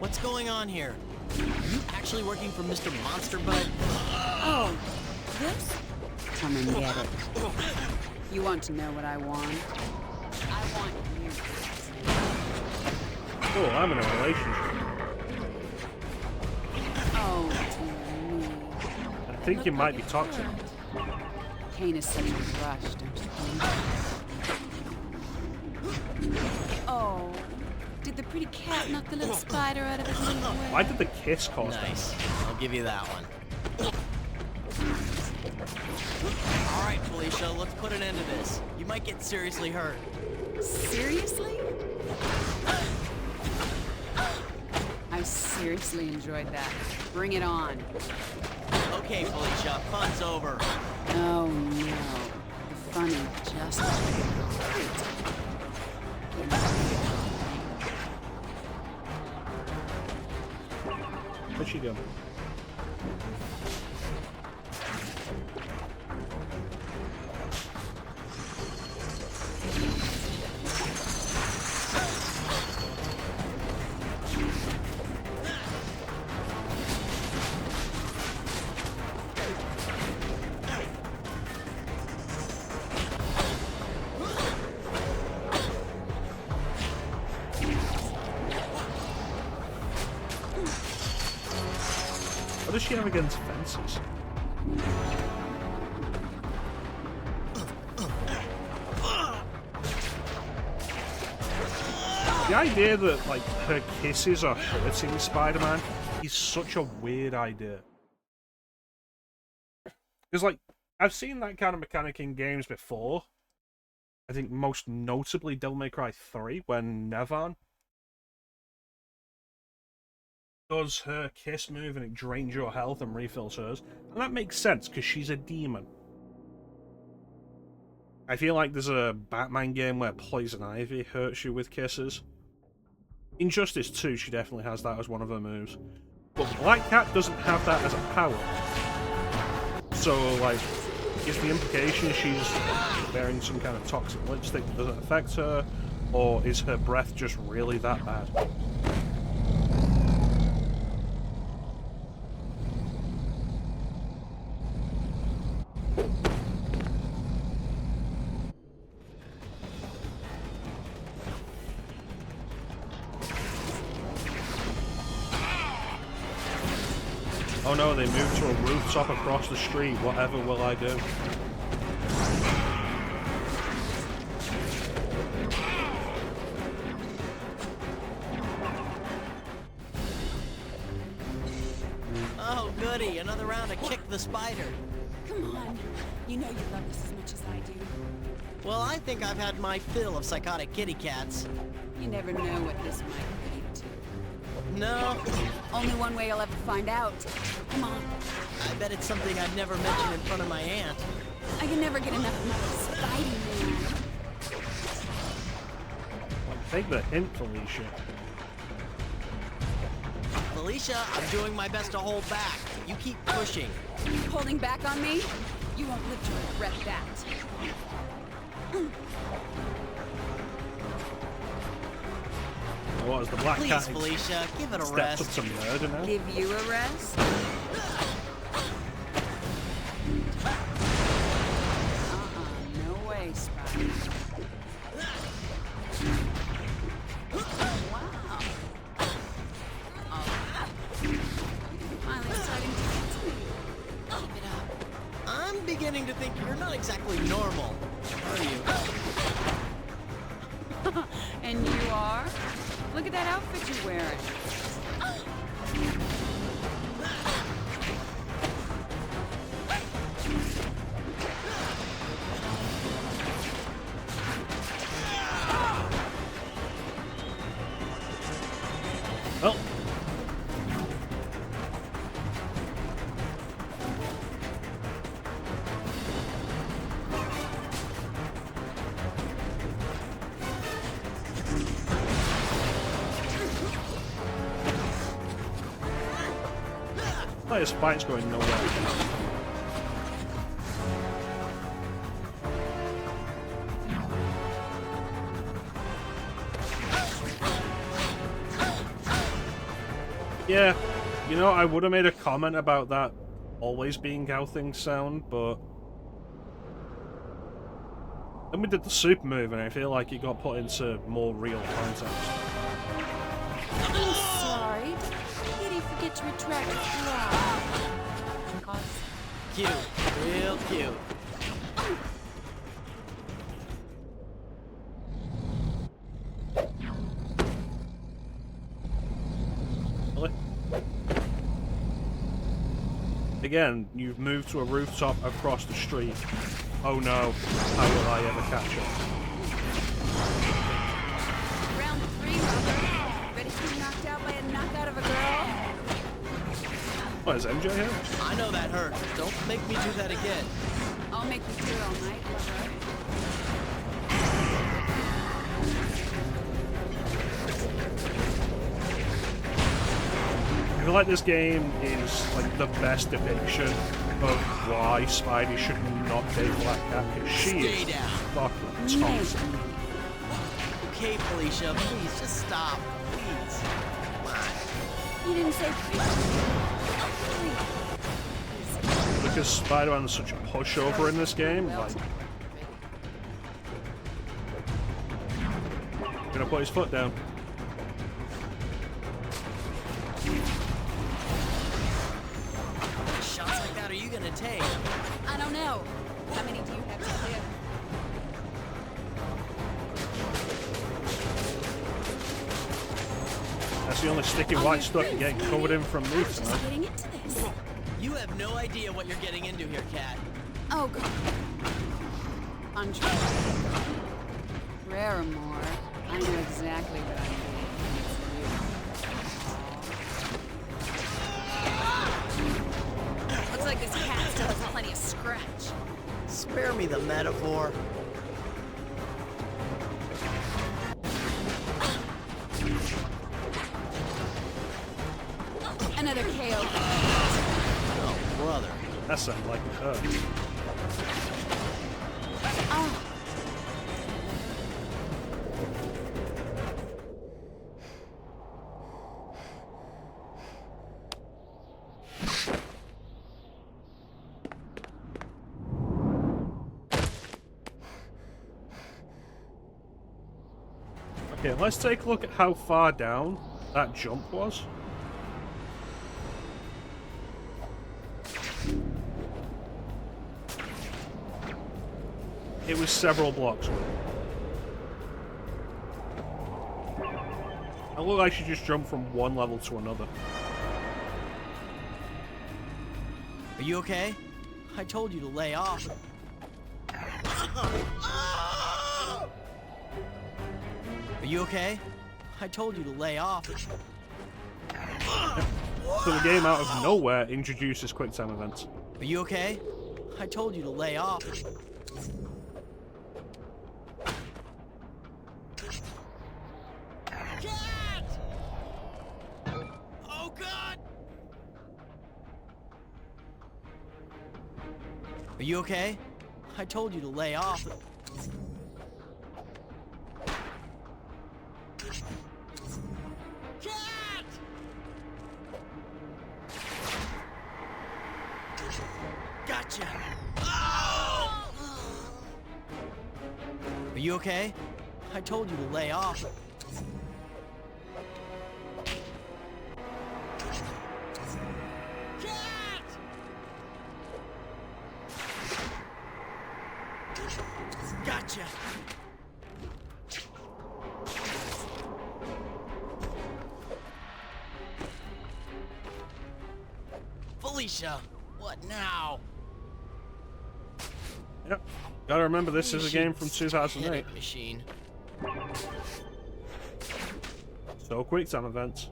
What's going on here? Are you actually working for Mr. Monster Bud? Oh, this? Come and get it. You want to know what I want? I want you. Oh, I'm in a relationship. Oh, dear me. I think you might be toxic. Pain is such a rush, don't you think? Oh, did the pretty cat knock the little spider out of his little way? Why did the kiss cost Nice. I'll give you that one. All right, Felicia, let's put an end to this. You might get seriously hurt. Seriously? I seriously enjoyed that. Bring it on. Okay, Felicia, fun's over. Oh no. The funny just Where'd she go? What does she have against fences? The idea that, like, her kisses are hurting Spider-Man is such a weird idea. Because, like, I've seen that kind of mechanic in games before. I think most notably Devil May Cry 3, when Nevan does her kiss move and it drains your health and refills hers. And that makes sense, because she's a demon. I feel like there's a Batman game where Poison Ivy hurts you with kisses. Injustice 2, she definitely has that as one of her moves. But Black Cat doesn't have that as a power. So, like, is the implication she's wearing some kind of toxic lipstick that doesn't affect her? Or is her breath just really that bad? Oh no, they moved to a rooftop across the street. Whatever will I do? Oh, goody. Another round to kick the spider. Come on. You know you love this as much as I do. Well, I think I've had my fill of psychotic kitty cats. You never know what this might lead to. No. Only one way I'll ever find out. Come on. I bet it's something I'd never mention in front of my aunt. I can never get enough of my Spidey man. Take the hint, Felicia. Felicia, I'm doing my best to hold back. You keep pushing. Holding back on me? You won't live to regret that. What is the black Please, cat? Felicia, give it a Stepped rest. up to murder now. Give you a rest? No way, Spidey. Wow. Finally starting to get to me. Keep it up. I'm beginning to think you're not exactly normal, are you? And you are? Look at that outfit you're wearing. Well. This fight's going nowhere. Yeah, you know, I would have made a comment about that always being how things sound, but then we did the super move and I feel like it got put into more real context. I'm sorry. Did he forget to retract his fly? Cute. Real cute. Really? Again, you've moved to a rooftop across the street. Oh no, how will I ever catch up? Round 3, Robert. Ready to be knocked out by a knockout of a girl? What, is MJ here? I know that hurt. Don't make me do that again. I'll make you do it all night, lover. I feel like this game is like the best depiction of why Spidey should not date Black Cat, because she Stay is down. fucking toxic. Okay, Felicia, please, just stop. Please. You didn't say please. Because Spider-Man is such a pushover in this game, like... Gonna put his foot down. Shots like that are you gonna take? I don't know. How many do you have to give? That's the only sticky white stuff you're getting covered in from me tonight. Getting into this. You have no idea what you're getting into here, Cat. Oh, God. Untrue. Rare'more. I know exactly what I'm doing. Looks like this cat still has plenty of scratch. Spare me the metaphor. Another KO. Oh, brother. That sounds like it hurt. Oh. Okay, let's take a look at how far down that jump was. It was several blocks away. I look like she just jumped from one level to another. Are you okay? I told you to lay off. Are you okay? I told you to lay off. So the game out of nowhere introduces quick time events. Are you okay? I told you to lay off. Cat! Oh God! Are you okay? I told you to lay off. Cat! Gotcha. Oh! Are you okay? I told you to lay off. Cat! Gotcha. Felicia, what now? Yep. Gotta remember, this is a game from 2008. Panic machine. So quick time events.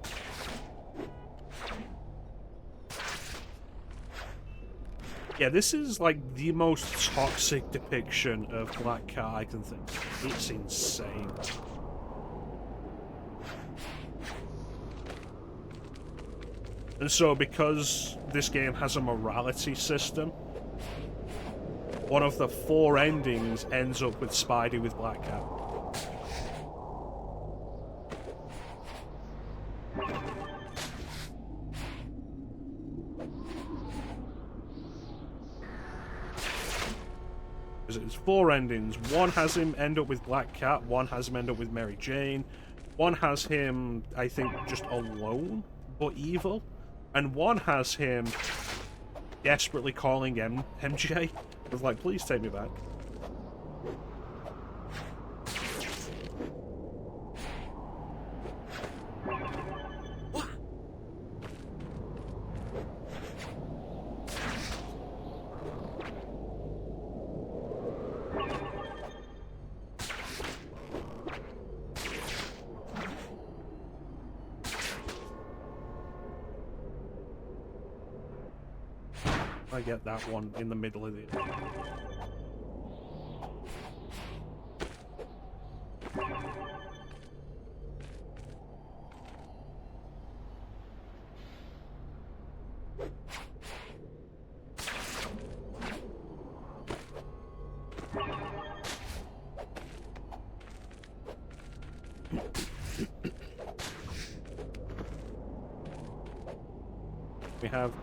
Yeah, this is like the most toxic depiction of Black Cat I can think of. It's insane. And so because this game has a morality system, one of the 4 endings ends up with Spidey with Black Cat. It's 4 endings. One has him end up with Black Cat, one has him end up with Mary Jane, one has him, I think, just alone, but evil, and one has him desperately calling MJ. With like, please take me back. I get that one in the middle of it.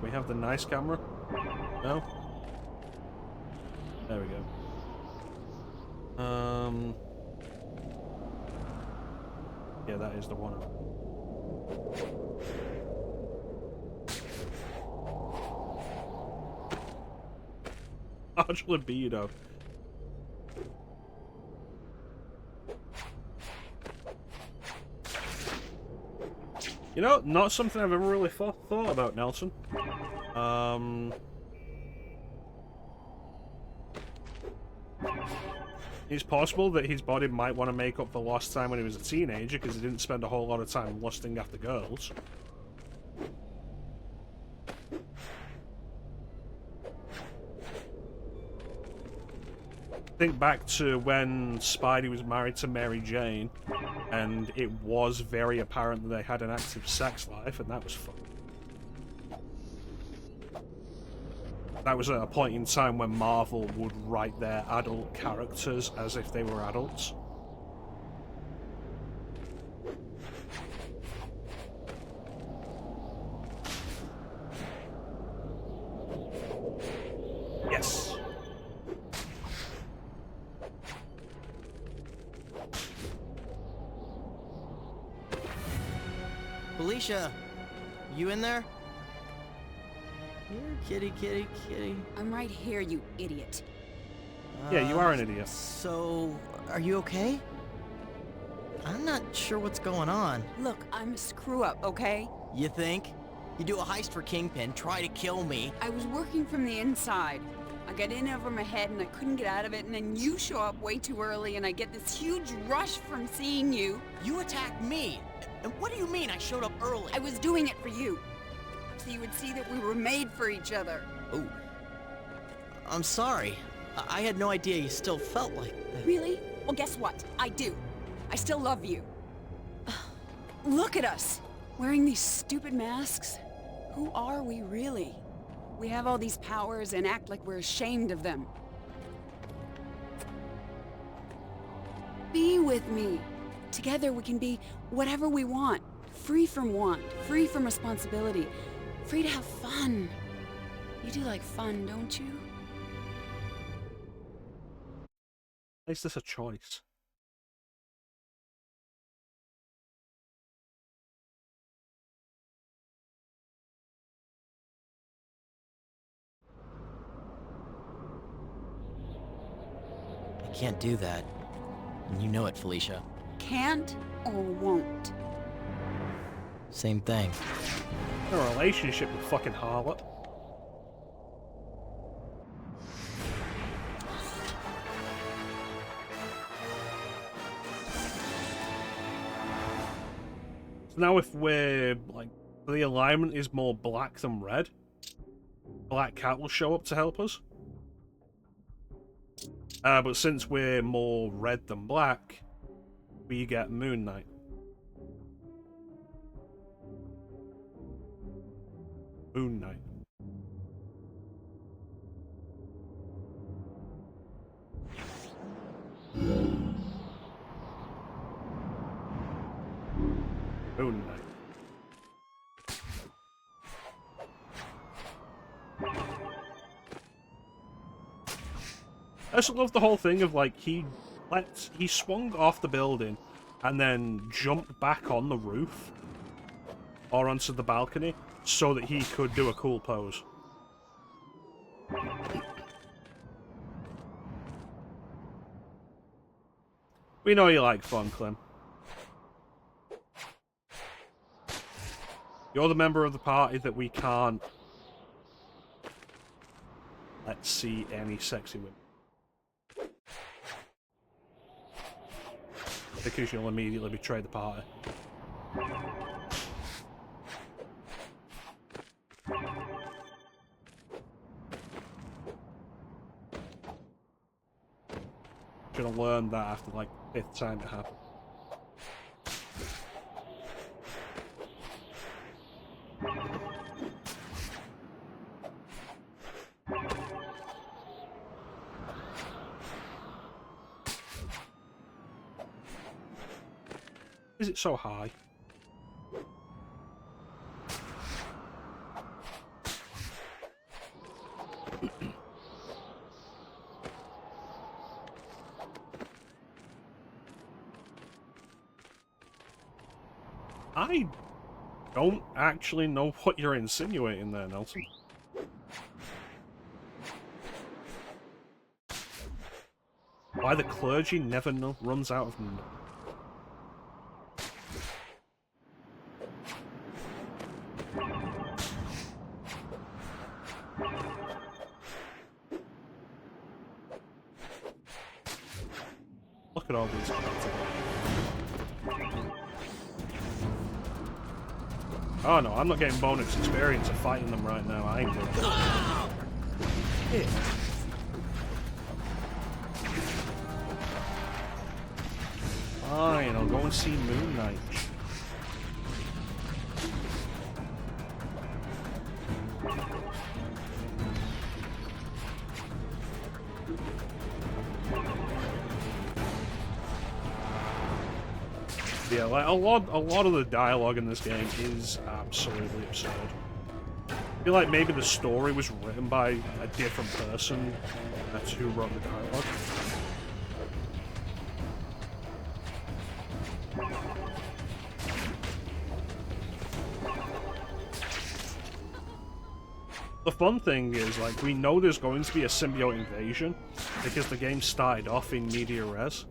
We have the nice camera. No? There we go. Yeah, that is the one. Large libido. You know, not something I've ever really thought about, Nelson. It's possible that his body might want to make up for lost time when he was a teenager, because he didn't spend a whole lot of time lusting after girls. Think back to when Spidey was married to Mary Jane, and it was very apparent that they had an active sex life, and that was fun. That was at a point in time when Marvel would write their adult characters as if they were adults. Yes. Felicia, you in there? Here, kitty, kitty, kitty. I'm right here, you idiot. Yeah, you are an idiot. So, are you okay? I'm not sure what's going on. Look, I'm a screw-up, okay? You think? You do a heist for Kingpin, try to kill me. I was working from the inside. I got in over my head and I couldn't get out of it, and then you show up way too early and I get this huge rush from seeing you. You attacked me. And what do you mean I showed up early? I was doing it for you. So you would see that we were made for each other. Oh. I'm sorry. I had no idea you still felt like that. Really? Well, guess what? I do. I still love you. Look at us, wearing these stupid masks. Who are we really? We have all these powers and act like we're ashamed of them. Be with me. Together we can be whatever we want. Free from want, free from responsibility, free to have fun. You do like fun, don't you? Is this a choice? I can't do that. And you know it, Felicia. Can't or won't? Same thing. A relationship with fucking harlot. So now if we're, like, the alignment is more black than red, Black Cat will show up to help us. But since we're more red than black, we get Moon Knight. Moon Knight. Moon Knight. I just love the whole thing of, like, he swung off the building and then jumped back on the roof or onto the balcony so that he could do a cool pose. We know you like fun, Clem. You're the member of the party that we can't let see any sexy women. Because you'll immediately betray the party. Should have learned that after like 5th time it happened. Is it so high? I don't actually know what you're insinuating there, Nelson. Why the clergy never runs out of money. Look at all these cards. Oh no, I'm not getting bonus experience of fighting them right now. I ain't doing it. Fine, I'll go and see Moon Knight. Yeah, like a lot of the dialogue in this game is absolutely absurd. I feel like maybe the story was written by a different person. That's who wrote the dialogue. The fun thing is, like, we know there's going to be a symbiote invasion because the game started off in media res.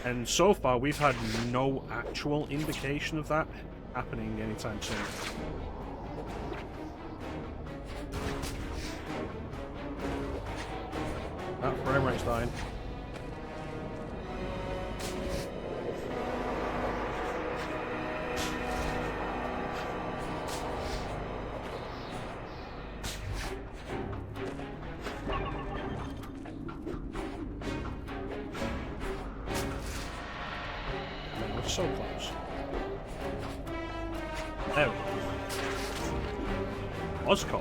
And so far, we've had no actual indication of that happening anytime soon. That frame rate's dying. Man, we're so close. There we go. Oscar.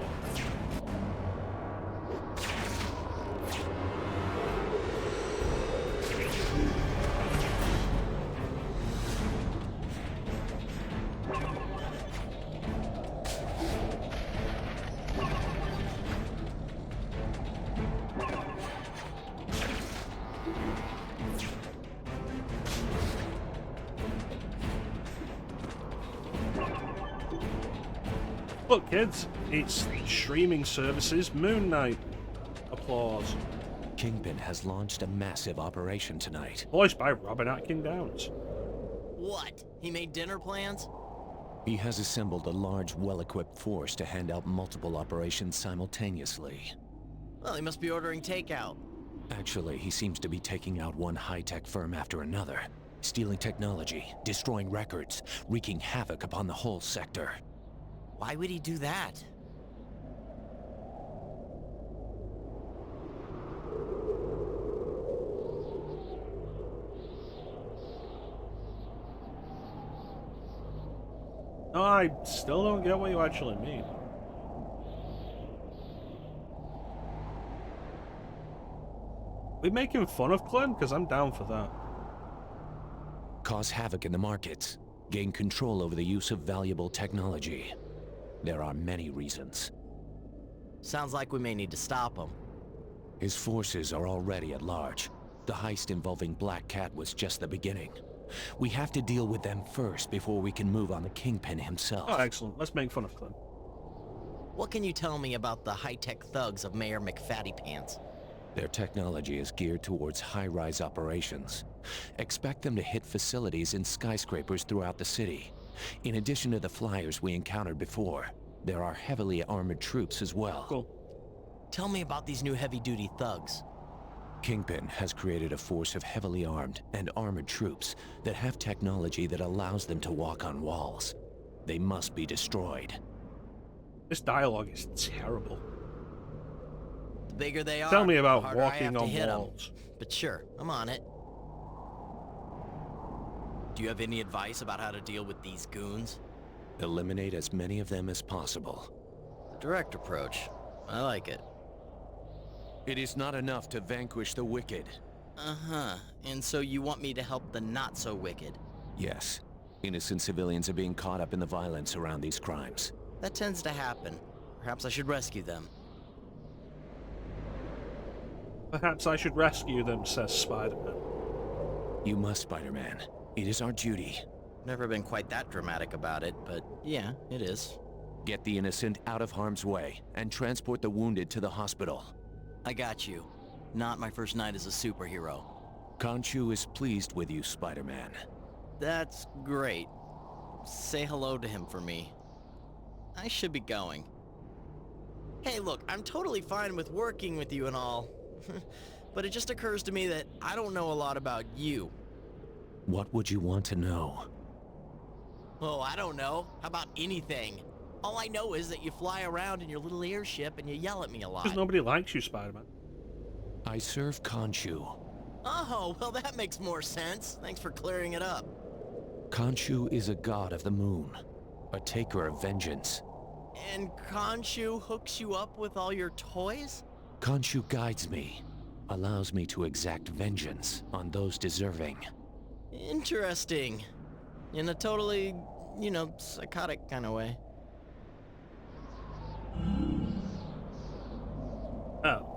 Look, kids, it's streaming services Moon Knight. Applause. Kingpin has launched a massive operation tonight. Voiced by Robin Atkin Downes. What? He made dinner plans? He has assembled a large, well-equipped force to hand out multiple operations simultaneously. Well, he must be ordering takeout. Actually, he seems to be taking out one high-tech firm after another, stealing technology, destroying records, wreaking havoc upon the whole sector. Why would he do that? No, I still don't get what you actually mean. We making fun of Clint? Because I'm down for that. Cause havoc in the markets. Gain control over the use of valuable technology. There are many reasons. Sounds like we may need to stop him. His forces are already at large. The heist involving Black Cat was just the beginning. We have to deal with them first before we can move on the Kingpin himself. Oh, excellent. Let's make fun of Clint. What can you tell me about the high-tech thugs of Mayor McFatty Pants? Their technology is geared towards high-rise operations. Expect them to hit facilities in skyscrapers throughout the city. In addition to the flyers we encountered before, there are heavily armored troops as well. Cool. Tell me about these new heavy-duty thugs. Kingpin has created a force of heavily armed and armored troops that have technology that allows them to walk on walls. They must be destroyed. This dialogue is terrible. The bigger they are, Tell me about the harder I have walking to on hit 'em. walls. But sure, I'm on it. Do you have any advice about how to deal with these goons? Eliminate as many of them as possible. Direct approach. I like it. It is not enough to vanquish the wicked. Uh-huh. And so you want me to help the not-so-wicked? Yes. Innocent civilians are being caught up in the violence around these crimes. That tends to happen. Perhaps I should rescue them. Perhaps I should rescue them, says Spider-Man. You must, Spider-Man. It is our duty. Never been quite that dramatic about it, but yeah, it is. Get the innocent out of harm's way and transport the wounded to the hospital. I got you. Not my first night as a superhero. Khonshu is pleased with you, Spider-Man. That's great. Say hello to him for me. I should be going. Hey, look, I'm totally fine with working with you and all. But it just occurs to me that I don't know a lot about you. What would you want to know? Oh, I don't know. How about anything? All I know is that you fly around in your little airship and you yell at me a lot. Because nobody likes you, Spider-Man. I serve Khonshu. Oh, well that makes more sense. Thanks for clearing it up. Khonshu is a god of the moon, a taker of vengeance. And Khonshu hooks you up with all your toys? Khonshu guides me, allows me to exact vengeance on those deserving. Interesting. In a totally, you know, psychotic kind of way. Oh.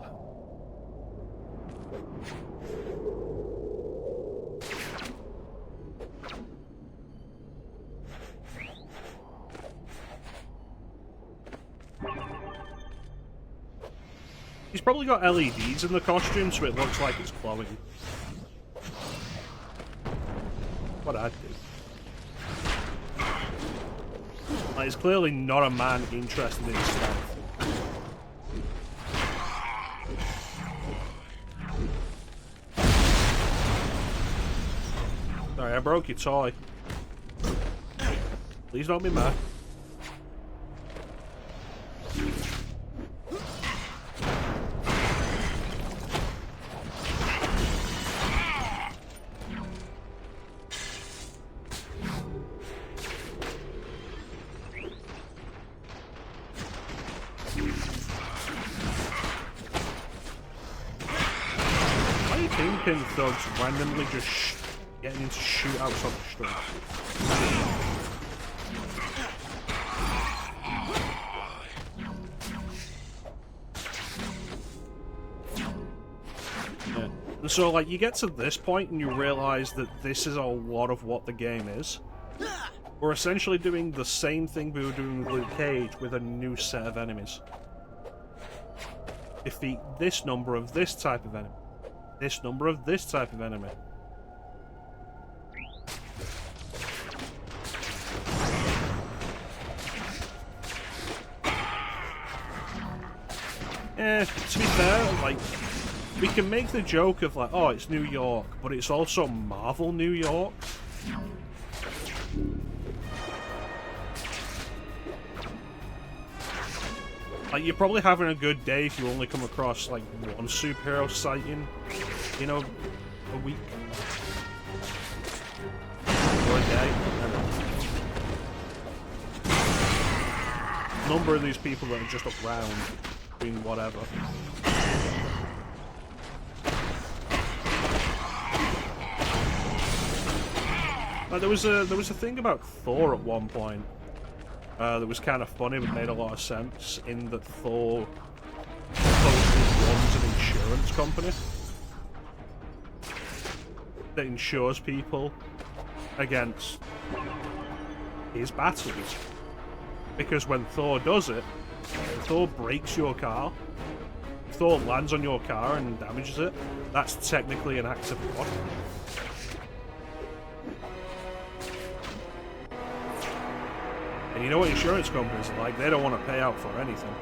He's probably got LEDs in the costume, so it looks like it's glowing. What I'd do. Like, he's clearly not a man interested in stealth. Sorry, I broke your toy. Please don't be mad. Why are you kingpin thugs randomly just getting into shootouts on the street? Yeah. And so, like, you get to this point and you realize that this is a lot of what the game is. We're essentially doing the same thing we were doing with Luke Cage with a new set of enemies. Defeat this number of this type of enemy. This number of this type of enemy. To be fair, like, we can make the joke of like, oh, it's New York, but it's also Marvel New York. Like, you're probably having a good day if you only come across, like, one superhero sighting, you know, a week. Or a day. A number of these people that are just around doing whatever. Like, there was a thing about Thor at one point that was kind of funny but made a lot of sense, in that Thor supposedly runs an insurance company that insures people against his battles. Because when Thor does it, if Thor breaks your car, if Thor lands on your car and damages it, that's technically an act of God. And you know what insurance companies are like? They don't want to pay out for anything.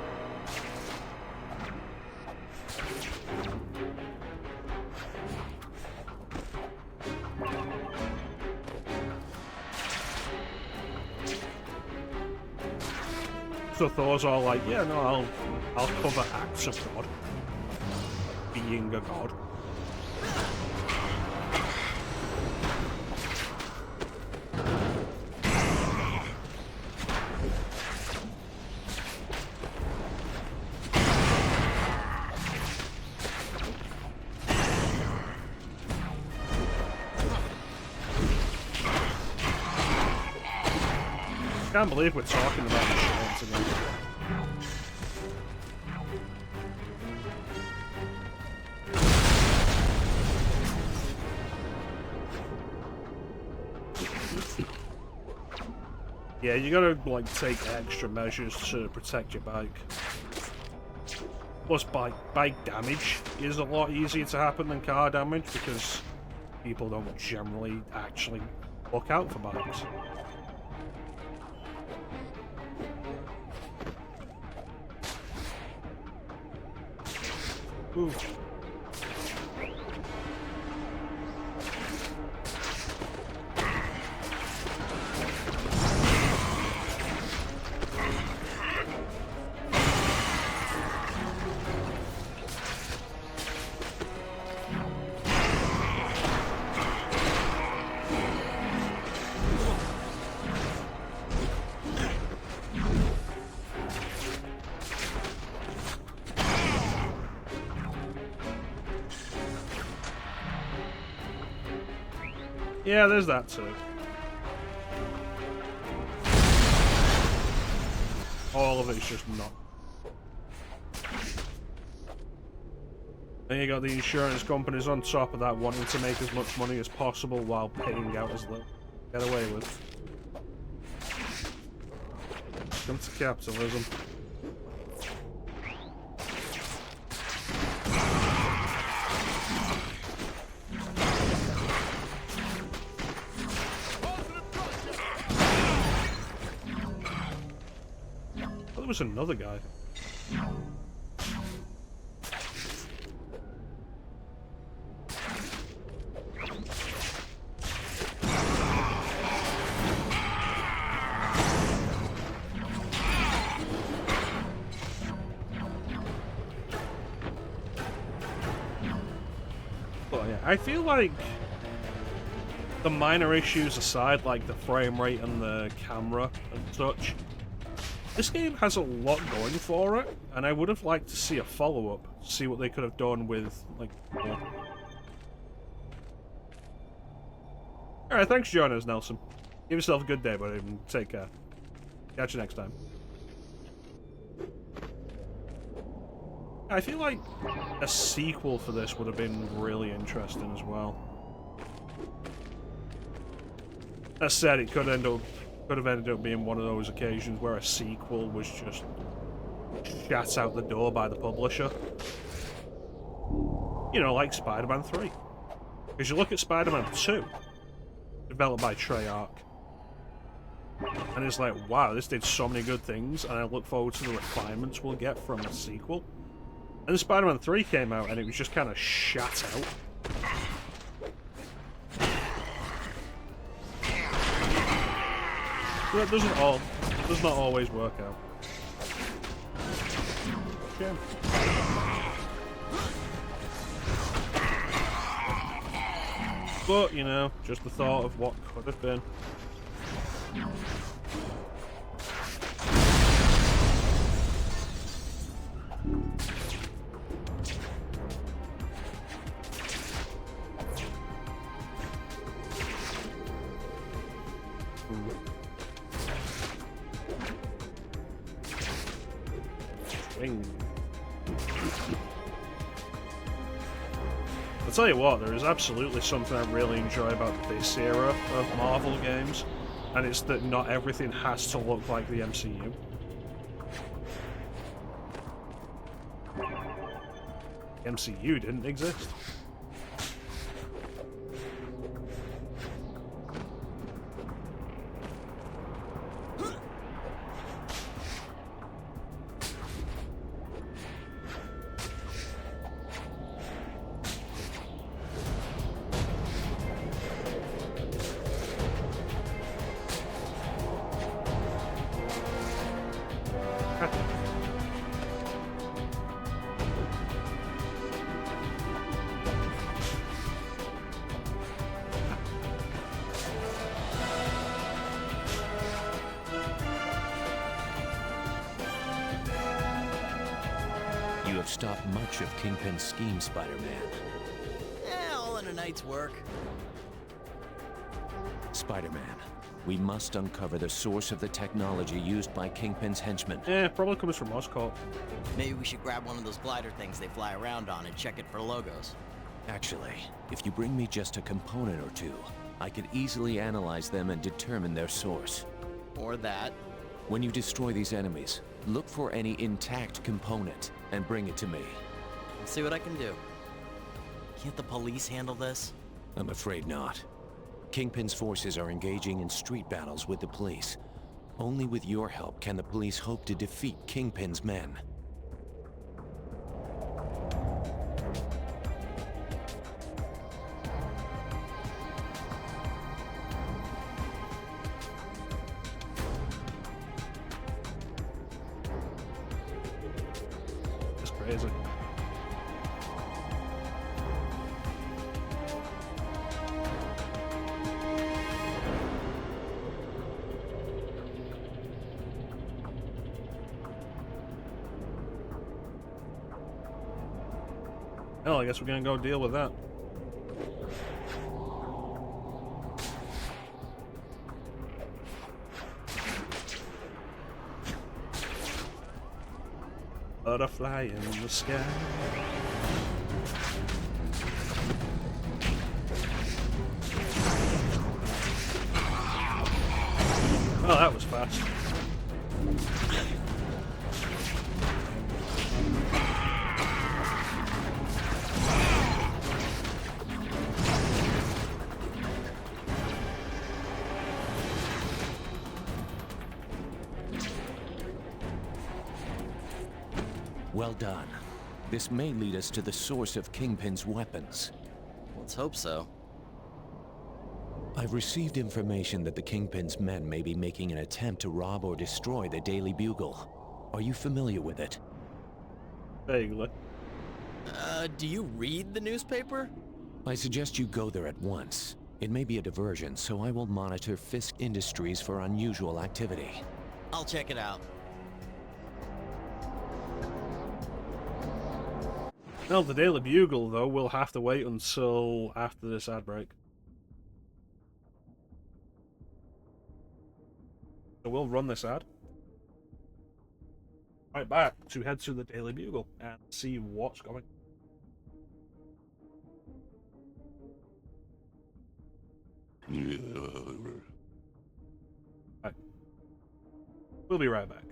So Thor's all like, yeah, no, I'll cover acts of God. Being a god. I can't believe we're talking about insurance again. Yeah, you gotta, like, take extra measures to protect your bike. Plus, bike damage is a lot easier to happen than car damage because people don't generally actually look out for bikes. Ooh. Yeah, there's that too. All of it's just not. Then you got the insurance companies on top of that wanting to make as much money as possible while paying out as little. Get away with. Come to capitalism. Was another guy. Yeah, I feel like the minor issues aside, like the frame rate and the camera and such, this game has a lot going for it, and I would have liked to see a follow-up, see what they could have done with, like, more. Alright, thanks for joining us, Nelson. Give yourself a good day, buddy, and take care. Catch you next time. I feel like a sequel for this would have been really interesting as well. That said, it could have ended up being one of those occasions where a sequel was just shat out the door by the publisher. You know, like Spider-Man 3. Because you look at Spider-Man 2, developed by Treyarch, and it's like, wow, this did so many good things, and I look forward to the refinements we'll get from a sequel. And then Spider-Man 3 came out, and it was just kind of shat out. That does not always work out. Okay. But, you know, just the thought of what could have been. I'll tell you what, there is absolutely something I really enjoy about this era of Marvel games, and it's that not everything has to look like the MCU. The MCU didn't exist. You have stopped much of Kingpin's scheme, Spider-Man. All in a night's work. Spider-Man, we must uncover the source of the technology used by Kingpin's henchmen. Probably comes from Oscorp. Maybe we should grab one of those glider things they fly around on and check it for logos. Actually, if you bring me just a component or two, I could easily analyze them and determine their source. Or that. When you destroy these enemies, look for any intact component and bring it to me. I'll see what I can do. Can't the police handle this? I'm afraid not. Kingpin's forces are engaging in street battles with the police. Only with your help can the police hope to defeat Kingpin's men. That's crazy. Well, I guess we're gonna go deal with that. Butterfly in the sky. Oh, that was fast. Well done. This may lead us to the source of Kingpin's weapons. Let's hope so. I've received information that the Kingpin's men may be making an attempt to rob or destroy the Daily Bugle. Are you familiar with it? Vaguely. Do you read the newspaper? I suggest you go there at once. It may be a diversion, so I will monitor Fisk Industries for unusual activity. I'll check it out. Well, the Daily Bugle, though, will have to wait until after this ad break. So we'll run this ad. Right back to head to the Daily Bugle and see what's going on. Right. We'll be right back.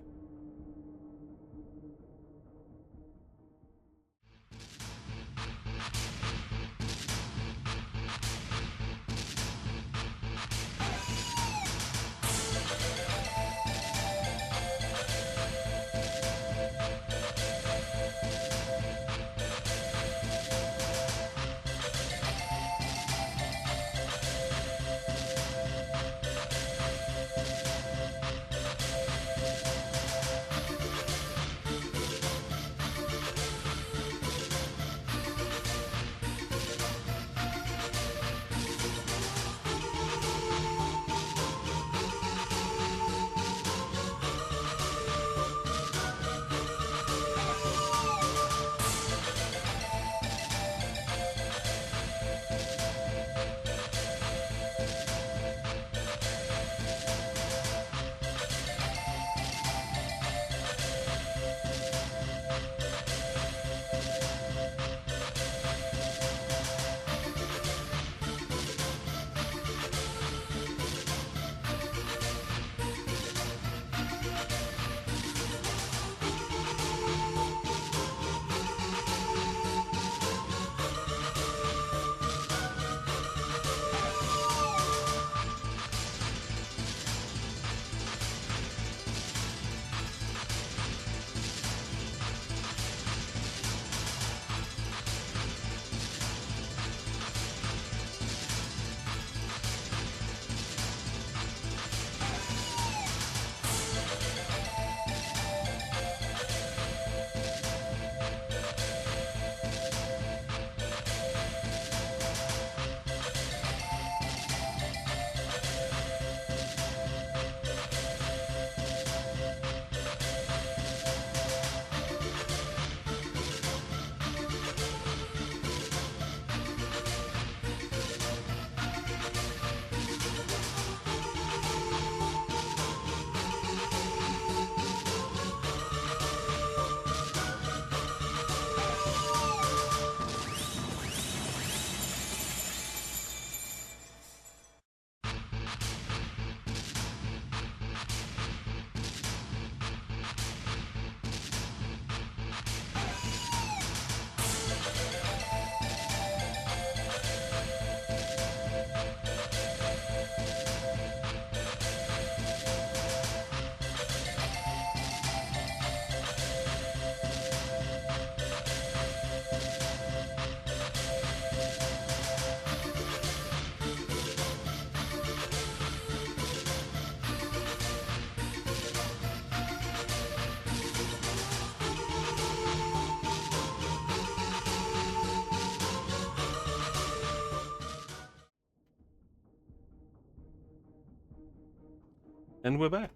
And we're back.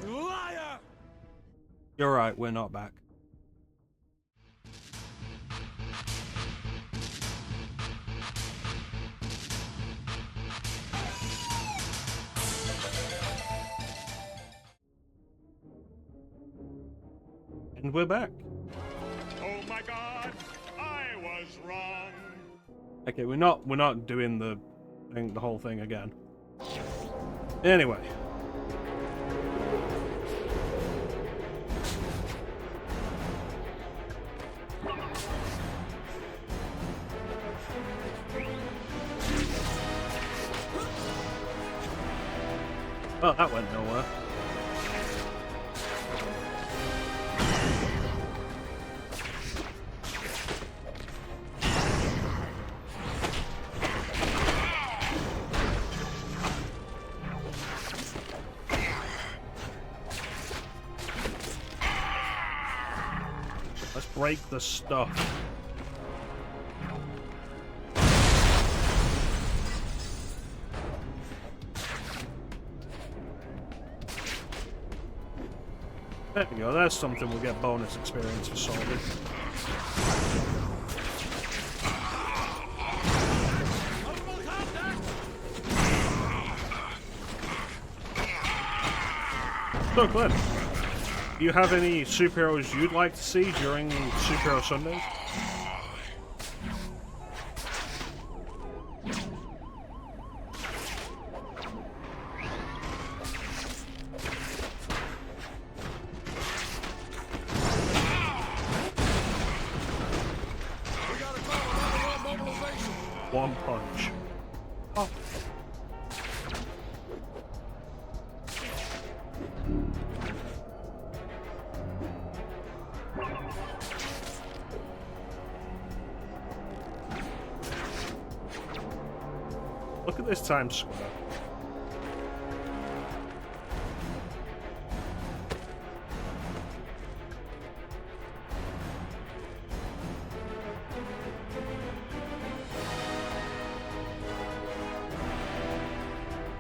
Liar! You're right, we're not back. And we're back. Oh my god, I was wrong. Okay, we're not doing the whole thing again. Anyway. Oh, that went nowhere. Let's break the stuff. There we go, there's something we'll get bonus experience for solving. So, Glenn, do you have any superheroes you'd like to see during Superhero Sundays? One punch. Oh. Look at this Times Square.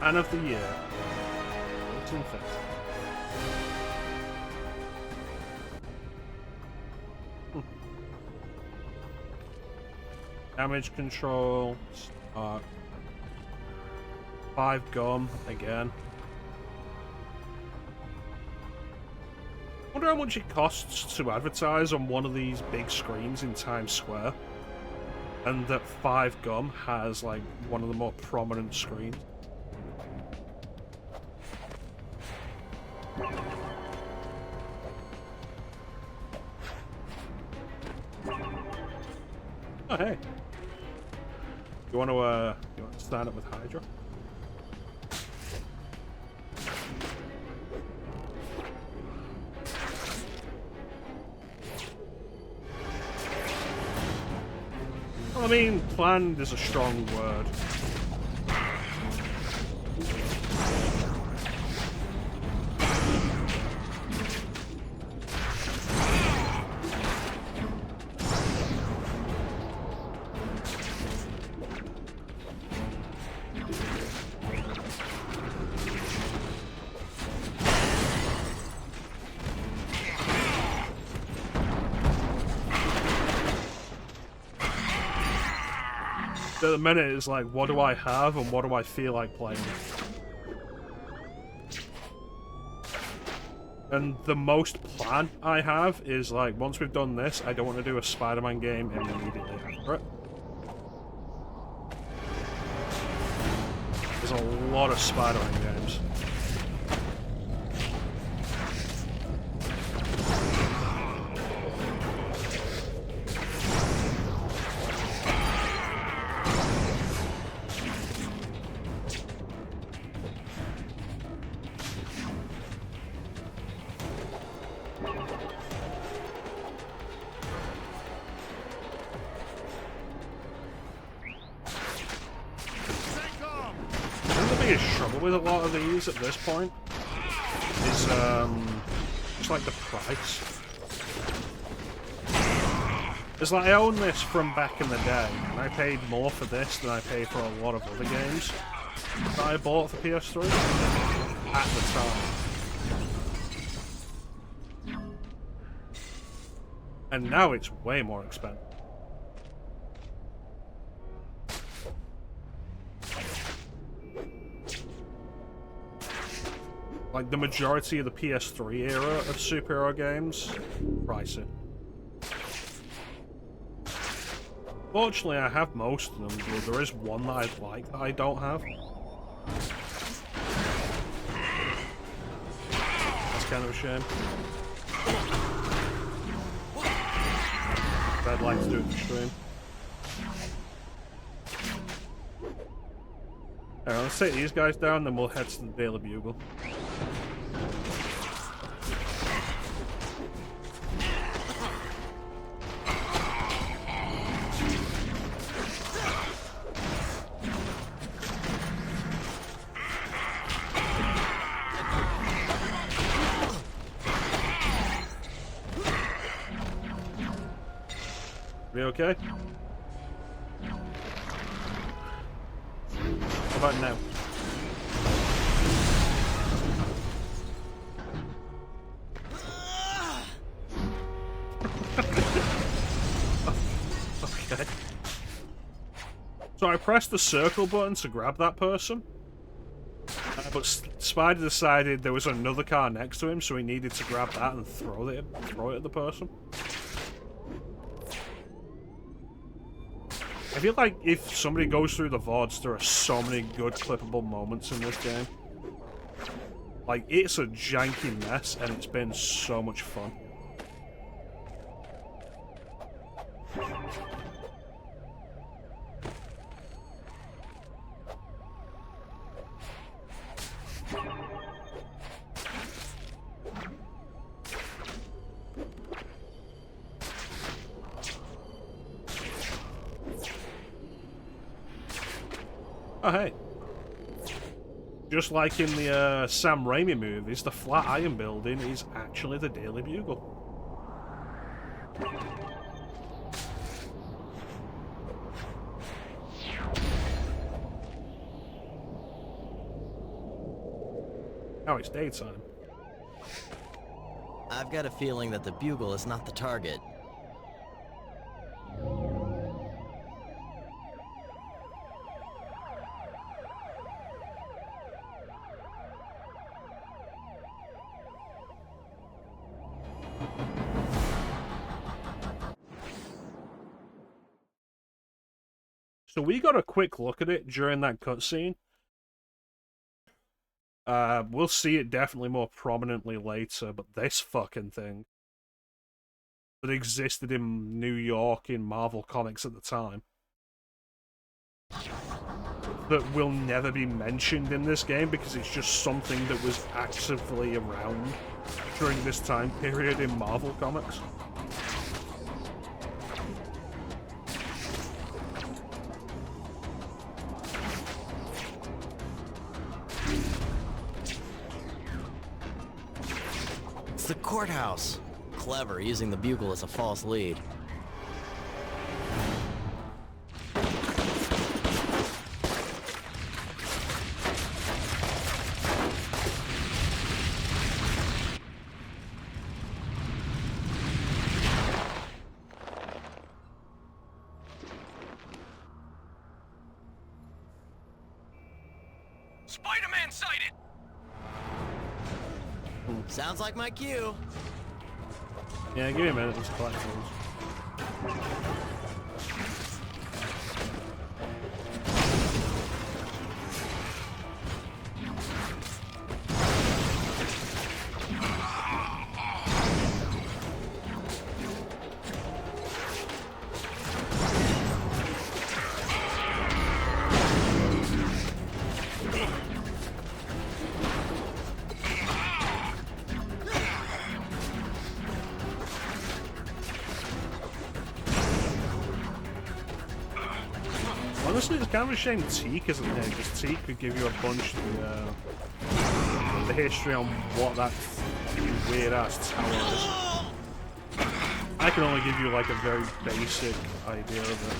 Man of the Year. 1850. Damage control. Start. 5 gum again. I wonder how much it costs to advertise on one of these big screens in Times Square. And that 5 gum has like one of the more prominent screens. Oh hey. You want to stand up with Hydra? Well, I mean, planned is a strong word. At the minute, it's like, what do I have and what do I feel like playing? And the most plan I have is like, once we've done this, I don't want to do a Spider-Man game immediately after it. There's a lot of Spider-Man games. With a lot of these at this point is just like the price. It's like I own this from back in the day, and I paid more for this than I paid for a lot of other games that I bought for PS3 at the time. And now it's way more expensive. Like, the majority of the PS3 era of superhero games, pricey. Fortunately, I have most of them, but there is one that I'd like that I don't have. That's kind of a shame. I'd like to do it in the stream. Alright, let's take these guys down, then we'll head to the Daily Bugle. We okay? How about now? So I pressed the circle button to grab that person, but Spidey decided there was another car next to him, so he needed to grab that and throw it at the person. I feel like if somebody goes through the VODs, there are so many good clippable moments in this game. Like, it's a janky mess, and it's been so much fun. Oh, hey. Just like in the Sam Raimi movies, the Flatiron Building is actually the Daily Bugle. Oh, it's daytime. I've got a feeling that the Bugle is not the target. So we got a quick look at it during that cutscene. We'll see it definitely more prominently later, but this fucking thing that existed in New York in Marvel Comics at the time that will never be mentioned in this game because it's just something that was actively around during this time period in Marvel Comics. The courthouse. Clever, using the Bugle as a false lead. Spider-Man sighted! Sounds like my cue. Yeah, give me a minute, let's collect those. Honestly, it's kind of a shame Teak isn't there, because Teak could give you a bunch of the history on what that weird-ass tower is. I can only give you, like, a very basic idea of it.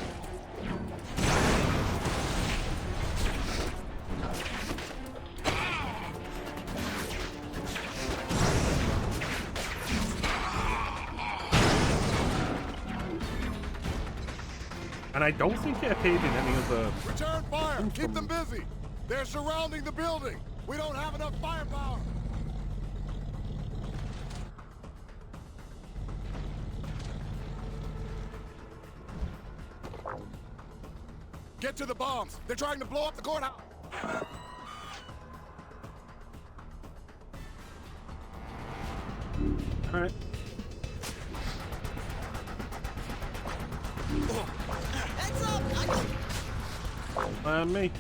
And I don't think it appeared in any of the... Return fire! Keep them busy! They're surrounding the building! We don't have enough firepower! Get to the bombs! They're trying to blow up the courthouse! Alright. Heads up! Me.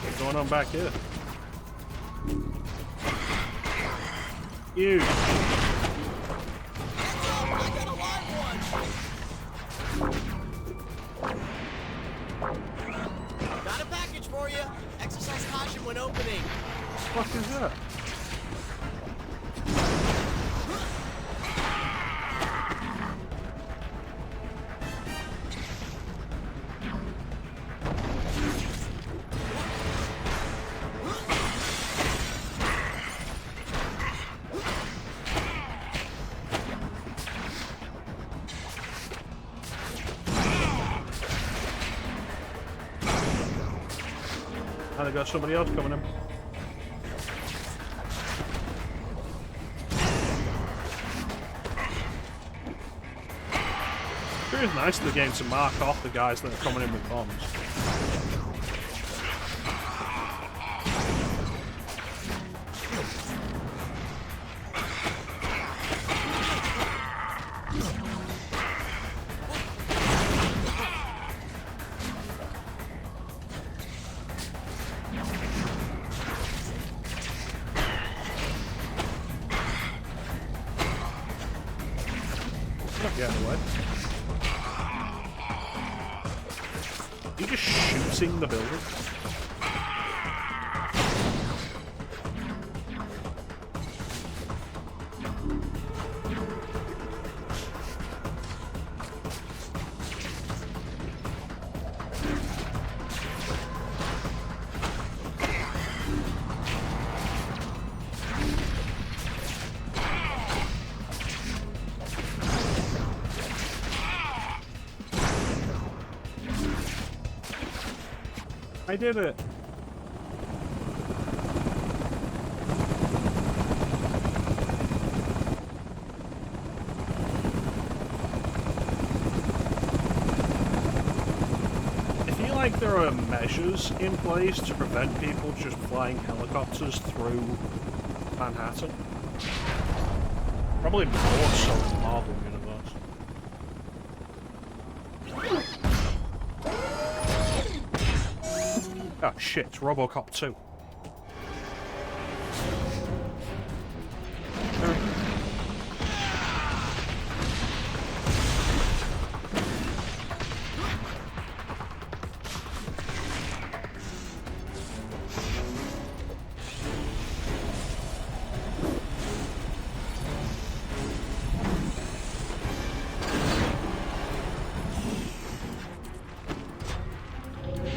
What's going on back here? Huge. Got a package for you. Exercise caution when opening. What the fuck is that? And I got somebody else coming in. It is nice in the game to mark off the guys that are coming in with bombs. Not getting away. Are you just shooting the building? I did it. I feel like there are measures in place to prevent people just flying helicopters through Manhattan. Probably more so in the Marvel universe. Oh shit, it's RoboCop 2.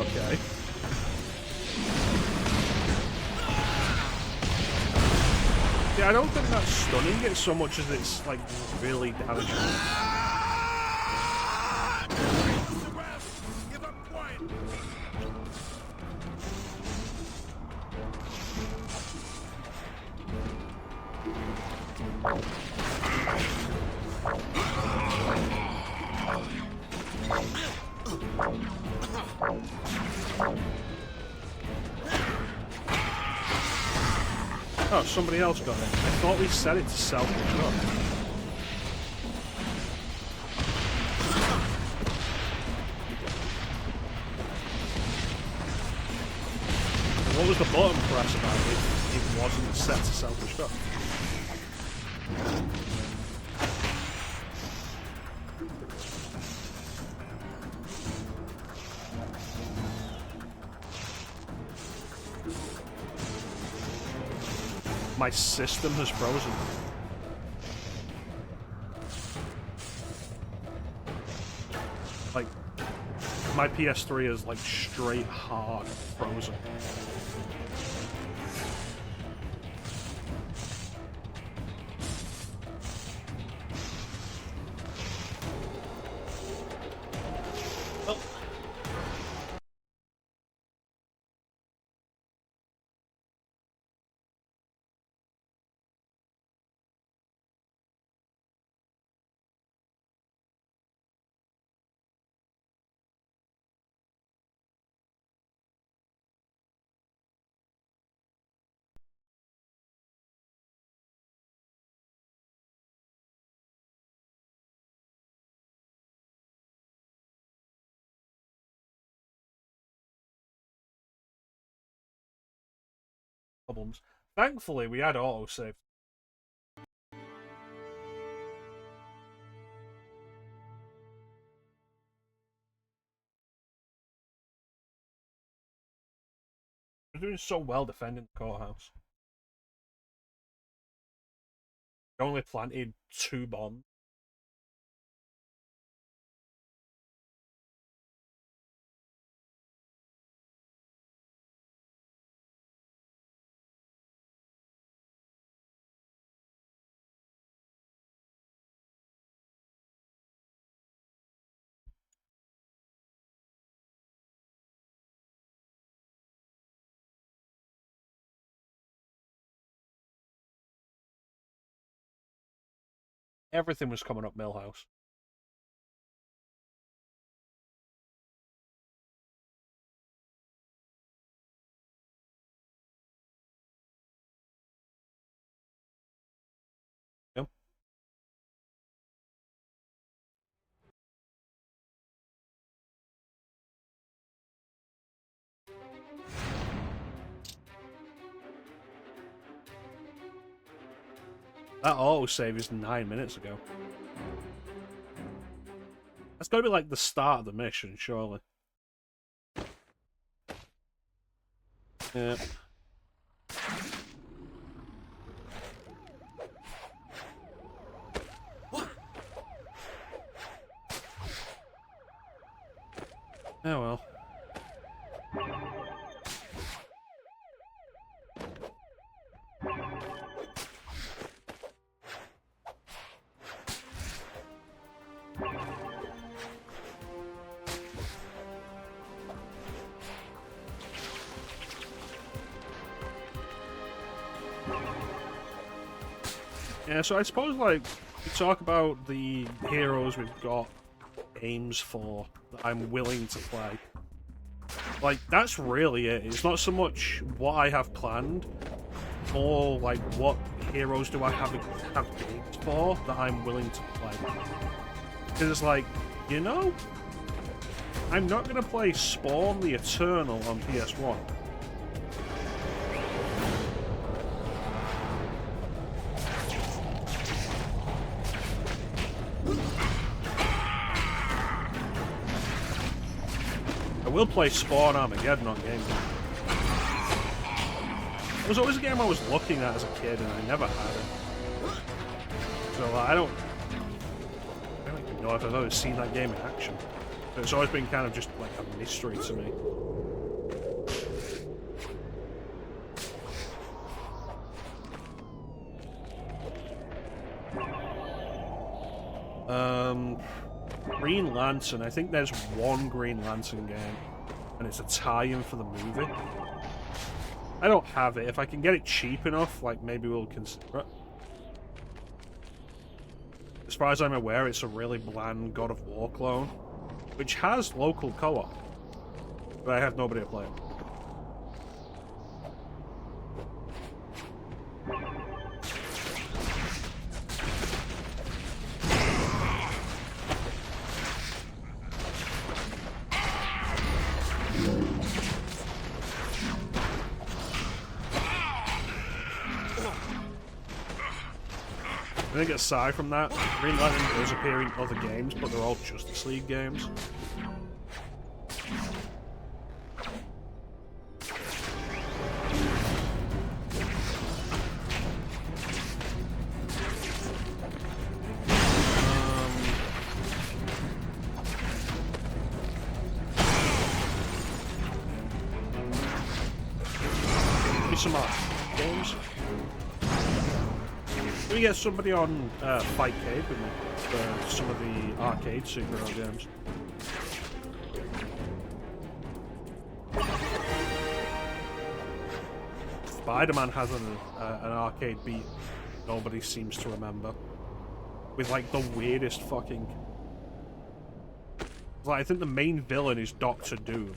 Okay. Yeah, I don't think that's stunning it so much as it's, like, really damaging. Oh, somebody else got it. I thought we set it to self-destruct. What was the button press about it? It wasn't set to self-destruct. My system has frozen. Like, my PS3 is like straight hard frozen. Oh. Problems. Thankfully, we had autosave. We're doing so well defending the courthouse. We only planted 2 bombs. Everything was coming up Millhouse. Yep. That autosave is 9 minutes ago. That's gotta be like the start of the mission, surely. Yeah. Oh well. Yeah, so I suppose, like, we talk about the heroes we've got games for that I'm willing to play. Like, that's really it. It's not so much what I have planned, or, like, what heroes do I have games for that I'm willing to play. Because it's like, you know, I'm not going to play Spawn the Eternal on PS1. I will play Spawn Armageddon on Game Boy. It was always a game I was looking at as a kid, and I never had it. So I don't even know if I've ever seen that game in action. But it's always been kind of just like a mystery to me. Green Lantern. I think there's one Green Lantern game, and it's a tie-in for the movie. I don't have it. If I can get it cheap enough, like, maybe we'll consider it. As far as I'm aware, it's a really bland God of War clone, which has local co-op, but I have nobody to play it. I think aside from that, Green Lantern does appear in other games, but they're all Justice League games. Maybe some other games. We get somebody on Fightcade with me for some of the arcade superhero games. Spider-Man has an arcade beat nobody seems to remember, with like the weirdest fucking. Like, I think the main villain is Doctor Doom.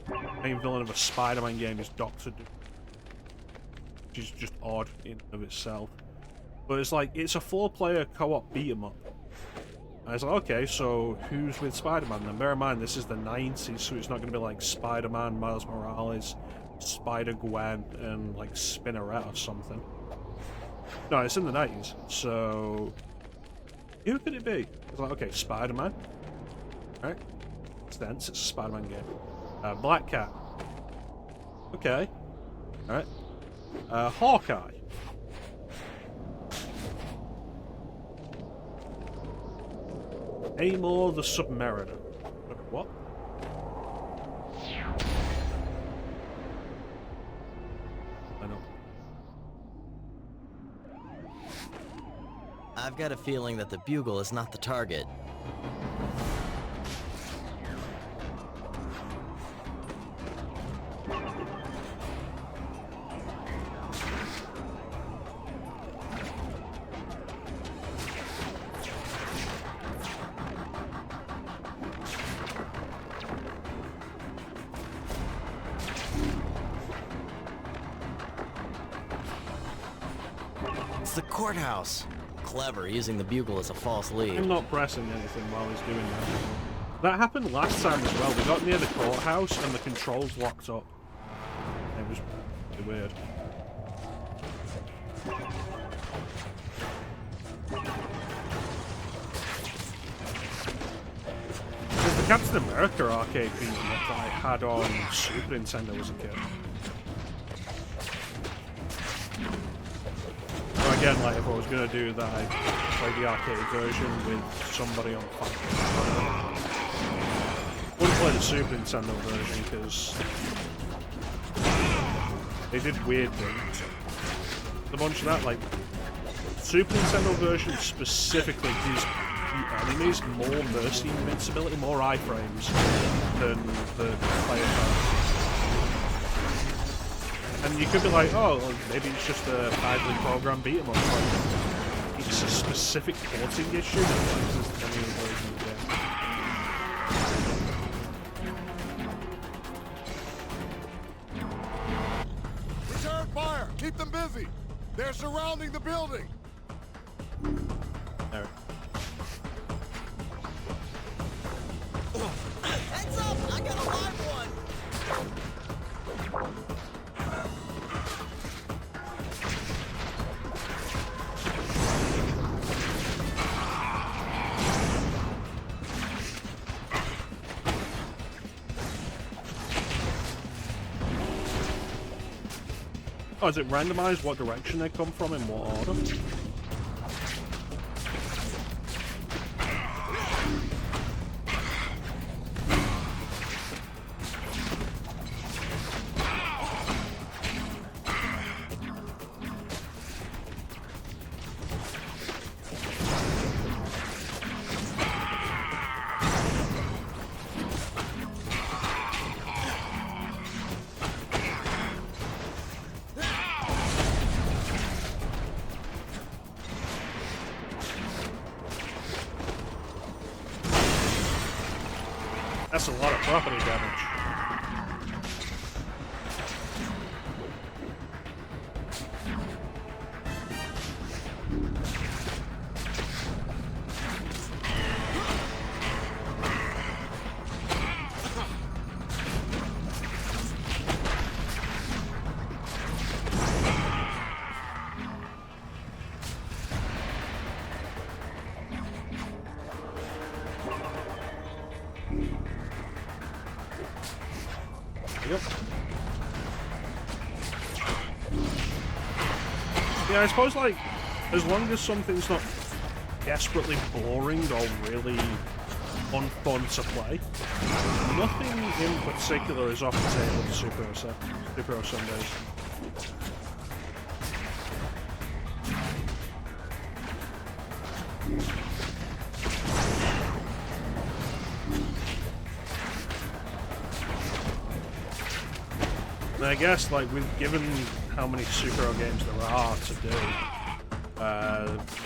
The main villain of a Spider-Man game is Doctor Doom, which is just odd in and of itself. But it's like, it's a 4-player co-op beat-em-up. And I was like, okay, so who's with Spider-Man then? Bear in mind, this is the 90s, so it's not going to be like Spider-Man, Miles Morales, Spider-Gwen, and like Spinneret or something. No, it's in the 90s, so who could it be? It's like, okay, Spider-Man. Alright. It's dense, it's a Spider-Man game. Black Cat. Okay. Alright. Hawkeye. Namor the Submariner. What? I know. I've got a feeling that the bugle is not the target. the courthouse. Clever, using the bugle as a false lead. I'm not pressing anything while he's doing that. That happened last time as well. We got near the courthouse and the controls locked up. It was really weird. There's the Captain America arcade beat 'em up that I had on Super Nintendo as a kid. So again, like if I was gonna do that, I'd play the arcade version with somebody on phone. Wouldn't play the Super Nintendo version because they did weird things. A bunch of that, like Super Nintendo version specifically gives the enemies more mercy invincibility, more iframes than the player characters. And you could be like, oh, well, maybe it's just a badly programmed beat 'em up. Like, it's a specific porting issue that affects any version of the game. Return fire! Keep them busy! They're surrounding the building! There. Heads up! I got a live one! Oh, is it randomized what direction they come from in what order? That's a lot of property damage. Yep. Yeah, I suppose, like, as long as something's not desperately boring or really unfun to play, nothing in particular is off the table for Super Sundays. And I guess, like, given how many superhero games there are to do,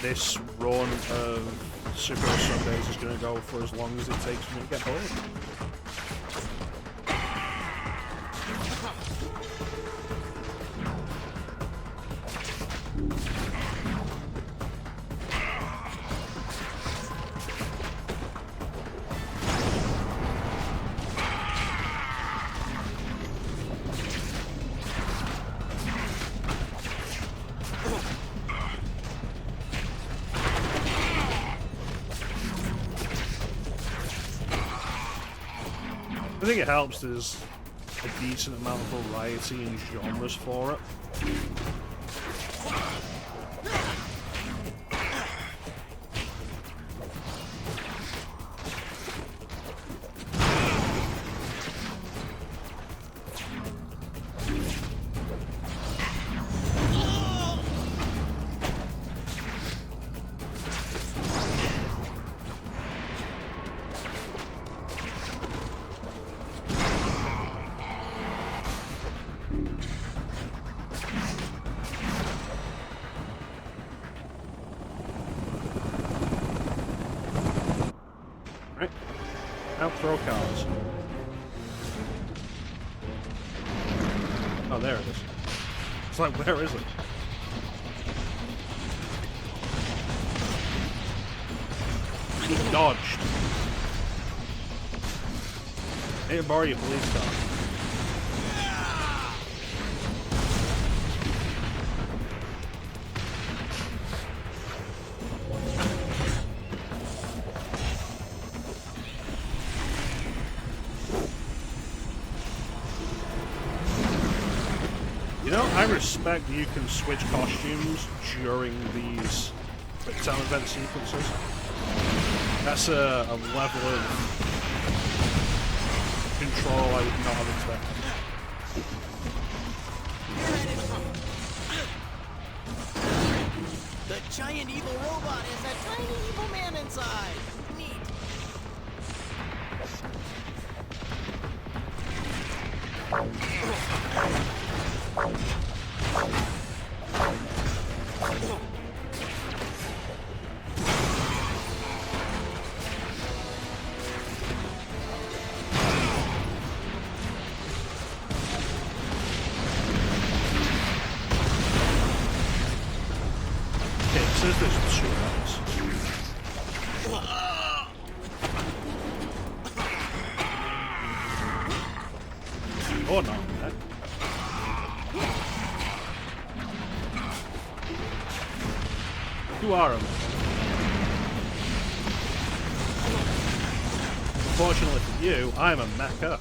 this run of Superhero Sundays is going to go for as long as it takes for me to get bored. I think it helps there's a decent amount of variety in genres for it. Right. Now throw cards. Oh, there it is. It's like, where is it? He dodged. Hey, borrow your police car. You know, I respect you can switch costumes during these quick time event sequences. That's a level of control I would not have expected. The giant evil robot has a tiny evil man inside. Neat. Okay, it says there's two rounds. Or not, man. You are a man. Unfortunately for you, I'm a mecha.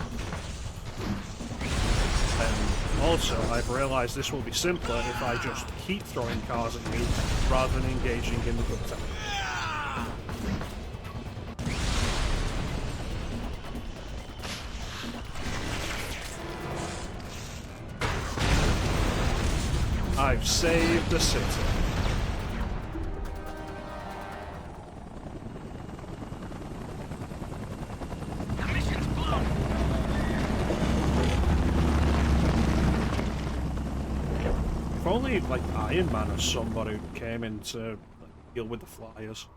And also, I've realised this will be simpler if I just keep throwing cars at you rather than engaging in the quick time. I've saved the city. If only, like, Iron Man or somebody came in to like, deal with the flyers.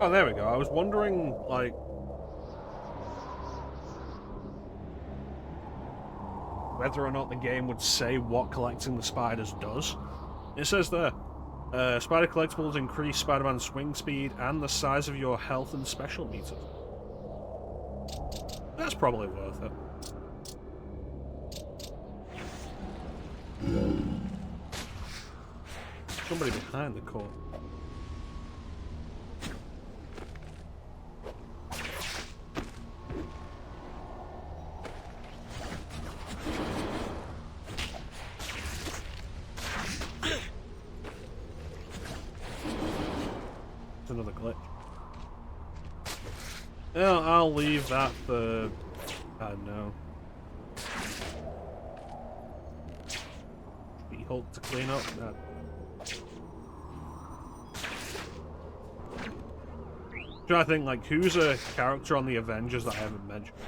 Oh, there we go. I was wondering, like... whether or not the game would say what collecting the spiders does. It says there, Spider collectibles increase Spider-Man's swing speed and the size of your health and special meter. That's probably worth it. Somebody behind the court. Another glitch. Yeah, I'll leave that for... I don't know. Hulk to clean up. No. Trying to think, like, who's a character on the Avengers that I haven't mentioned?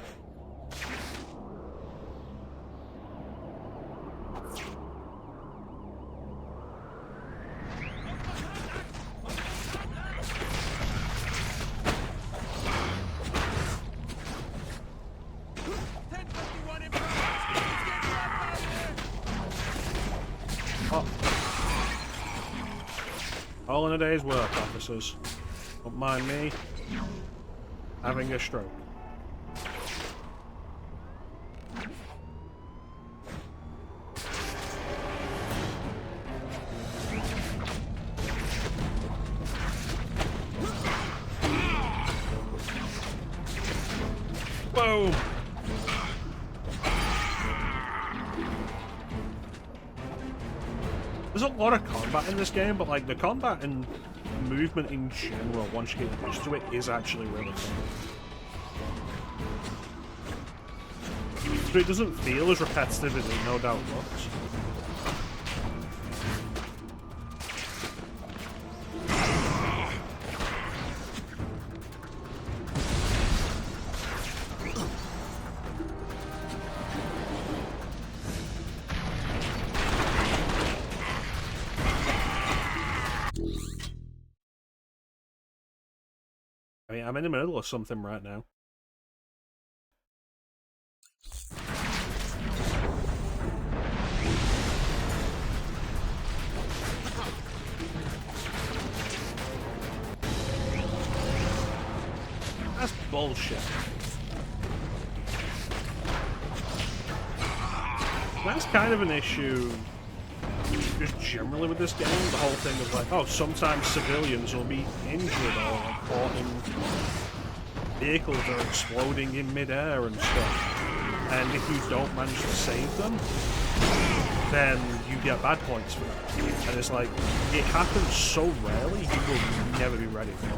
All in a day's work, officers. Don't mind me having a stroke. Boom! There's a lot of combat in this game, but like the combat and movement in general, once you get used to it, is actually really fun. So it doesn't feel as repetitive as it no doubt looks. I mean, I'm in the middle of something right now. That's bullshit. That's kind of an issue just generally with this game. The whole thing of like, oh, sometimes civilians will be injured or caught in vehicles that are exploding in midair and stuff. And if you don't manage to save them, then you get bad points for that. And it's like, it happens so rarely, you will never be ready for it.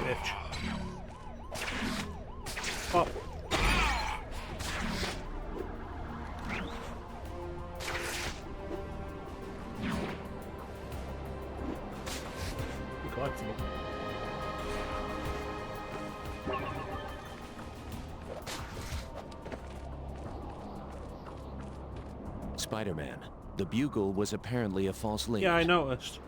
Bitch. Oh. Collectible. Spider-Man, the bugle was apparently a false lead. Yeah, I noticed.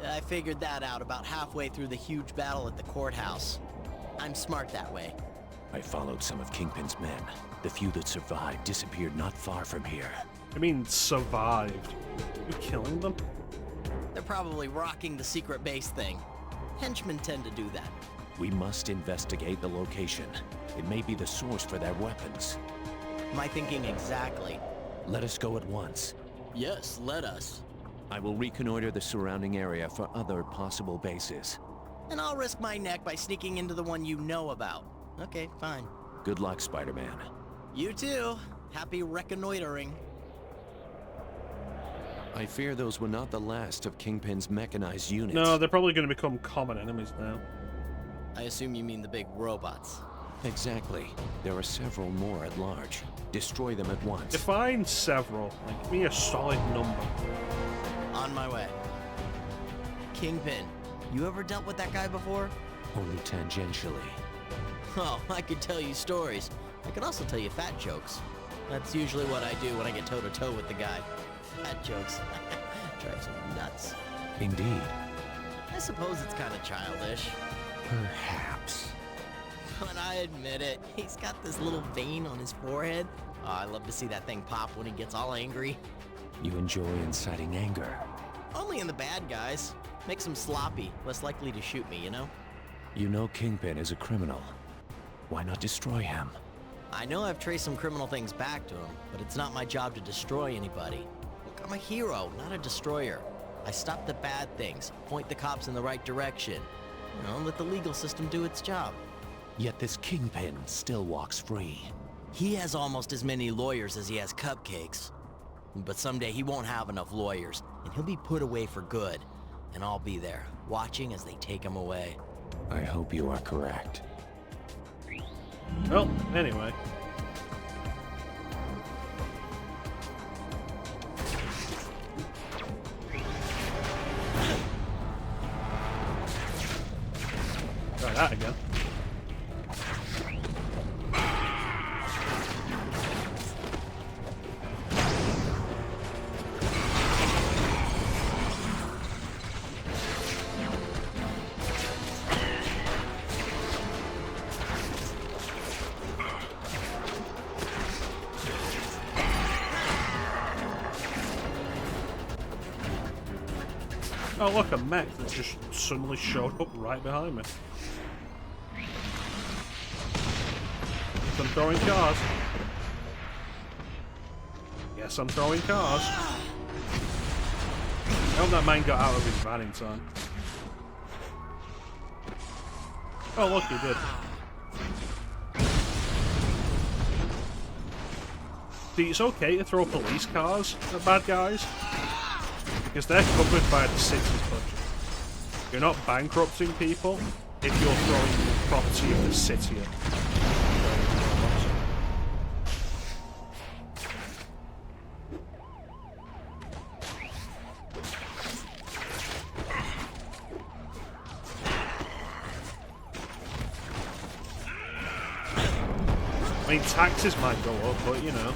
I figured that out about halfway through the huge battle at the courthouse. I'm smart that way. I followed some of Kingpin's men. The few that survived disappeared not far from here. I mean, survived. You killing them? They're probably rocking the secret base thing. Henchmen tend to do that. We must investigate the location. It may be the source for their weapons. My thinking exactly. Let us go at once. Yes, let us. I will reconnoiter the surrounding area for other possible bases. And I'll risk my neck by sneaking into the one you know about. Okay, fine. Good luck, Spider-Man. You too. Happy reconnoitering. I fear those were not the last of Kingpin's mechanized units. No, they're probably going to become common enemies now. I assume you mean the big robots. Exactly. There are several more at large. Destroy them at once. Define several. Like, give me a solid number. On my way. Kingpin, you ever dealt with that guy before? Only tangentially. Oh, I could tell you stories. I could also tell you fat jokes. That's usually what I do when I get toe-to-toe with the guy. Fat jokes. Drives me nuts. Indeed. I suppose it's kind of childish. Perhaps. But I admit it, he's got this little vein on his forehead. Oh, I love to see that thing pop when he gets all angry. You enjoy inciting anger. Only in the bad guys. Makes him sloppy, less likely to shoot me, you know? You know Kingpin is a criminal. Why not destroy him? I know I've traced some criminal things back to him, but it's not my job to destroy anybody. Look, I'm a hero, not a destroyer. I stop the bad things, point the cops in the right direction. You know, let the legal system do its job. Yet this Kingpin still walks free. He has almost as many lawyers as he has cupcakes. But someday he won't have enough lawyers, and he'll be put away for good. And I'll be there, watching as they take him away. I hope you are correct. Well, anyway. Try that again. Oh look, a mech that just suddenly showed up right behind me. I'm throwing cars. Yes, I'm throwing cars. I hope that man got out of his van in time. Oh, look, he did. See, it's okay to throw police cars at bad guys, because they're covered by the city's budget. You're not bankrupting people if you're throwing the property of the city at. I mean, taxes might go up, but you know,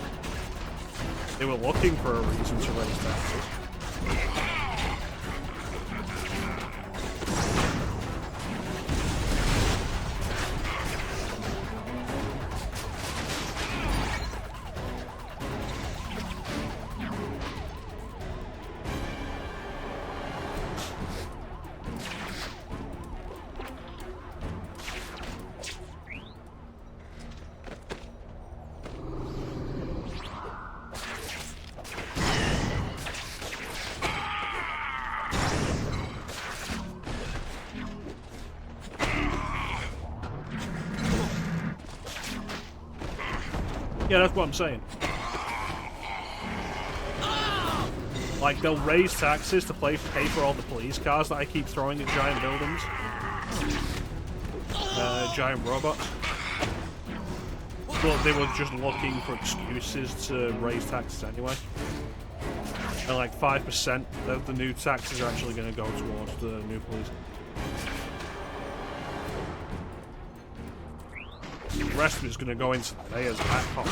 they were looking for a reason to raise taxes. Yeah, that's what I'm saying. Like, they'll raise taxes to pay for all the police cars that I keep throwing at giant buildings. Giant robots. But they were just looking for excuses to raise taxes anyway. And like 5% of the new taxes are actually going to go towards the new police. The rest of it's going to go into the mayor's back pocket.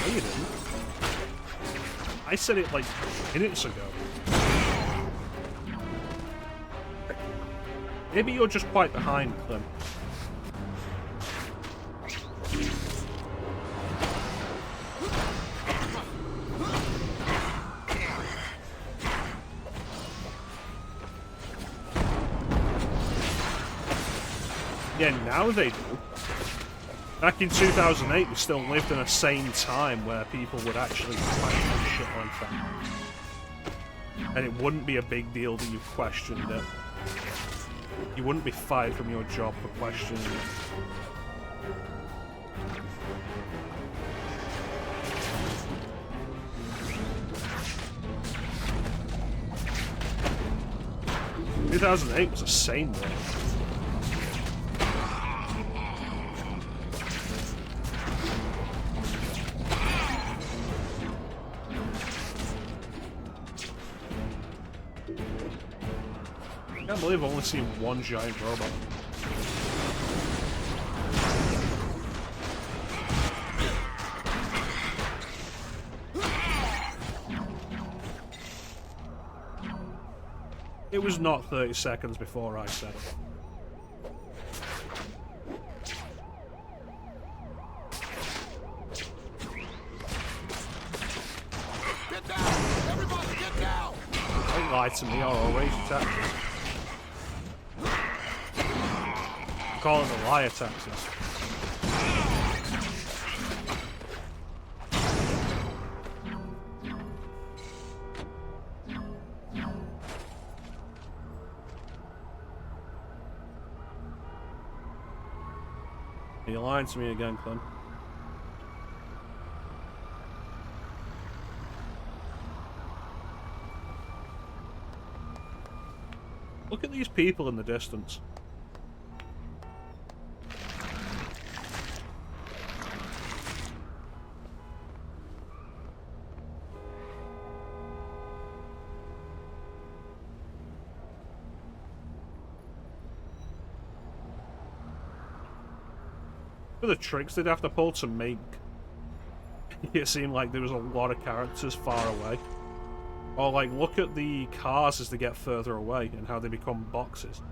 No, you didn't. I said it like minutes ago. Maybe you're just quite behind them. Yeah, now they do. Back in 2008, we still lived in a sane time where people would actually question shit like that. And it wouldn't be a big deal that you questioned it. You wouldn't be fired from your job for questioning it. In 2008 was a sane world. I can't believe I've only seen one giant robot. It was not 30 seconds before I said it. Get down! Everybody get down! Don't lie to me or I'll raise your taxes. I'm calling the liar taxes. You're lying to me again, Clem. Look at these people in the distance. For the tricks they'd have to pull to make it seem like there was a lot of characters far away. Or like, look at the cars as they get further away and how they become boxes.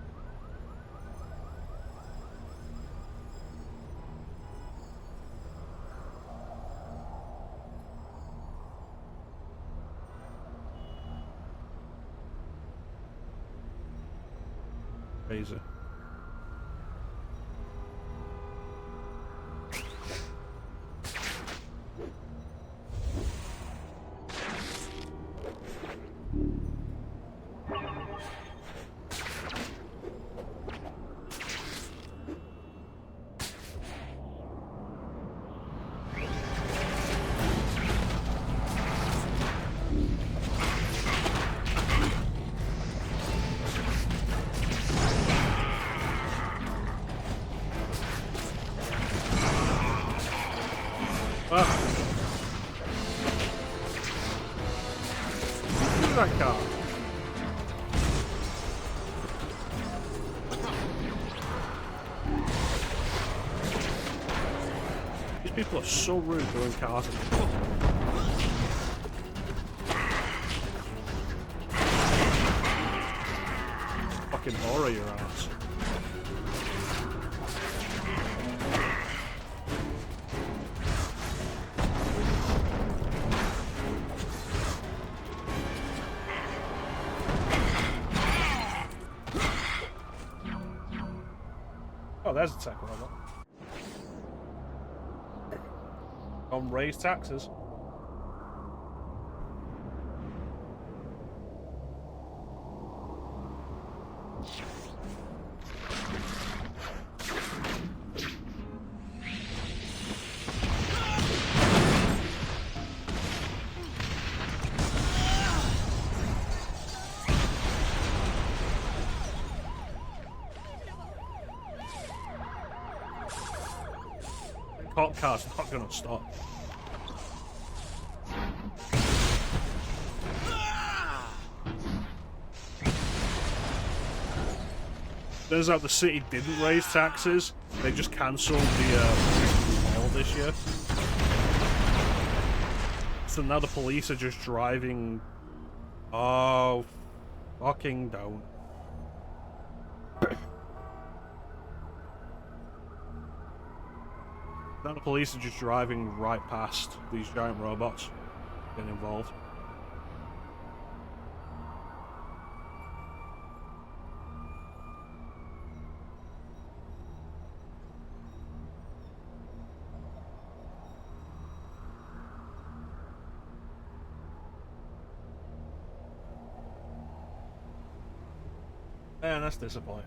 Crazy. People are so rude doing cars. Fucking horror your ass. Oh, there's a tech robot. Raise taxes. Cop car's not gonna stop. Turns out the city didn't raise taxes, they just cancelled the mail this year. So now the police are just driving... Oh, fucking don't. Now the police are just driving right past these giant robots getting involved. Man, that's disappointing.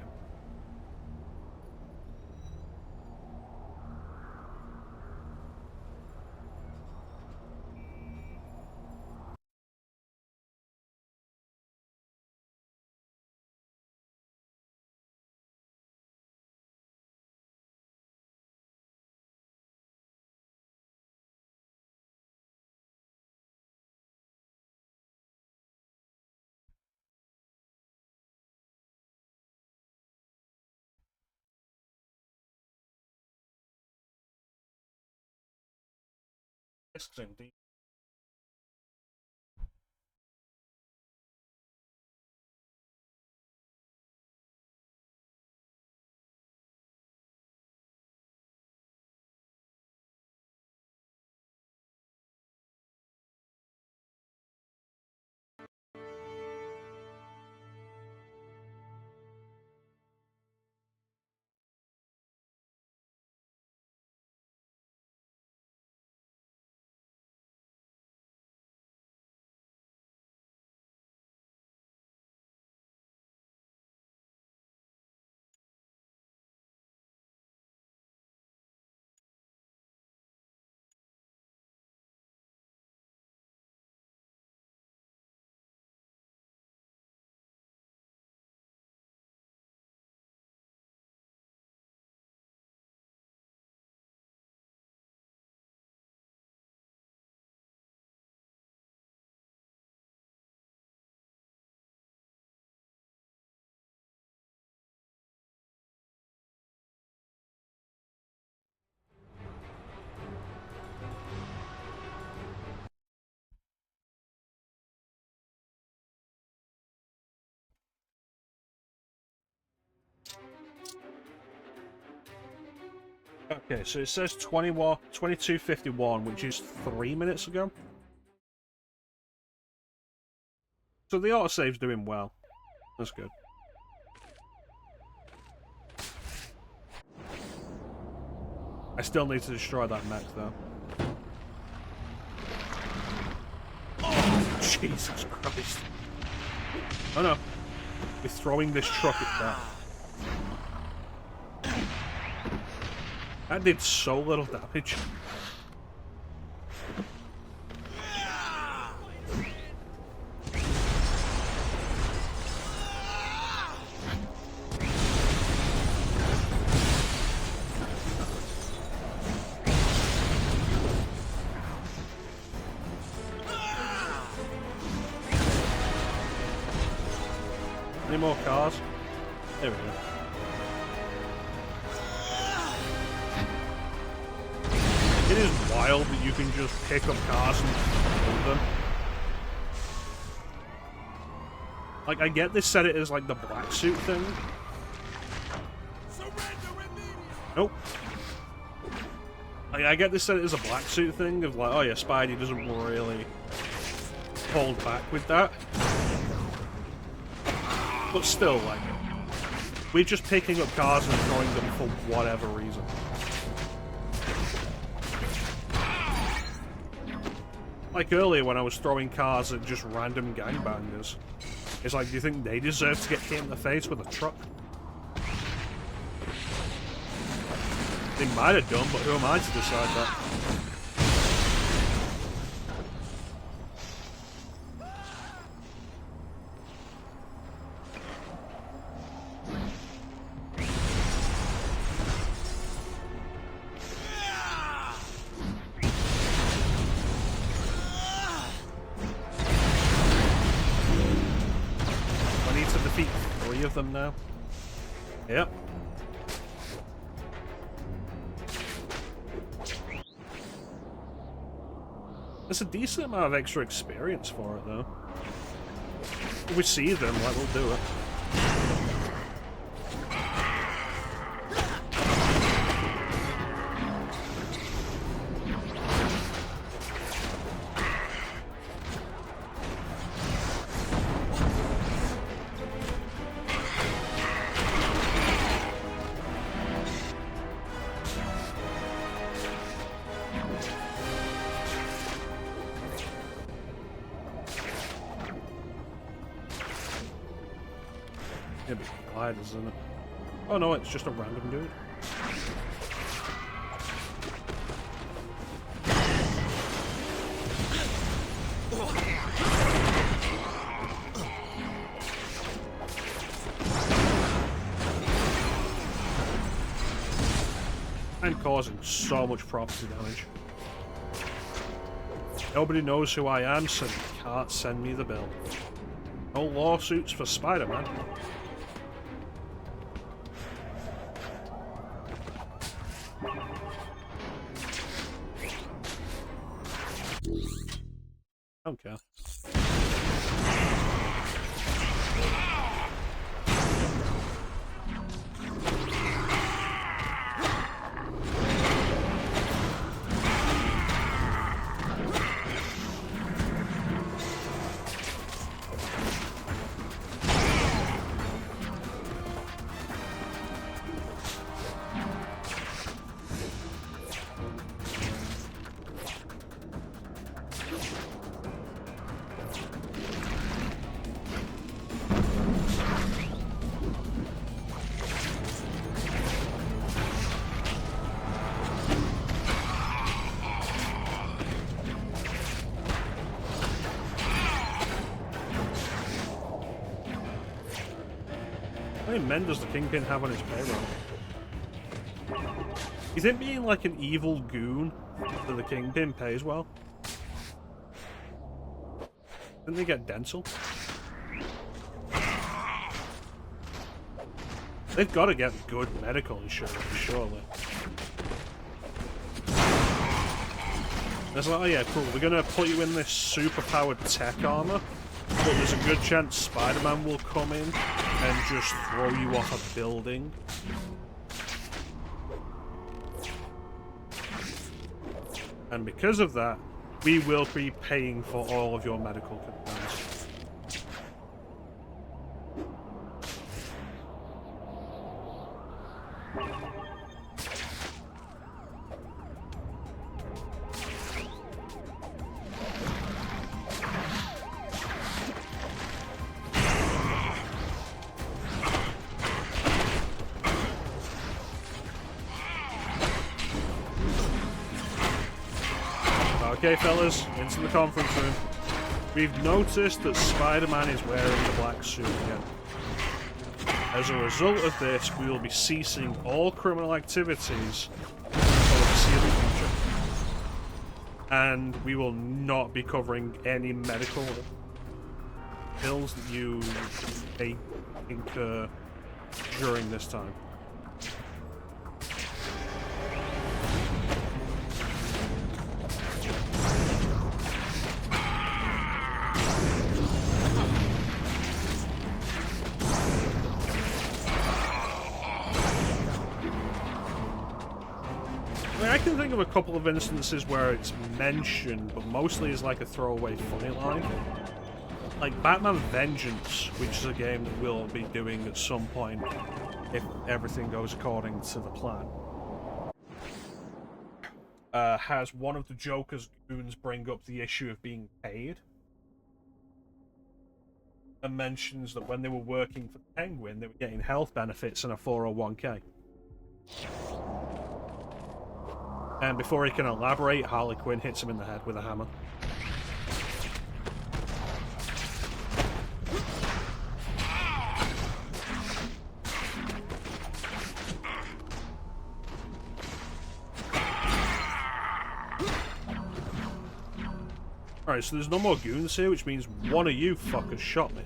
Indeed. Okay, so it says 22:51, which is 3 minutes ago. So the autosave's doing well. That's good. I still need to destroy that mech, though. Oh, Jesus Christ. Oh no. We're throwing this truck at that. That did so little damage. Any more cars? There we go. Get is wild that you can just pick up cars and move them. Like, I get they said it as like the black suit thing. Nope. Like, I get they said it as a black suit thing of like, oh yeah, Spidey doesn't really hold back with that. But still, like, we're just picking up cars and throwing them for whatever reason. Like earlier when I was throwing cars at just random gangbangers. It's like, do you think they deserve to get hit in the face with a truck? They might have done, but who am I to decide that? Of them now. Yep. There's a decent amount of extra experience for it, though. If we see them, like, we'll do it. Isn't it? Oh no, it's just a random dude. I'm causing so much property damage. Nobody knows who I am, so you can't send me the bill. No lawsuits for Spider-Man. Okay. How many men does the Kingpin have on his payroll? You think being like an evil goon for the Kingpin pays well? Didn't they get dental? They've got to get good medical insurance, surely. It's like, oh yeah, cool, we're gonna put you in this super-powered tech armor, but there's a good chance Spider-Man will come in and just throw you off a building. And because of that, we will be paying for all of your medical concerns. Okay, fellas, into the conference room. We've noticed that Spider-Man is wearing the black suit again. As a result of this, we will be ceasing all criminal activities for the foreseeable future. And we will not be covering any medical bills that you may incur during this time. I mean, I can think of a couple of instances where it's mentioned, but mostly as like a throwaway funny line. Like Batman Vengeance, which is a game that we'll be doing at some point if everything goes according to the plan. Has one of the Joker's goons bring up the issue of being paid. And mentions that when they were working for Penguin, they were getting health benefits and a 401k. And before he can elaborate, Harley Quinn hits him in the head with a hammer. Alright, so there's no more goons here, which means one of you fuckers shot me.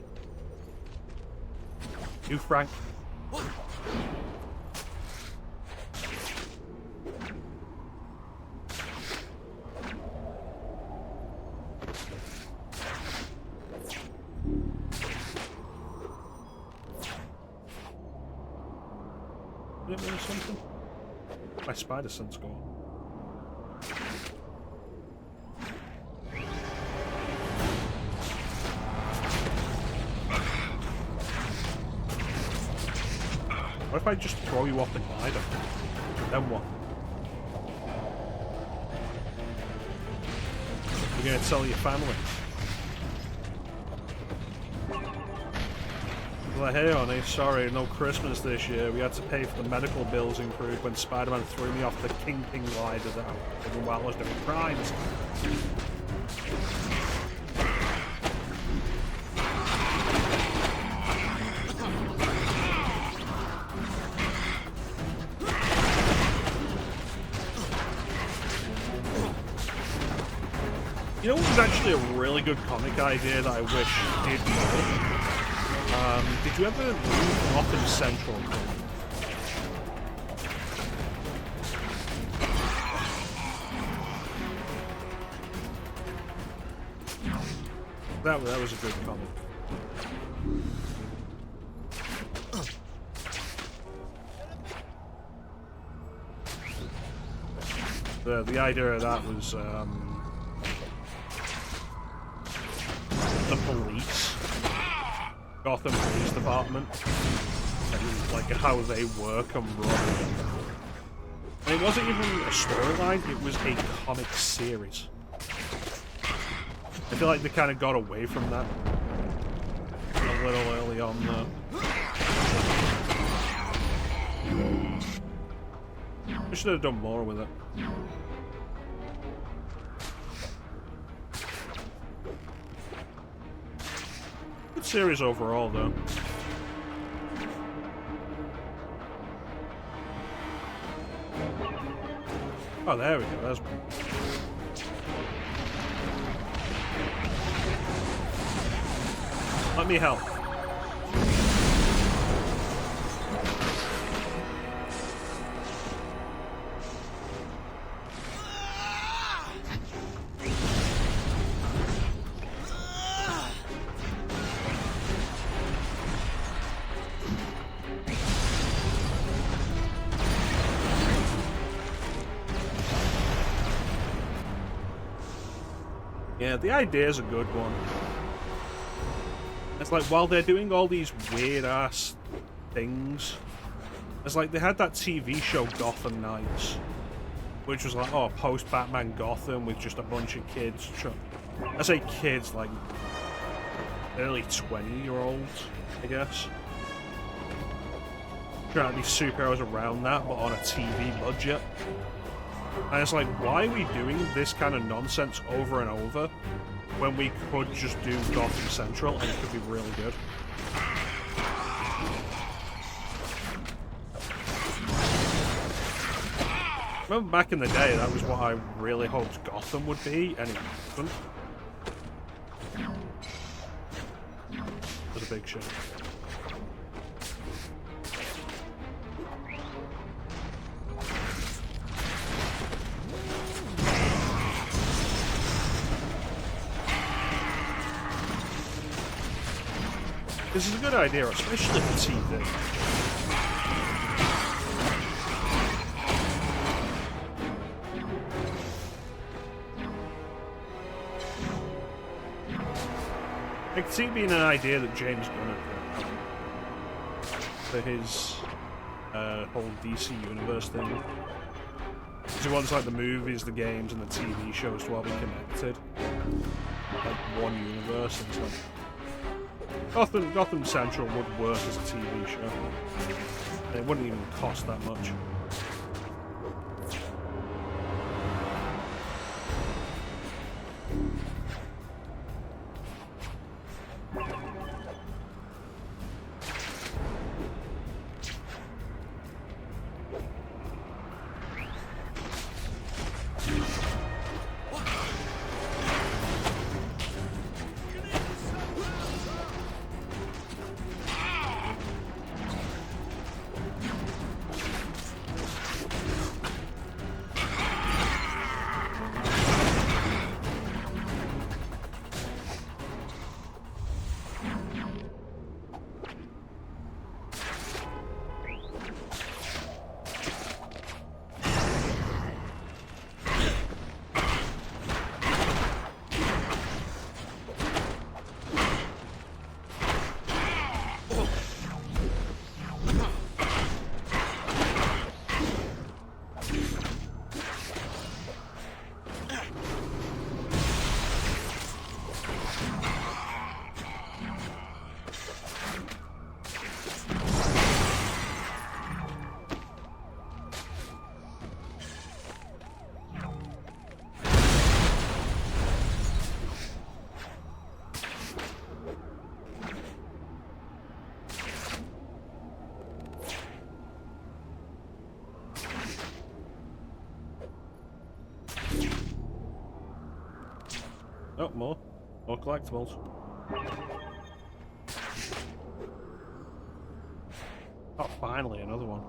You, Frank. Did it mean something? My spider sense go on. What if I just throw you off the glider? Then what? You're gonna tell your family? Like, hey honey, sorry, no Christmas this year. We had to pay for the medical bills included when Spider-Man threw me off the Kingpin glider even while I was doing crimes. You know what was actually a really good comic idea that I wish did more? Did you ever read Gotham Central? That was a good comic. The idea of that was the police, Gotham Police Department, and like how they work and run. And it wasn't even a storyline; it was a comic series. I feel like they kind of got away from that a little early on, though. We should have done more with it. Good series overall, though. Oh, there we go. There's one. Let me help. Yeah, the idea is a good one. It's like, while they're doing all these weird-ass things, it's like they had that TV show Gotham Knights, which was like, oh, post-Batman Gotham with just a bunch of kids. I say kids, like, early 20-year-olds, I guess. Trying to be superheroes around that, but on a TV budget. And it's like, why are we doing this kind of nonsense over and over when we could just do Gotham Central and it could be really good? Remember back in the day, that was what I really hoped Gotham would be, and it wasn't. It was a big shame. This is a good idea, especially for TV. I can see it being an idea that James Gunn had for his whole DC Universe thing. Because he wants like the movies, the games, and the TV shows to all be connected. Like one universe, and so Gotham Central would work as a TV show. And it wouldn't even cost that much. Oh, more collectibles. Oh, finally, another one.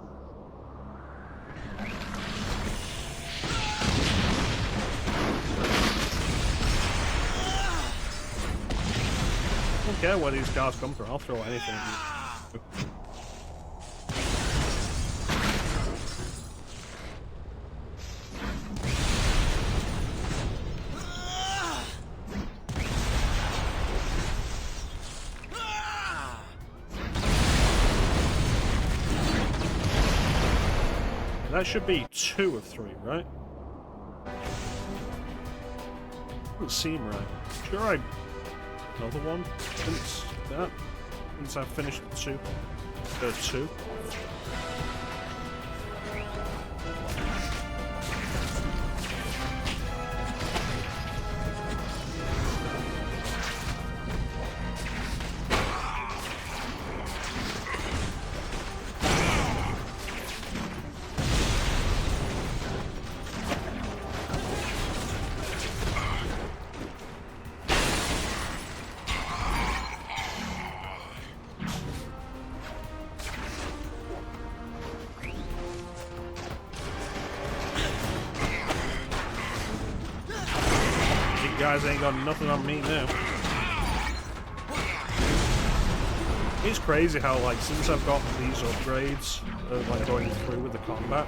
I don't care where these guards come from, I'll throw anything at you. That should be 2 of 3, right? Doesn't seem right. Sure, another one since that. Since I've finished the 2. Guys ain't got nothing on me now. It's crazy how, like, since I've got these upgrades, like going through with the combat,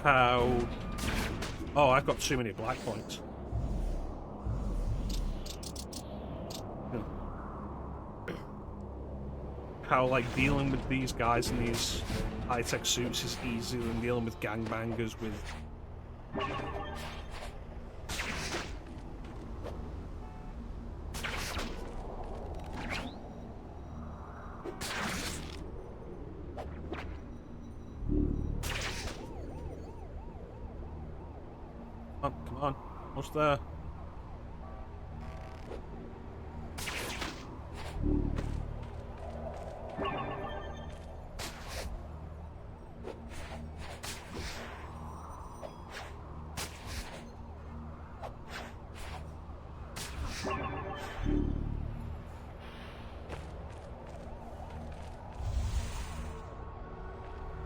how... Oh, I've got too many black points. How, like, dealing with these guys in these high-tech suits is easier than dealing with gangbangers with... Oh, come on. Almost there.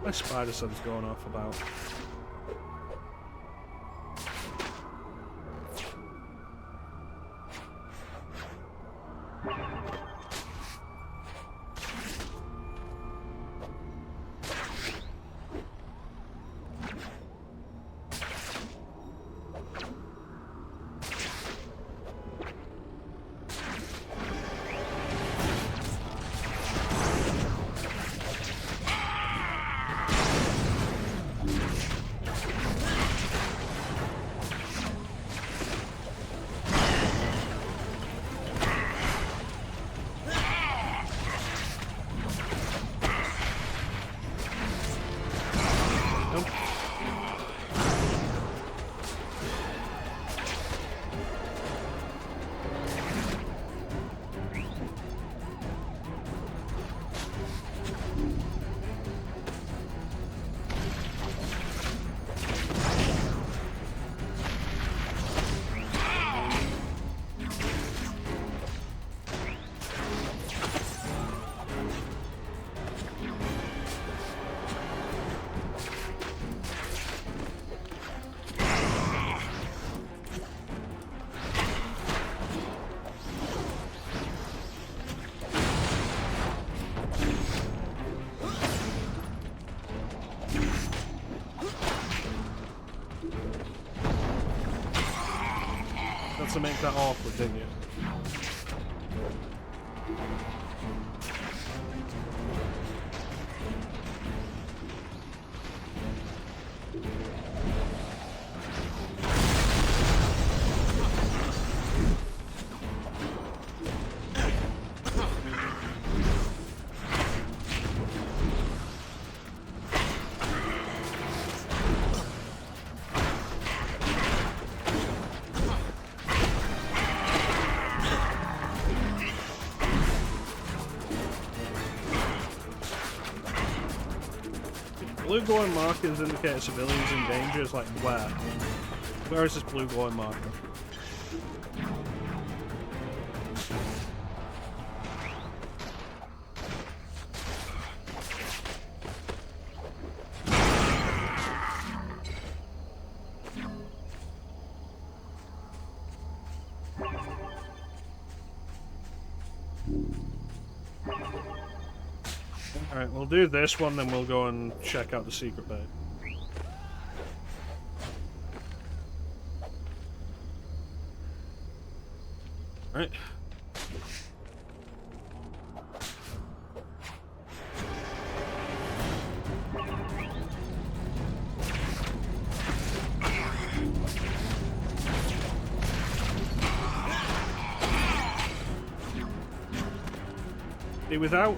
My spider sense going off about. wanted to make that awkward, didn't you? Blue glowing markers indicate civilians in danger. Is like where? Where is this blue glowing marker? Alright, we'll do this one, then we'll go and check out the secret bait. Alright. See, without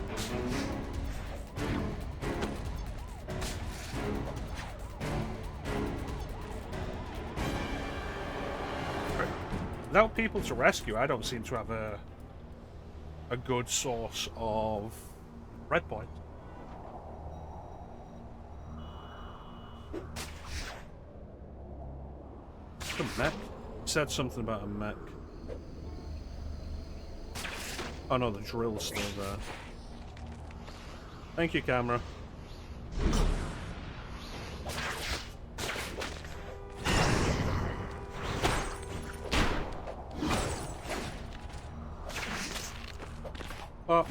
people to rescue, I don't seem to have a good source of red points. A mech? Said something about a mech. Oh no, the drill's still there. Thank you, camera. Oh.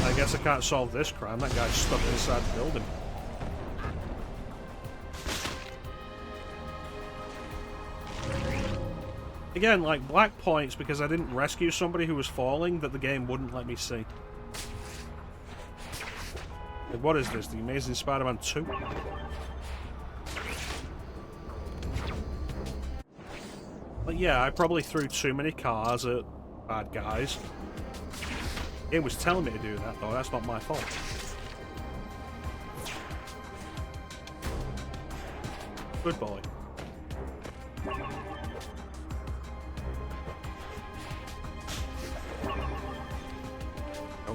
I guess I can't solve this crime. That guy's stuck inside the building. Again, like black points because I didn't rescue somebody who was falling that the game wouldn't let me see. Like, what is this? The Amazing Spider-Man 2? But yeah, I probably threw too many cars at bad guys. It was telling me to do that though, that's not my fault. Good boy.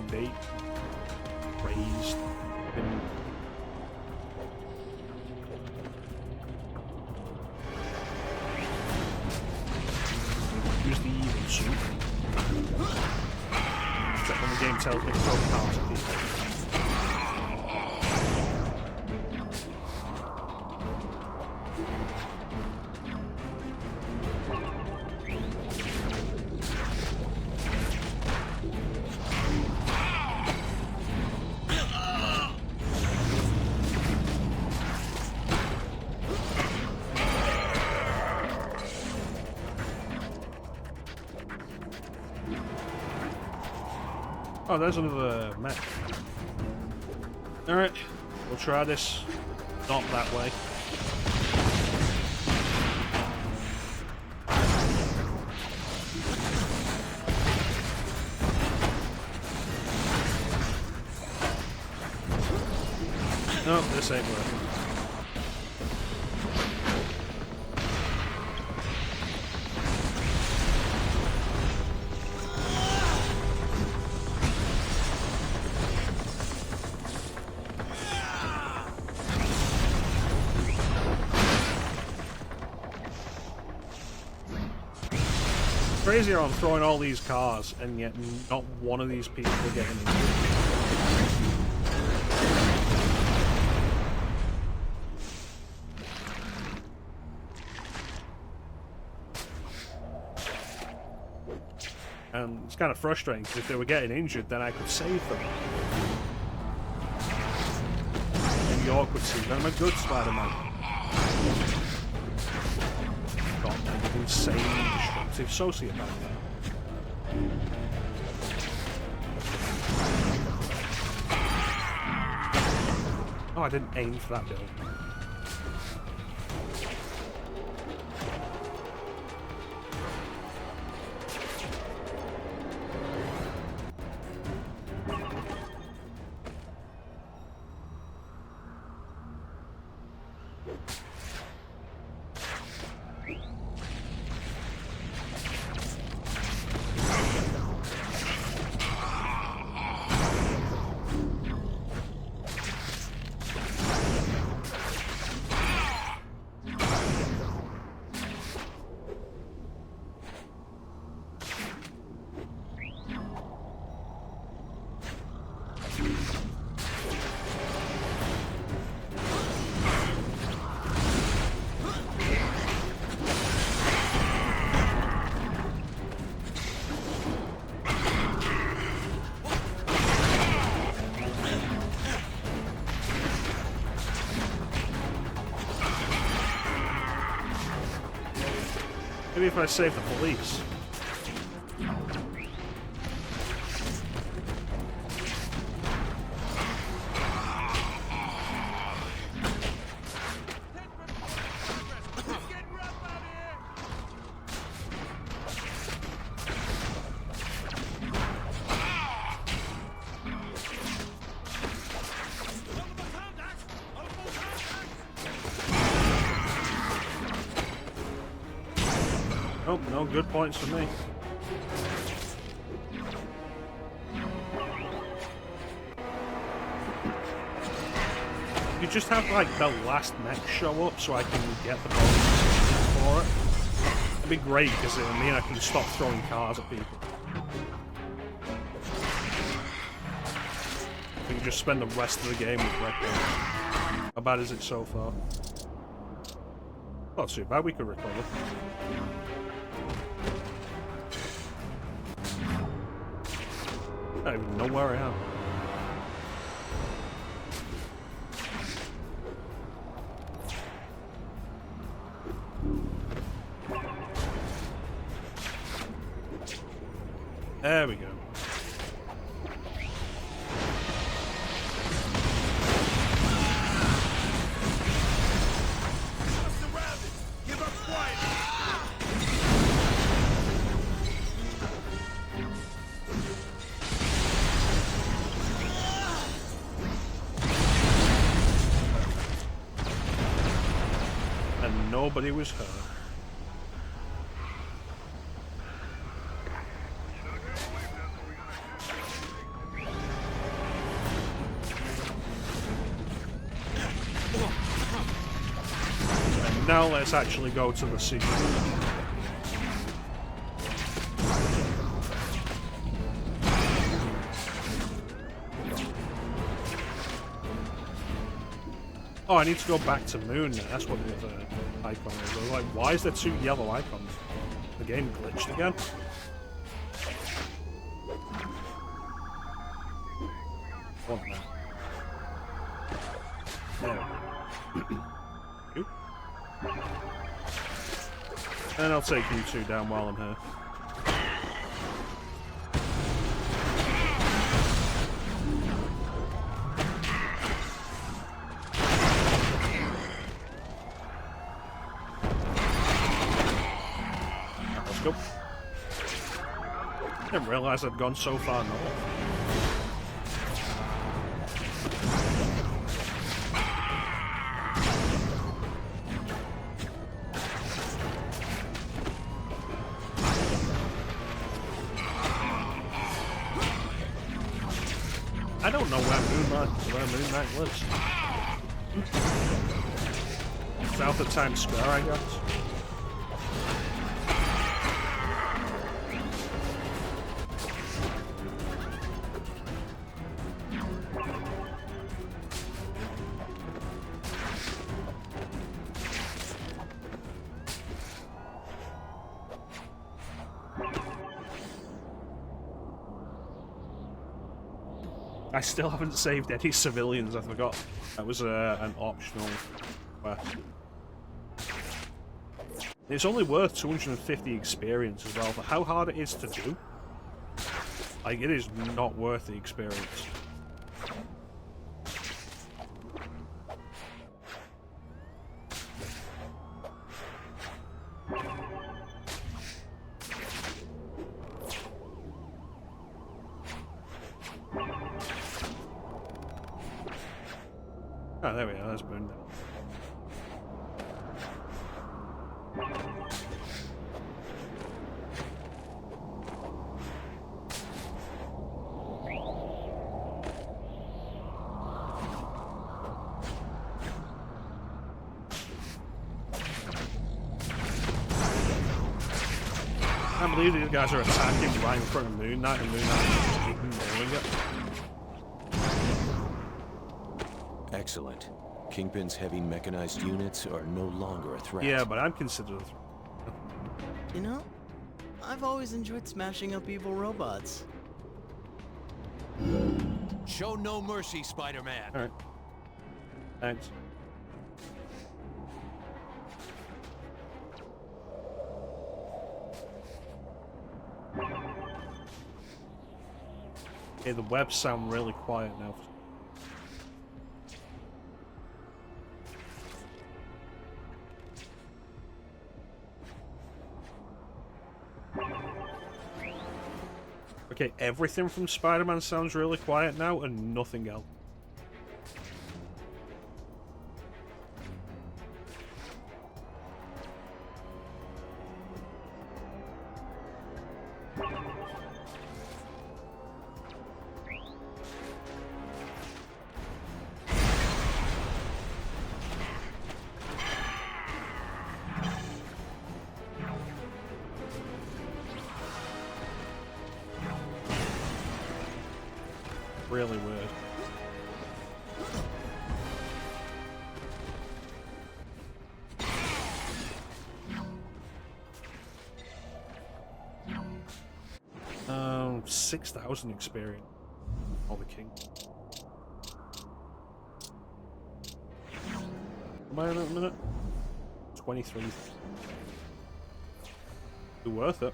Date raised in use the evil suit. Except when the game tells me to throw cars at people. Oh, there's another mech. Alright, we'll try this. Not that way. Nope, this ain't working. Crazy how I'm throwing all these cars and yet not one of these people are getting injured. And it's kind of frustrating, because if they were getting injured, then I could save them. New York would see them. I'm a good Spider-Man. Got an insane, destructive sociopath there. Oh, I didn't aim for that build. Maybe if I save the police. Nope, no good points for me. You just have like the last mech show up so I can get the bonuses for it. It'd be great because it'll mean I can stop throwing cars at people. I can just spend the rest of the game with records. How bad is it so far? Not too bad, we could recover. I don't even know where I am. There we go. And nobody was hurt. And now let's actually go to the secret. Oh, I need to go back to Moon now. That's what the other icon is. I was like, why is there two yellow icons? The game glitched again? What now? There. You. And I'll take you two down while I'm here. Go. Didn't realize I'd gone so far north. I don't know where Moon Knight lives. South of Times Square, I guess. I still haven't saved any civilians, I forgot. That was an optional quest. It's only worth 250 experience as well, but how hard it is to do? Like, it is not worth the experience. Oh, there we are, that's burned down. I can't believe these guys are attacking right in front of Moon Knight, and Moon Knight is just ignoring it. Excellent. Kingpin's heavy mechanized units are no longer a threat. Yeah, but I'm considered a threat. You know, I've always enjoyed smashing up evil robots. Show no mercy, Spider-Man. Alright. Thanks. Okay, the webs sound really quiet now. Okay, everything from Spider-Man sounds really quiet now, and nothing else. Really weird. Um, 6,000 experience. All the king. Am I in a minute? 23. Be worth it.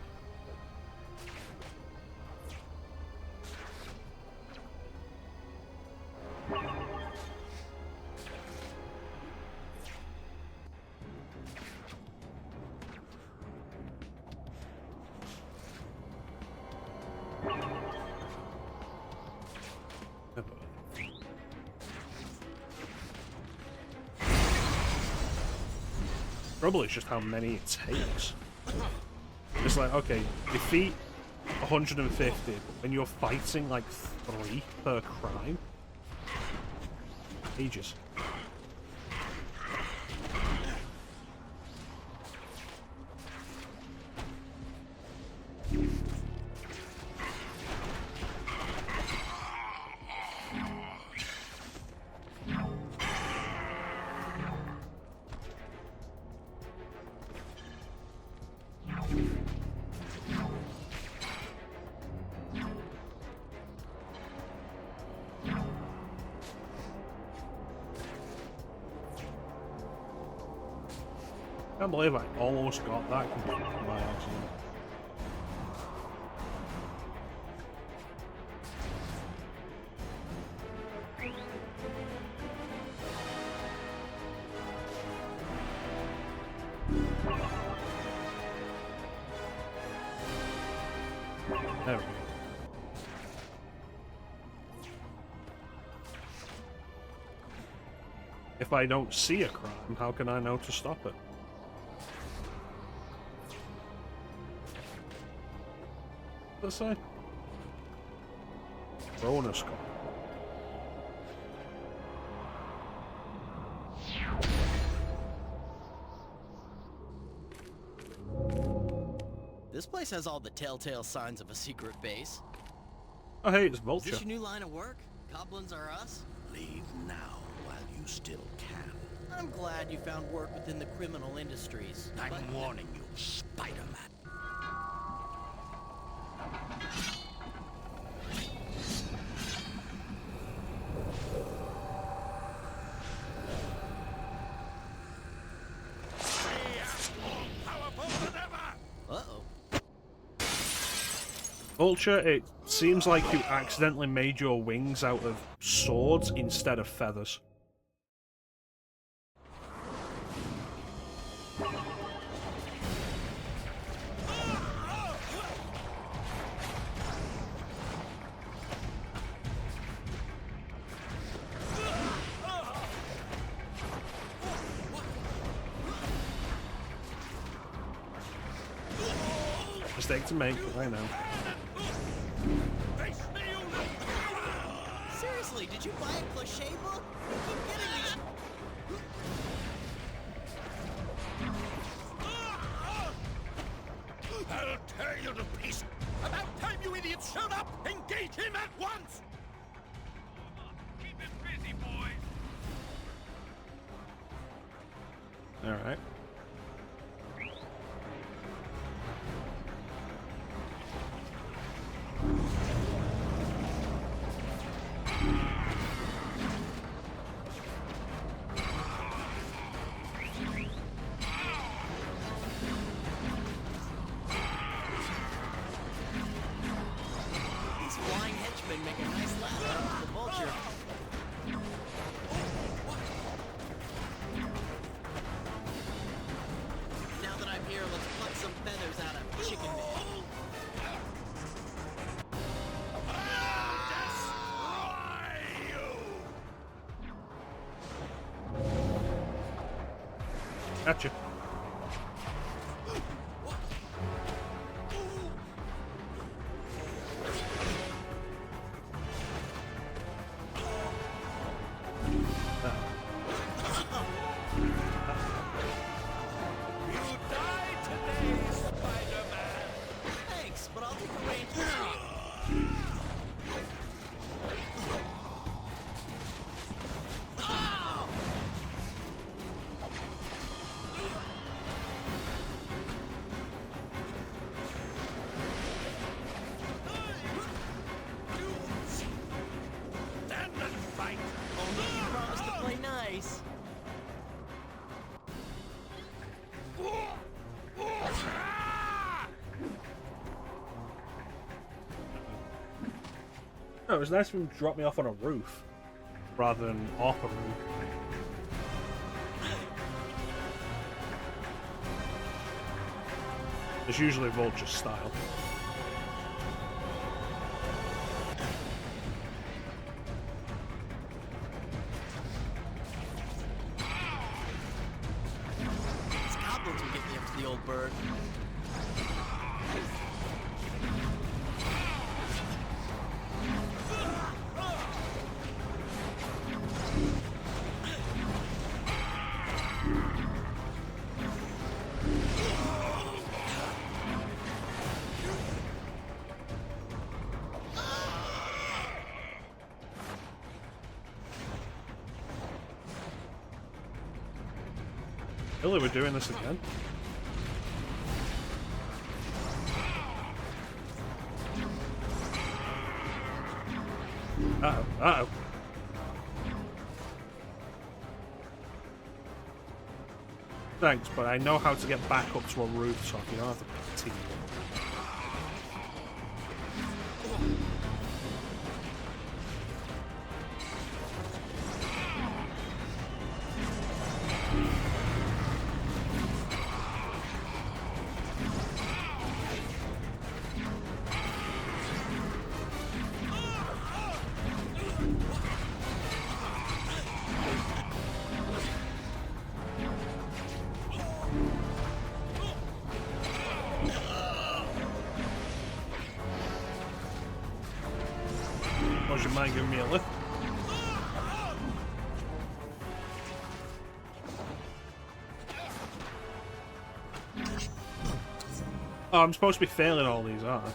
Trouble is just how many it takes. It's like, okay, defeat 150 and you're fighting like 3 per crime. Ages. I can't believe I almost got that completely by accident. There we go. If I don't see a crime, how can I know to stop it? Let's say bonus call. This place has all the telltale signs of a secret base. Oh hey, it's Vulture. Is this your new line of work? Goblins are us? Leave now while you still can. I'm glad you found work within the criminal industries. I'm warning you, Spider-Man. Vulture, it seems like you accidentally made your wings out of swords instead of feathers. Mistake to make, I know. Seriously, did you buy a cliché book? You keep getting these... I'll tear you to pieces! About time you idiots showed up! Engage him at once! Keep him busy, boys! Alright. These flying henchmen make a nice laugh out of the vulture. Now that I'm here, let's pluck some feathers out of Chicken Man. Gotcha. You die today, Spider-Man! Thanks, but I'll take the range now. Stand and fight! Only if you promise to play nice. No, it was nice of him to drop me off on a roof rather than off a roof. It's usually Vulture style. These goblins will get me up to the old bird. Really, we're doing this again? Uh-oh, uh-oh. Thanks, but I know how to get back up to a roof, so you don't have to continue. Would you mind giving me a lift? Oh, I'm supposed to be failing all these, aren't I?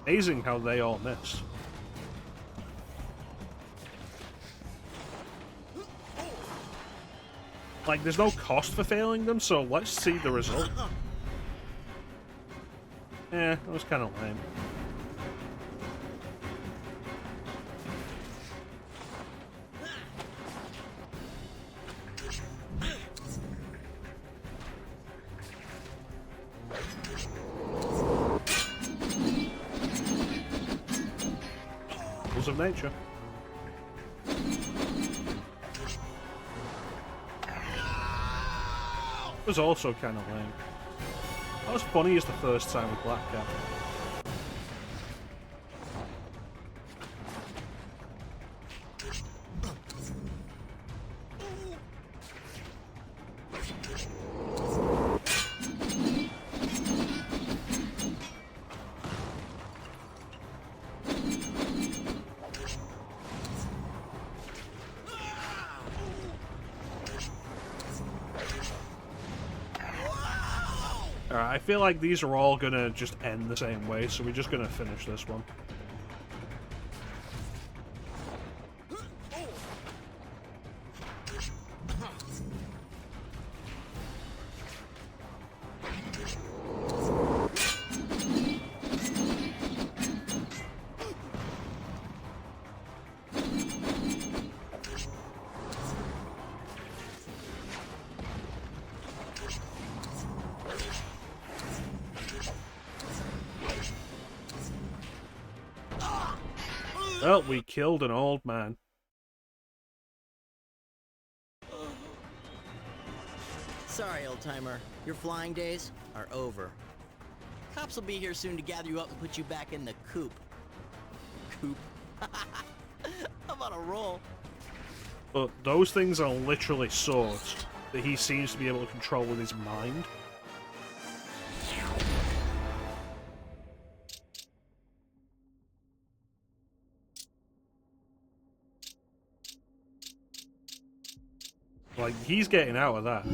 Amazing how they all missed. Like, there's no cost for failing them, so let's see the result. Eh, that was kind of lame. of nature. It was also kind of lame. Not as funny as the first time with Black Cat. Alright, I feel like these are all gonna just end the same way, so we're just gonna finish this one. Well, we killed an old man. Sorry, old-timer. Your flying days are over. Cops will be here soon to gather you up and put you back in the coop. Coop. I'm on a roll. But those things are literally swords that he seems to be able to control with his mind. Like, he's getting out of that.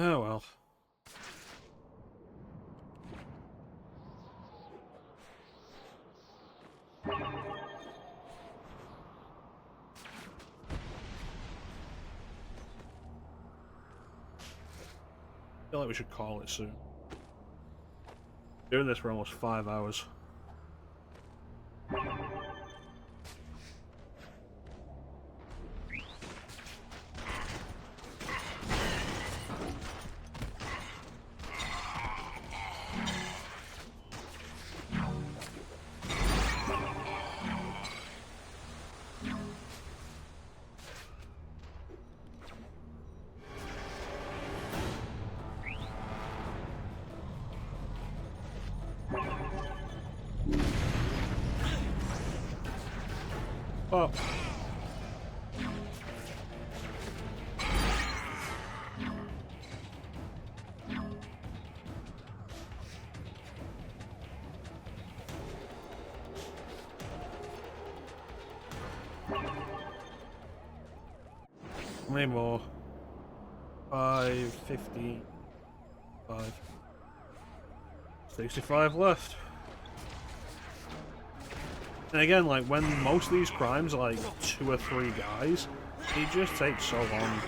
Oh well. I feel like we should call it soon. Doing this for almost 5 hours. Oh. How many more? 5, 50, 5. 65 left. And again, like, when most of these crimes are like 2 or 3 guys, it just takes so long.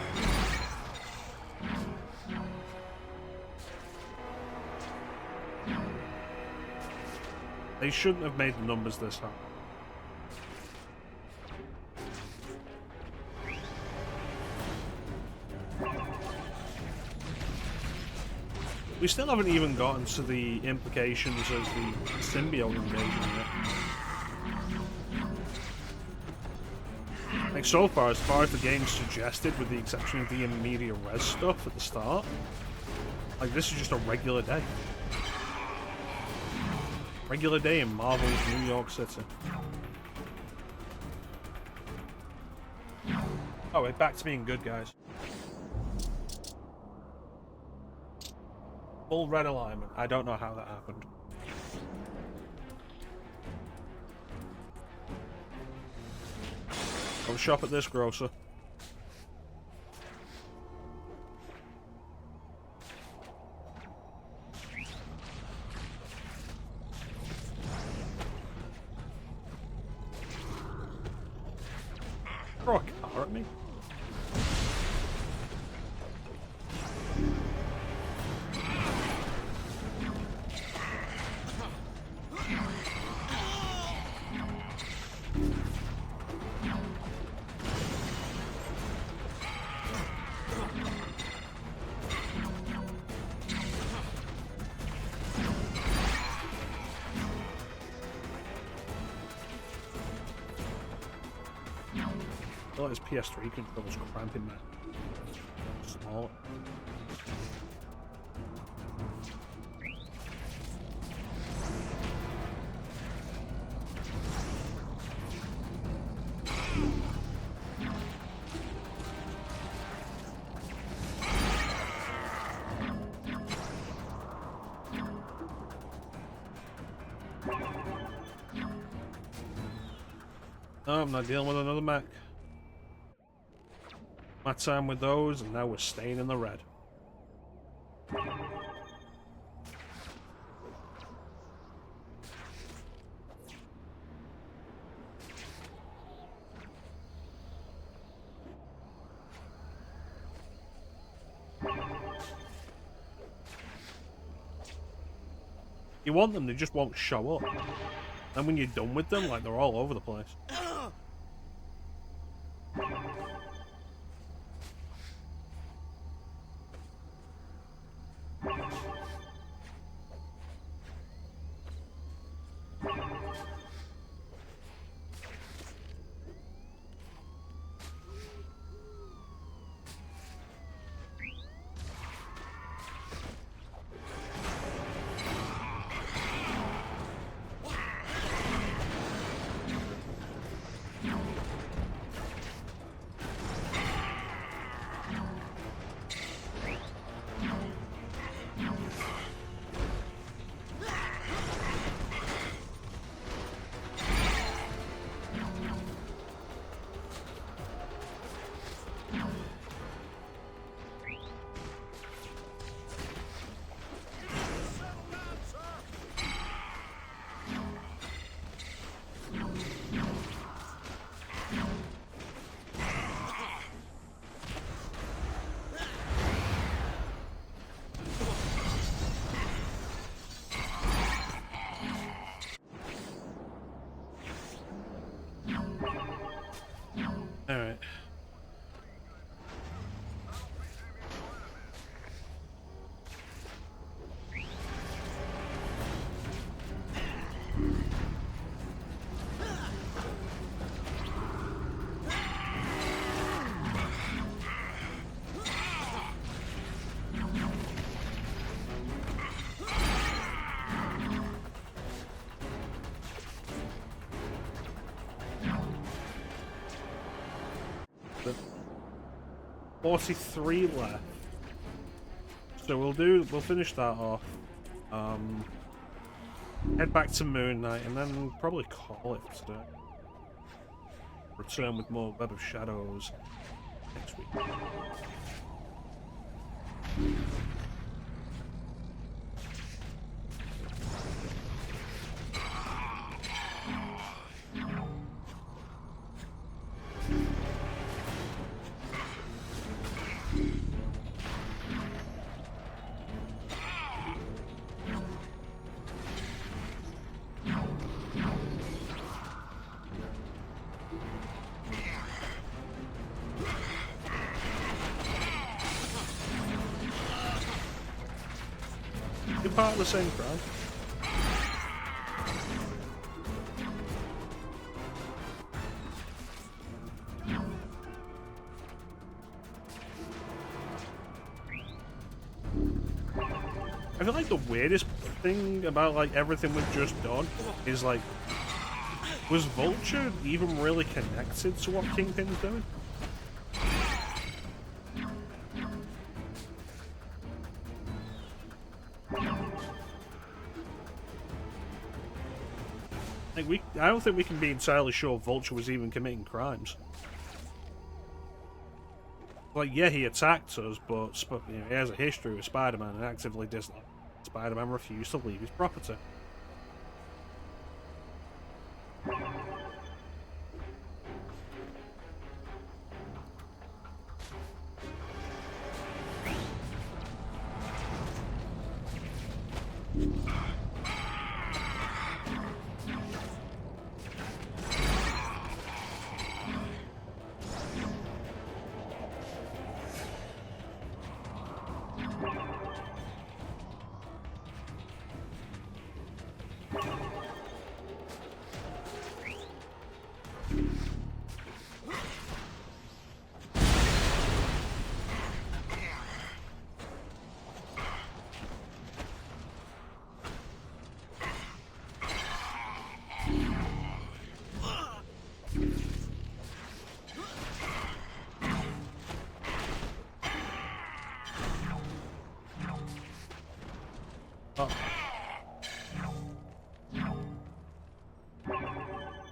They shouldn't have made the numbers this high. We still haven't even gotten to the implications of the symbiote invasion yet. Like, so far as the game suggested, with the exception of the immediate res stuff at the start, like, this is just a regular day. Regular day in Marvel's New York City. Oh, we're back to being good guys. Full red alignment. I don't know how that happened. Go shop at this grocer. Throw a car at me. feel like his PS3 controller's cramping me. Small. No, I'm not dealing with another mech. My time with those, and now we're staying in the red. You want them, they just won't show up. And when you're done with them, like, they're all over the place. Alright. But 43 left. So we'll finish that off. Head back to Moon Knight and then probably call it today. Return with more Web of Shadows next week. You're part of the same crowd. I feel like the weirdest thing about like everything we've just done is like, was Vulture even really connected to what Kingpin's doing? Like I don't think we can be entirely sure Vulture was even committing crimes. Like, yeah, he attacked us, but you know, he has a history with Spider-Man and actively disliked. Spider-Man refused to leave his property.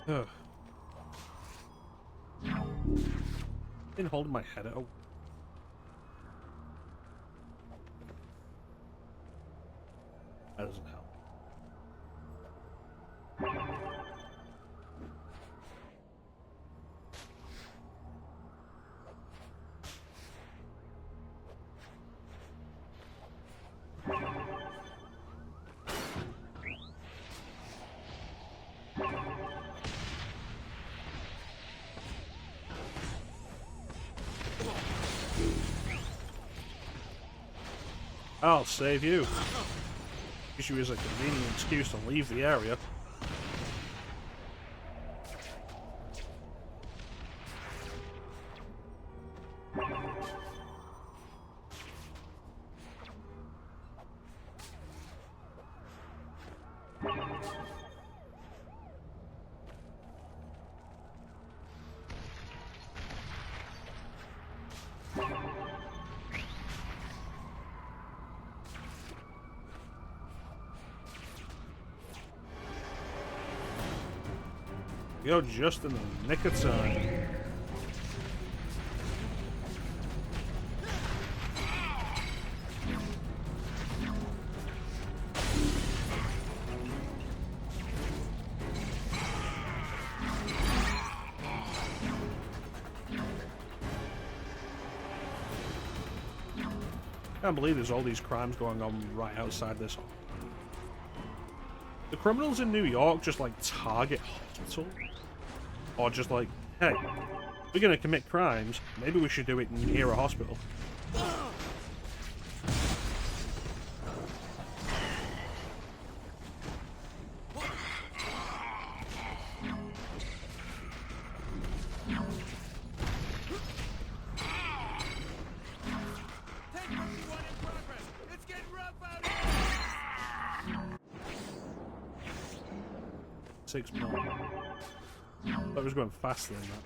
Ugh. Been holding my head out. That doesn't help. I'll save you. Issue is a convenient excuse to leave the area. You're just in the nick of time. I can't believe there's all these crimes going on right outside this hall. The criminals in New York just like target hospital? Or just like, hey, we're gonna commit crimes, maybe we should do it near a hospital. Six more. That was going faster than that.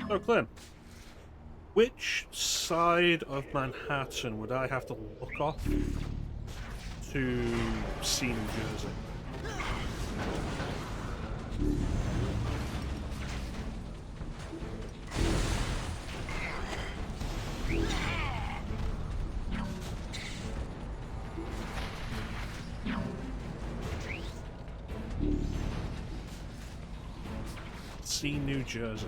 So, Clem, which side of Manhattan would I have to look off to see New Jersey? See New Jersey.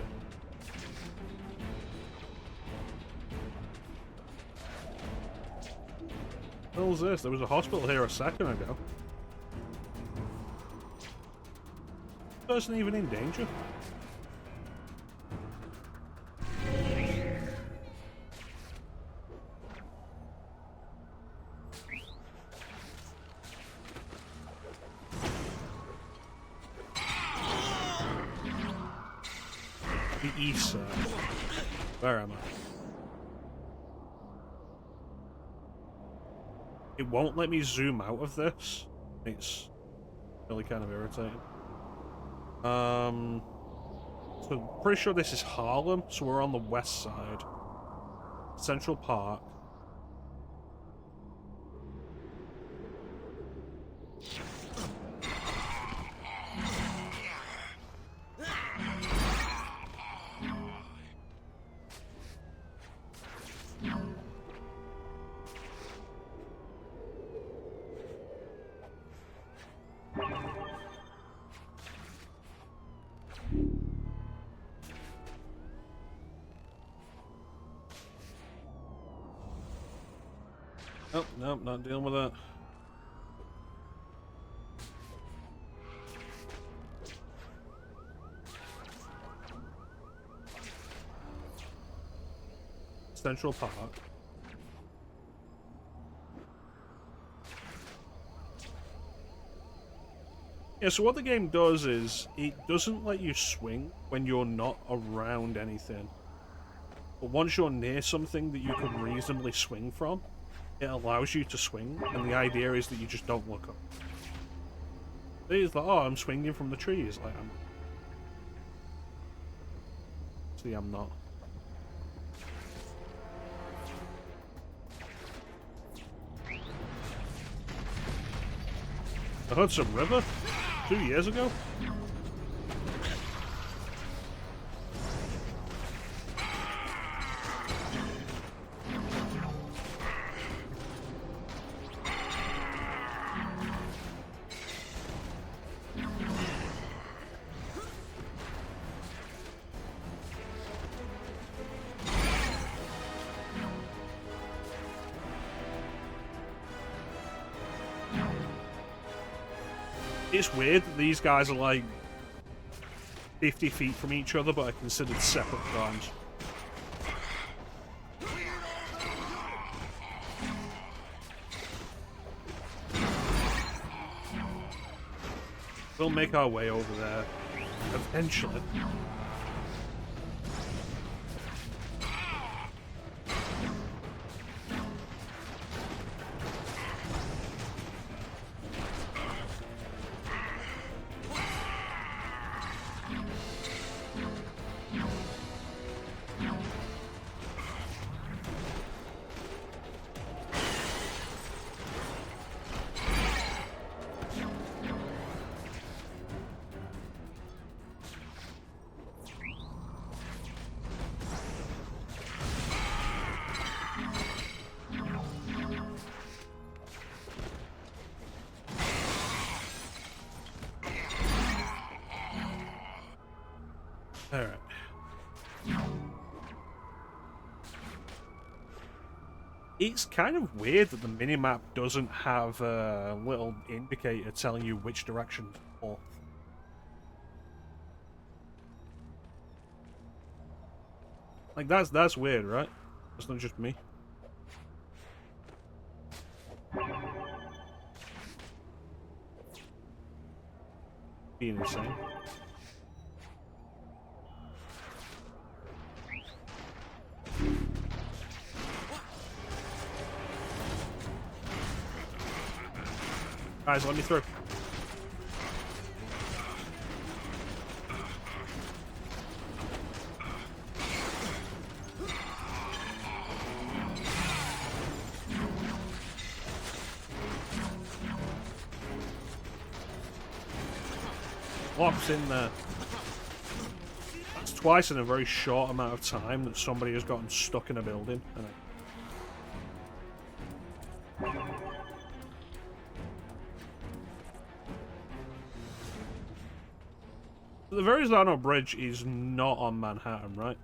What was this? There was a hospital here a second ago. Person even in danger? The east side. Where am I? It won't let me zoom out of this. It's really kind of irritating. So pretty sure this is Harlem, so we're on the west side. Central Park. Oh, nope, not dealing with that. Central Park. Yeah, so what the game does is, it doesn't let you swing when you're not around anything. But once you're near something that you can reasonably swing from, it allows you to swing, and the idea is that you just don't look up. It's like, oh, I'm swinging from the trees. Like, I'm... See, I'm not. The Hudson River? 2 years ago? It's weird that these guys are like 50 feet from each other, but are considered separate crimes. We'll make our way over there eventually. Alright. It's kind of weird that the minimap doesn't have a little indicator telling you which direction north. Like, that's weird, right? That's not just me. Being insane. Guys, let me through. Locks in there. That's twice in a very short amount of time that somebody has gotten stuck in a building. The Verrazano Bridge is not on Manhattan, right?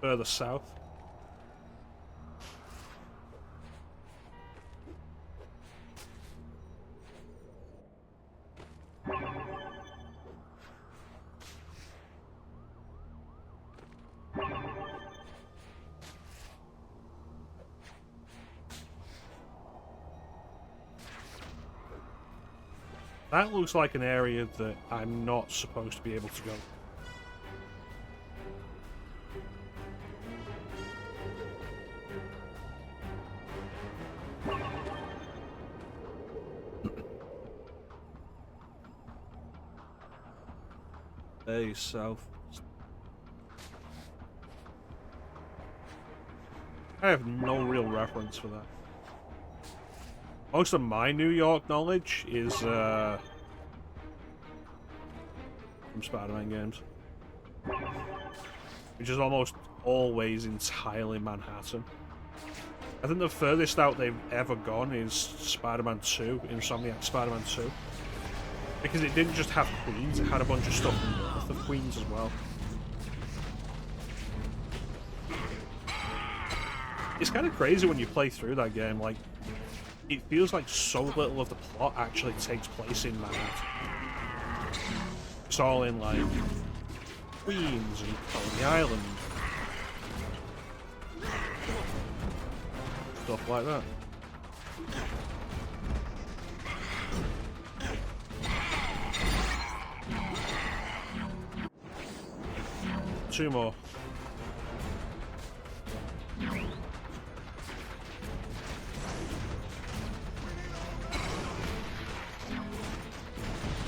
Further south. That looks like an area that I'm not supposed to be able to go. Hey, south. I have no real reference for that. Most of my New York knowledge is from Spider-Man games, which is almost always entirely Manhattan. I think the furthest out they've ever gone is Spider-Man 2, Insomniac Spider-Man 2. Because it didn't just have Queens, it had a bunch of stuff north of Queens as well. It's kind of crazy when you play through that game, like, it feels like so little of the plot actually takes place in Manhattan. It's all in, like, Queens and Coney Island. Stuff like that. 2 more.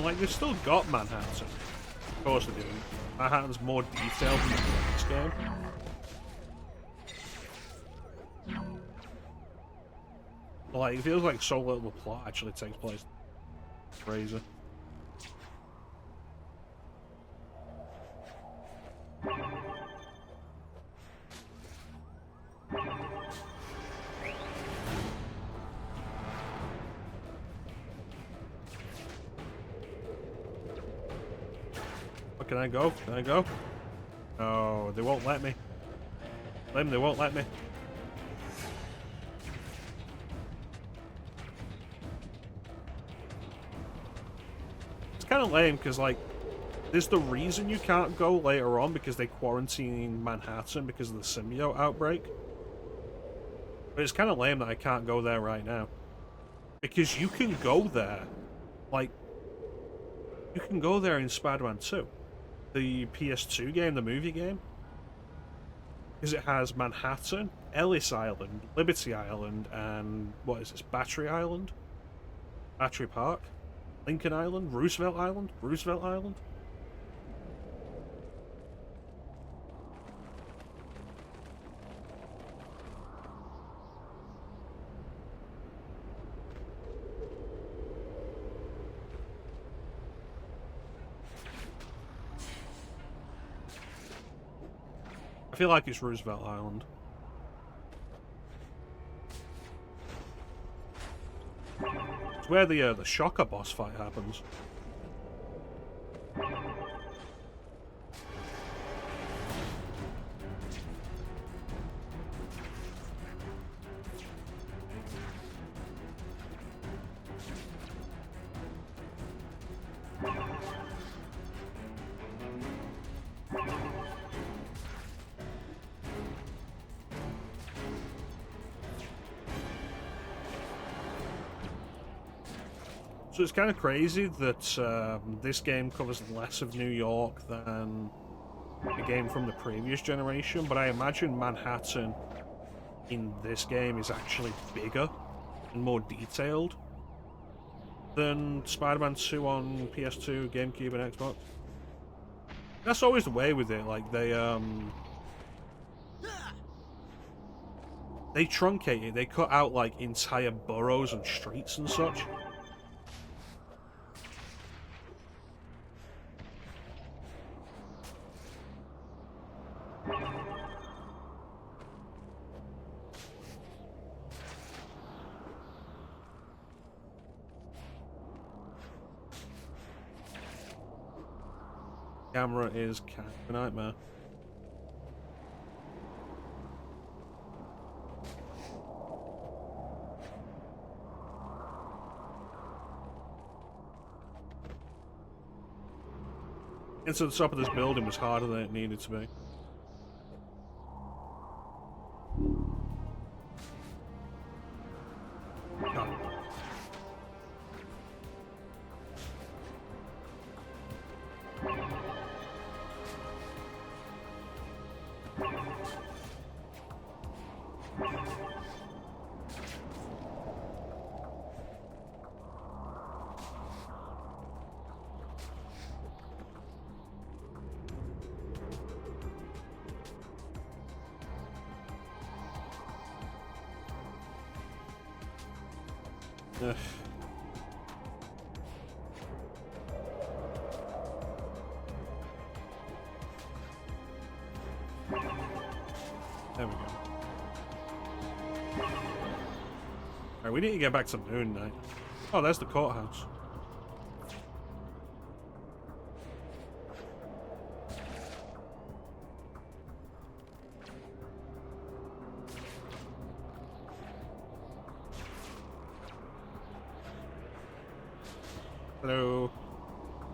Like, they've still got Manhattan. Of course they do. Manhattan's more detailed than the next game. Like, it feels like so little of the plot actually takes place. Crazy. Can I go? Can I go? Oh, they won't let me. They won't let me. It's kind of lame because, like, there's the reason you can't go later on because they quarantine Manhattan because of the symbiote outbreak. But it's kind of lame that I can't go there right now. Because you can go there. Like, you can go there in Spider-Man 2. The PS2 game, the movie game. Because it has Manhattan, Ellis Island, Liberty Island, and what is this? Battery Island? Battery Park? Lincoln Island? Roosevelt Island? Roosevelt Island? I feel like it's Roosevelt Island. It's where the Shocker boss fight happens. So it's kind of crazy that this game covers less of New York than the game from the previous generation, but I imagine Manhattan in this game is actually bigger and more detailed than Spider-Man 2 on PS2, GameCube, and Xbox. That's always the way with it, like they truncate it, they cut out like entire boroughs and streets and such. Camera is kind of a nightmare. Getting to the top of this building was harder than it needed to be. Ugh. There we go. Alright, we need to get back to Moon Knight. Oh, there's the courthouse. Hello.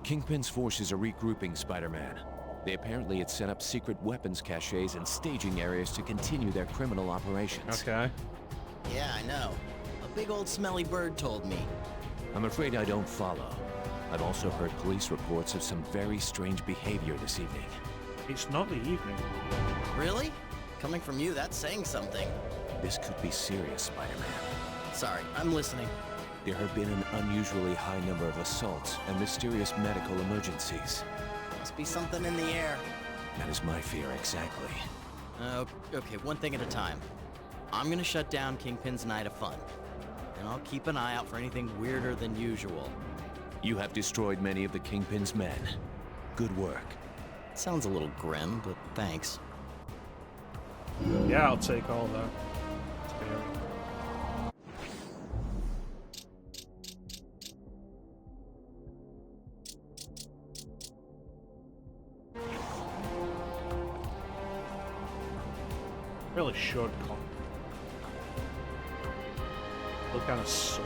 Kingpin's forces are regrouping Spider-Man. They apparently had set up secret weapons caches and staging areas to continue their criminal operations. Okay. Yeah, I know. A big old smelly bird told me. I'm afraid I don't follow. I've also heard police reports of some very strange behavior this evening. It's not the evening. Really? Coming from you, that's saying something. This could be serious, Spider-Man. Sorry, I'm listening. There have been an unusually high number of assaults and mysterious medical emergencies. Must be something in the air. That is my fear exactly. Okay, one thing at a time. I'm gonna shut down Kingpin's Night of Fun. And I'll keep an eye out for anything weirder than usual. You have destroyed many of the Kingpin's men. Good work. Sounds a little grim, but thanks. Yeah, I'll take all that. Really should come. Look kind of sore.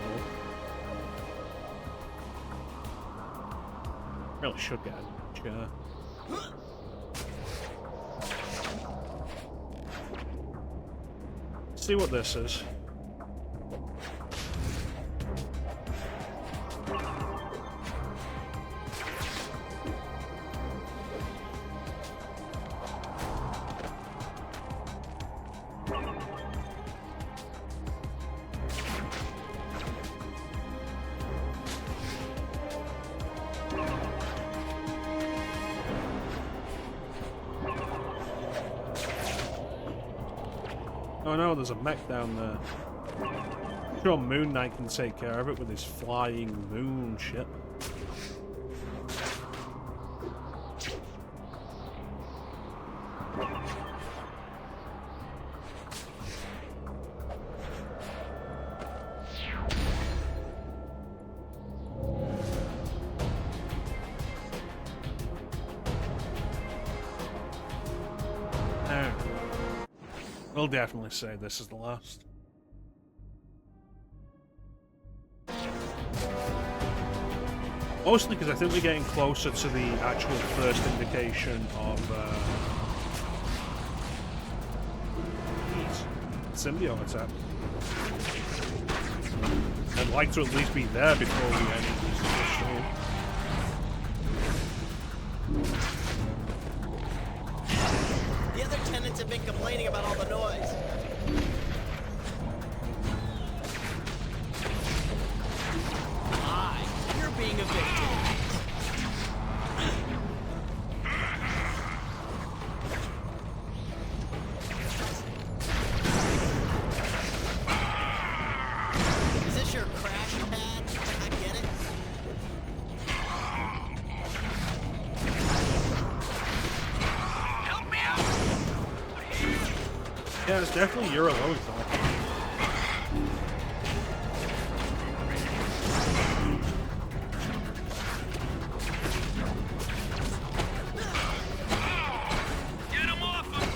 Really should get a chair. See what this is. Oh no, there's a mech down there. Sure, Moon Knight can take care of it with his flying moon ship. We'll definitely say this is the last. Mostly because I think we're getting closer to the actual first indication of symbiote attack. I'd like to at least be there before we end this stream. The other tenants have been complaining about all the noise. Hi, you're being evicted. Is this your crash pad? I get it. Help me out! Yeah, it's definitely Euroload though. Get him off him!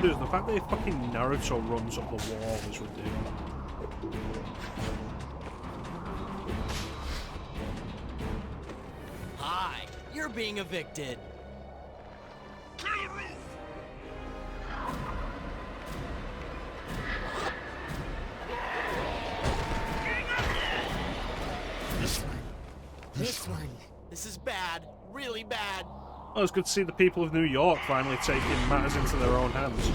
Dude, the fact that fucking Naruto runs up the wall is ridiculous. Hi, you're being evicted. This one. This is bad. Really bad. Oh, it's good to see the people of New York finally taking matters into their own hands.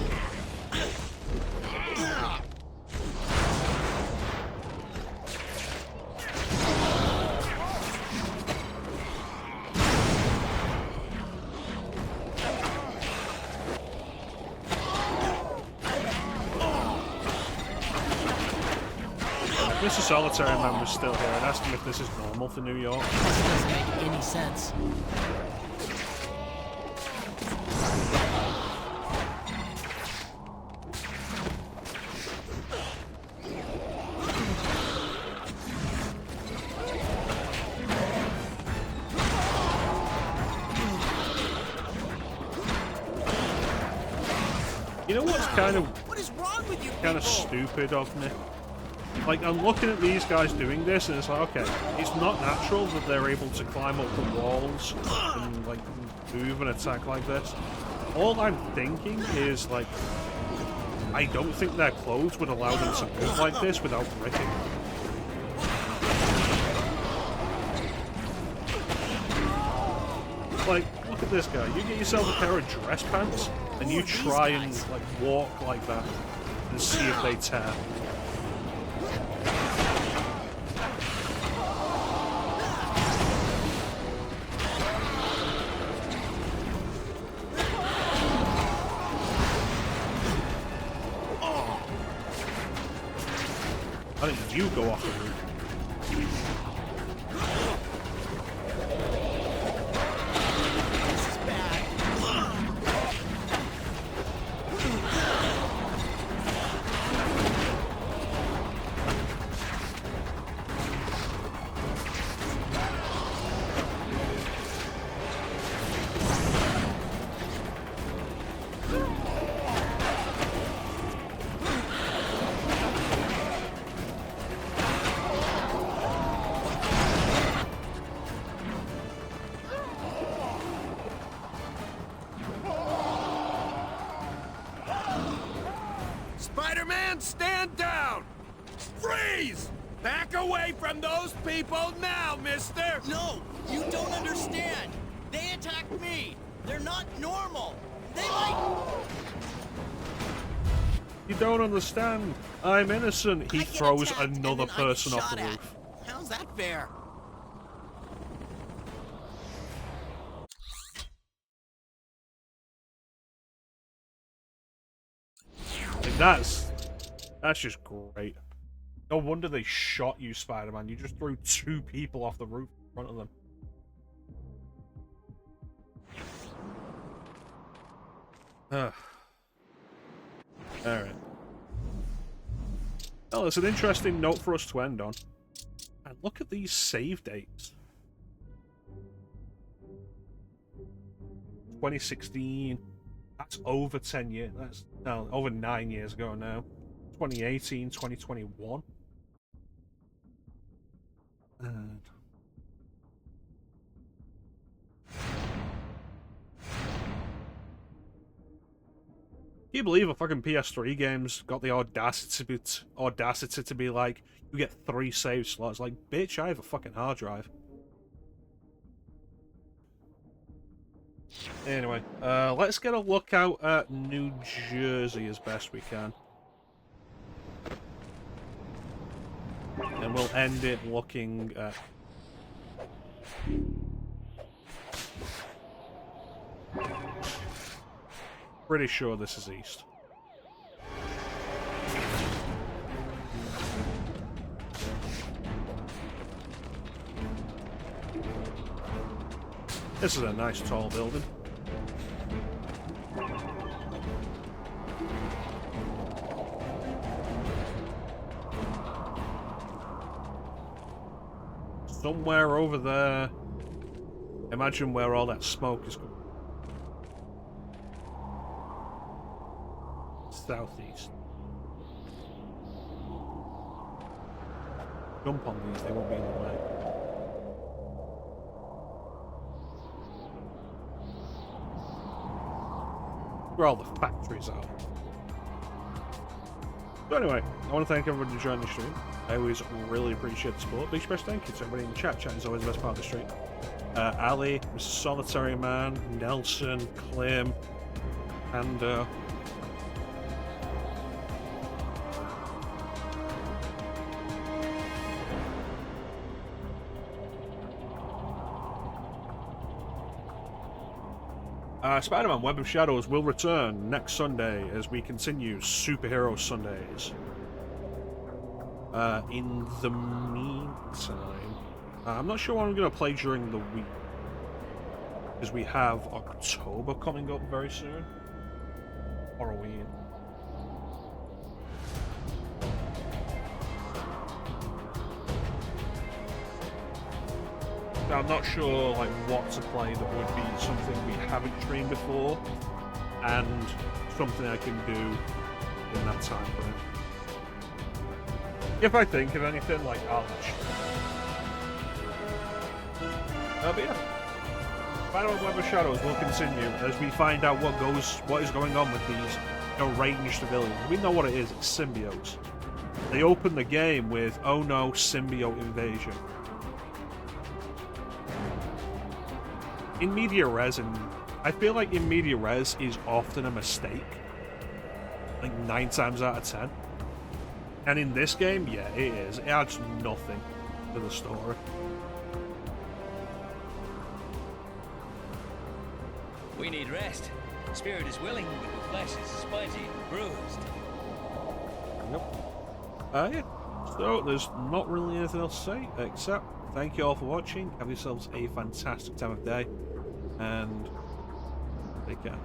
Mr. Solitary Man was still here. I'd ask him if this is normal for New York. This doesn't make any sense. You know what's kind of What is stupid of me? Like, I'm looking at these guys doing this, and it's like, okay, it's not natural that they're able to climb up the walls and, like, move and attack like this. All I'm thinking is, like, I don't think their clothes would allow them to move like this without ripping. Like, look at this guy. You get yourself a pair of dress pants, and you try and, like, walk like that and see if they tear. I think you go off the roof. Spider-Man, stand down! Freeze! Back away from those people now, mister! No! You don't understand! They attacked me! They're not normal! They might... You don't understand. I'm innocent. He throws another person off the roof. How's that fair? Like, that's just great. No wonder they shot you, Spider-Man. You just threw 2 people off the roof in front of them. Alright. Well, it's an interesting note for us to end on. And look at these save dates. 2016. That's over 10 years. That's no, over 9 years ago now. 2018, 2021. And can you believe a fucking PS3 game's got the audacity to be like, you get 3 save slots? Like, bitch, I have a fucking hard drive. Anyway, let's get a look out at New Jersey as best we can. And we'll end it looking at... Pretty sure this is east. This is a nice tall building. Somewhere over there. Imagine where all that smoke is coming. Southeast. Jump on these, they won't be in the way. Where all the factories are. So anyway, I want to thank everybody who joined the stream. I always really appreciate the support. Big special thank you to everybody in the chat. Chat is always the best part of the stream. Ali, Mr. Solitary Man, Nelson, Clem, and Spider-Man Web of Shadows will return next Sunday as we continue Superhero Sundays. In the meantime, I'm not sure what I'm going to play during the week, because we have October coming up very soon. Halloween. I'm not sure like what to play that would be something we haven't streamed before, and something I can do in that time frame. If I think of anything, like, I'll let you know. But yeah, Spider-Man Web of Shadows will continue as we find out what is going on with these deranged villains. We know what it is, it's symbiotes. They open the game with, oh no, symbiote invasion. In media res, and I feel like in media res is often a mistake. Like 9 times out of 10. And in this game, yeah, it is. It adds nothing to the story. We need rest. Spirit is willing, but the flesh is spicy and bruised. Yep. Yeah. So, there's not really anything else to say, except thank you all for watching. Have yourselves a fantastic time of day. And take care.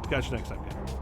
Catch you next time, guys.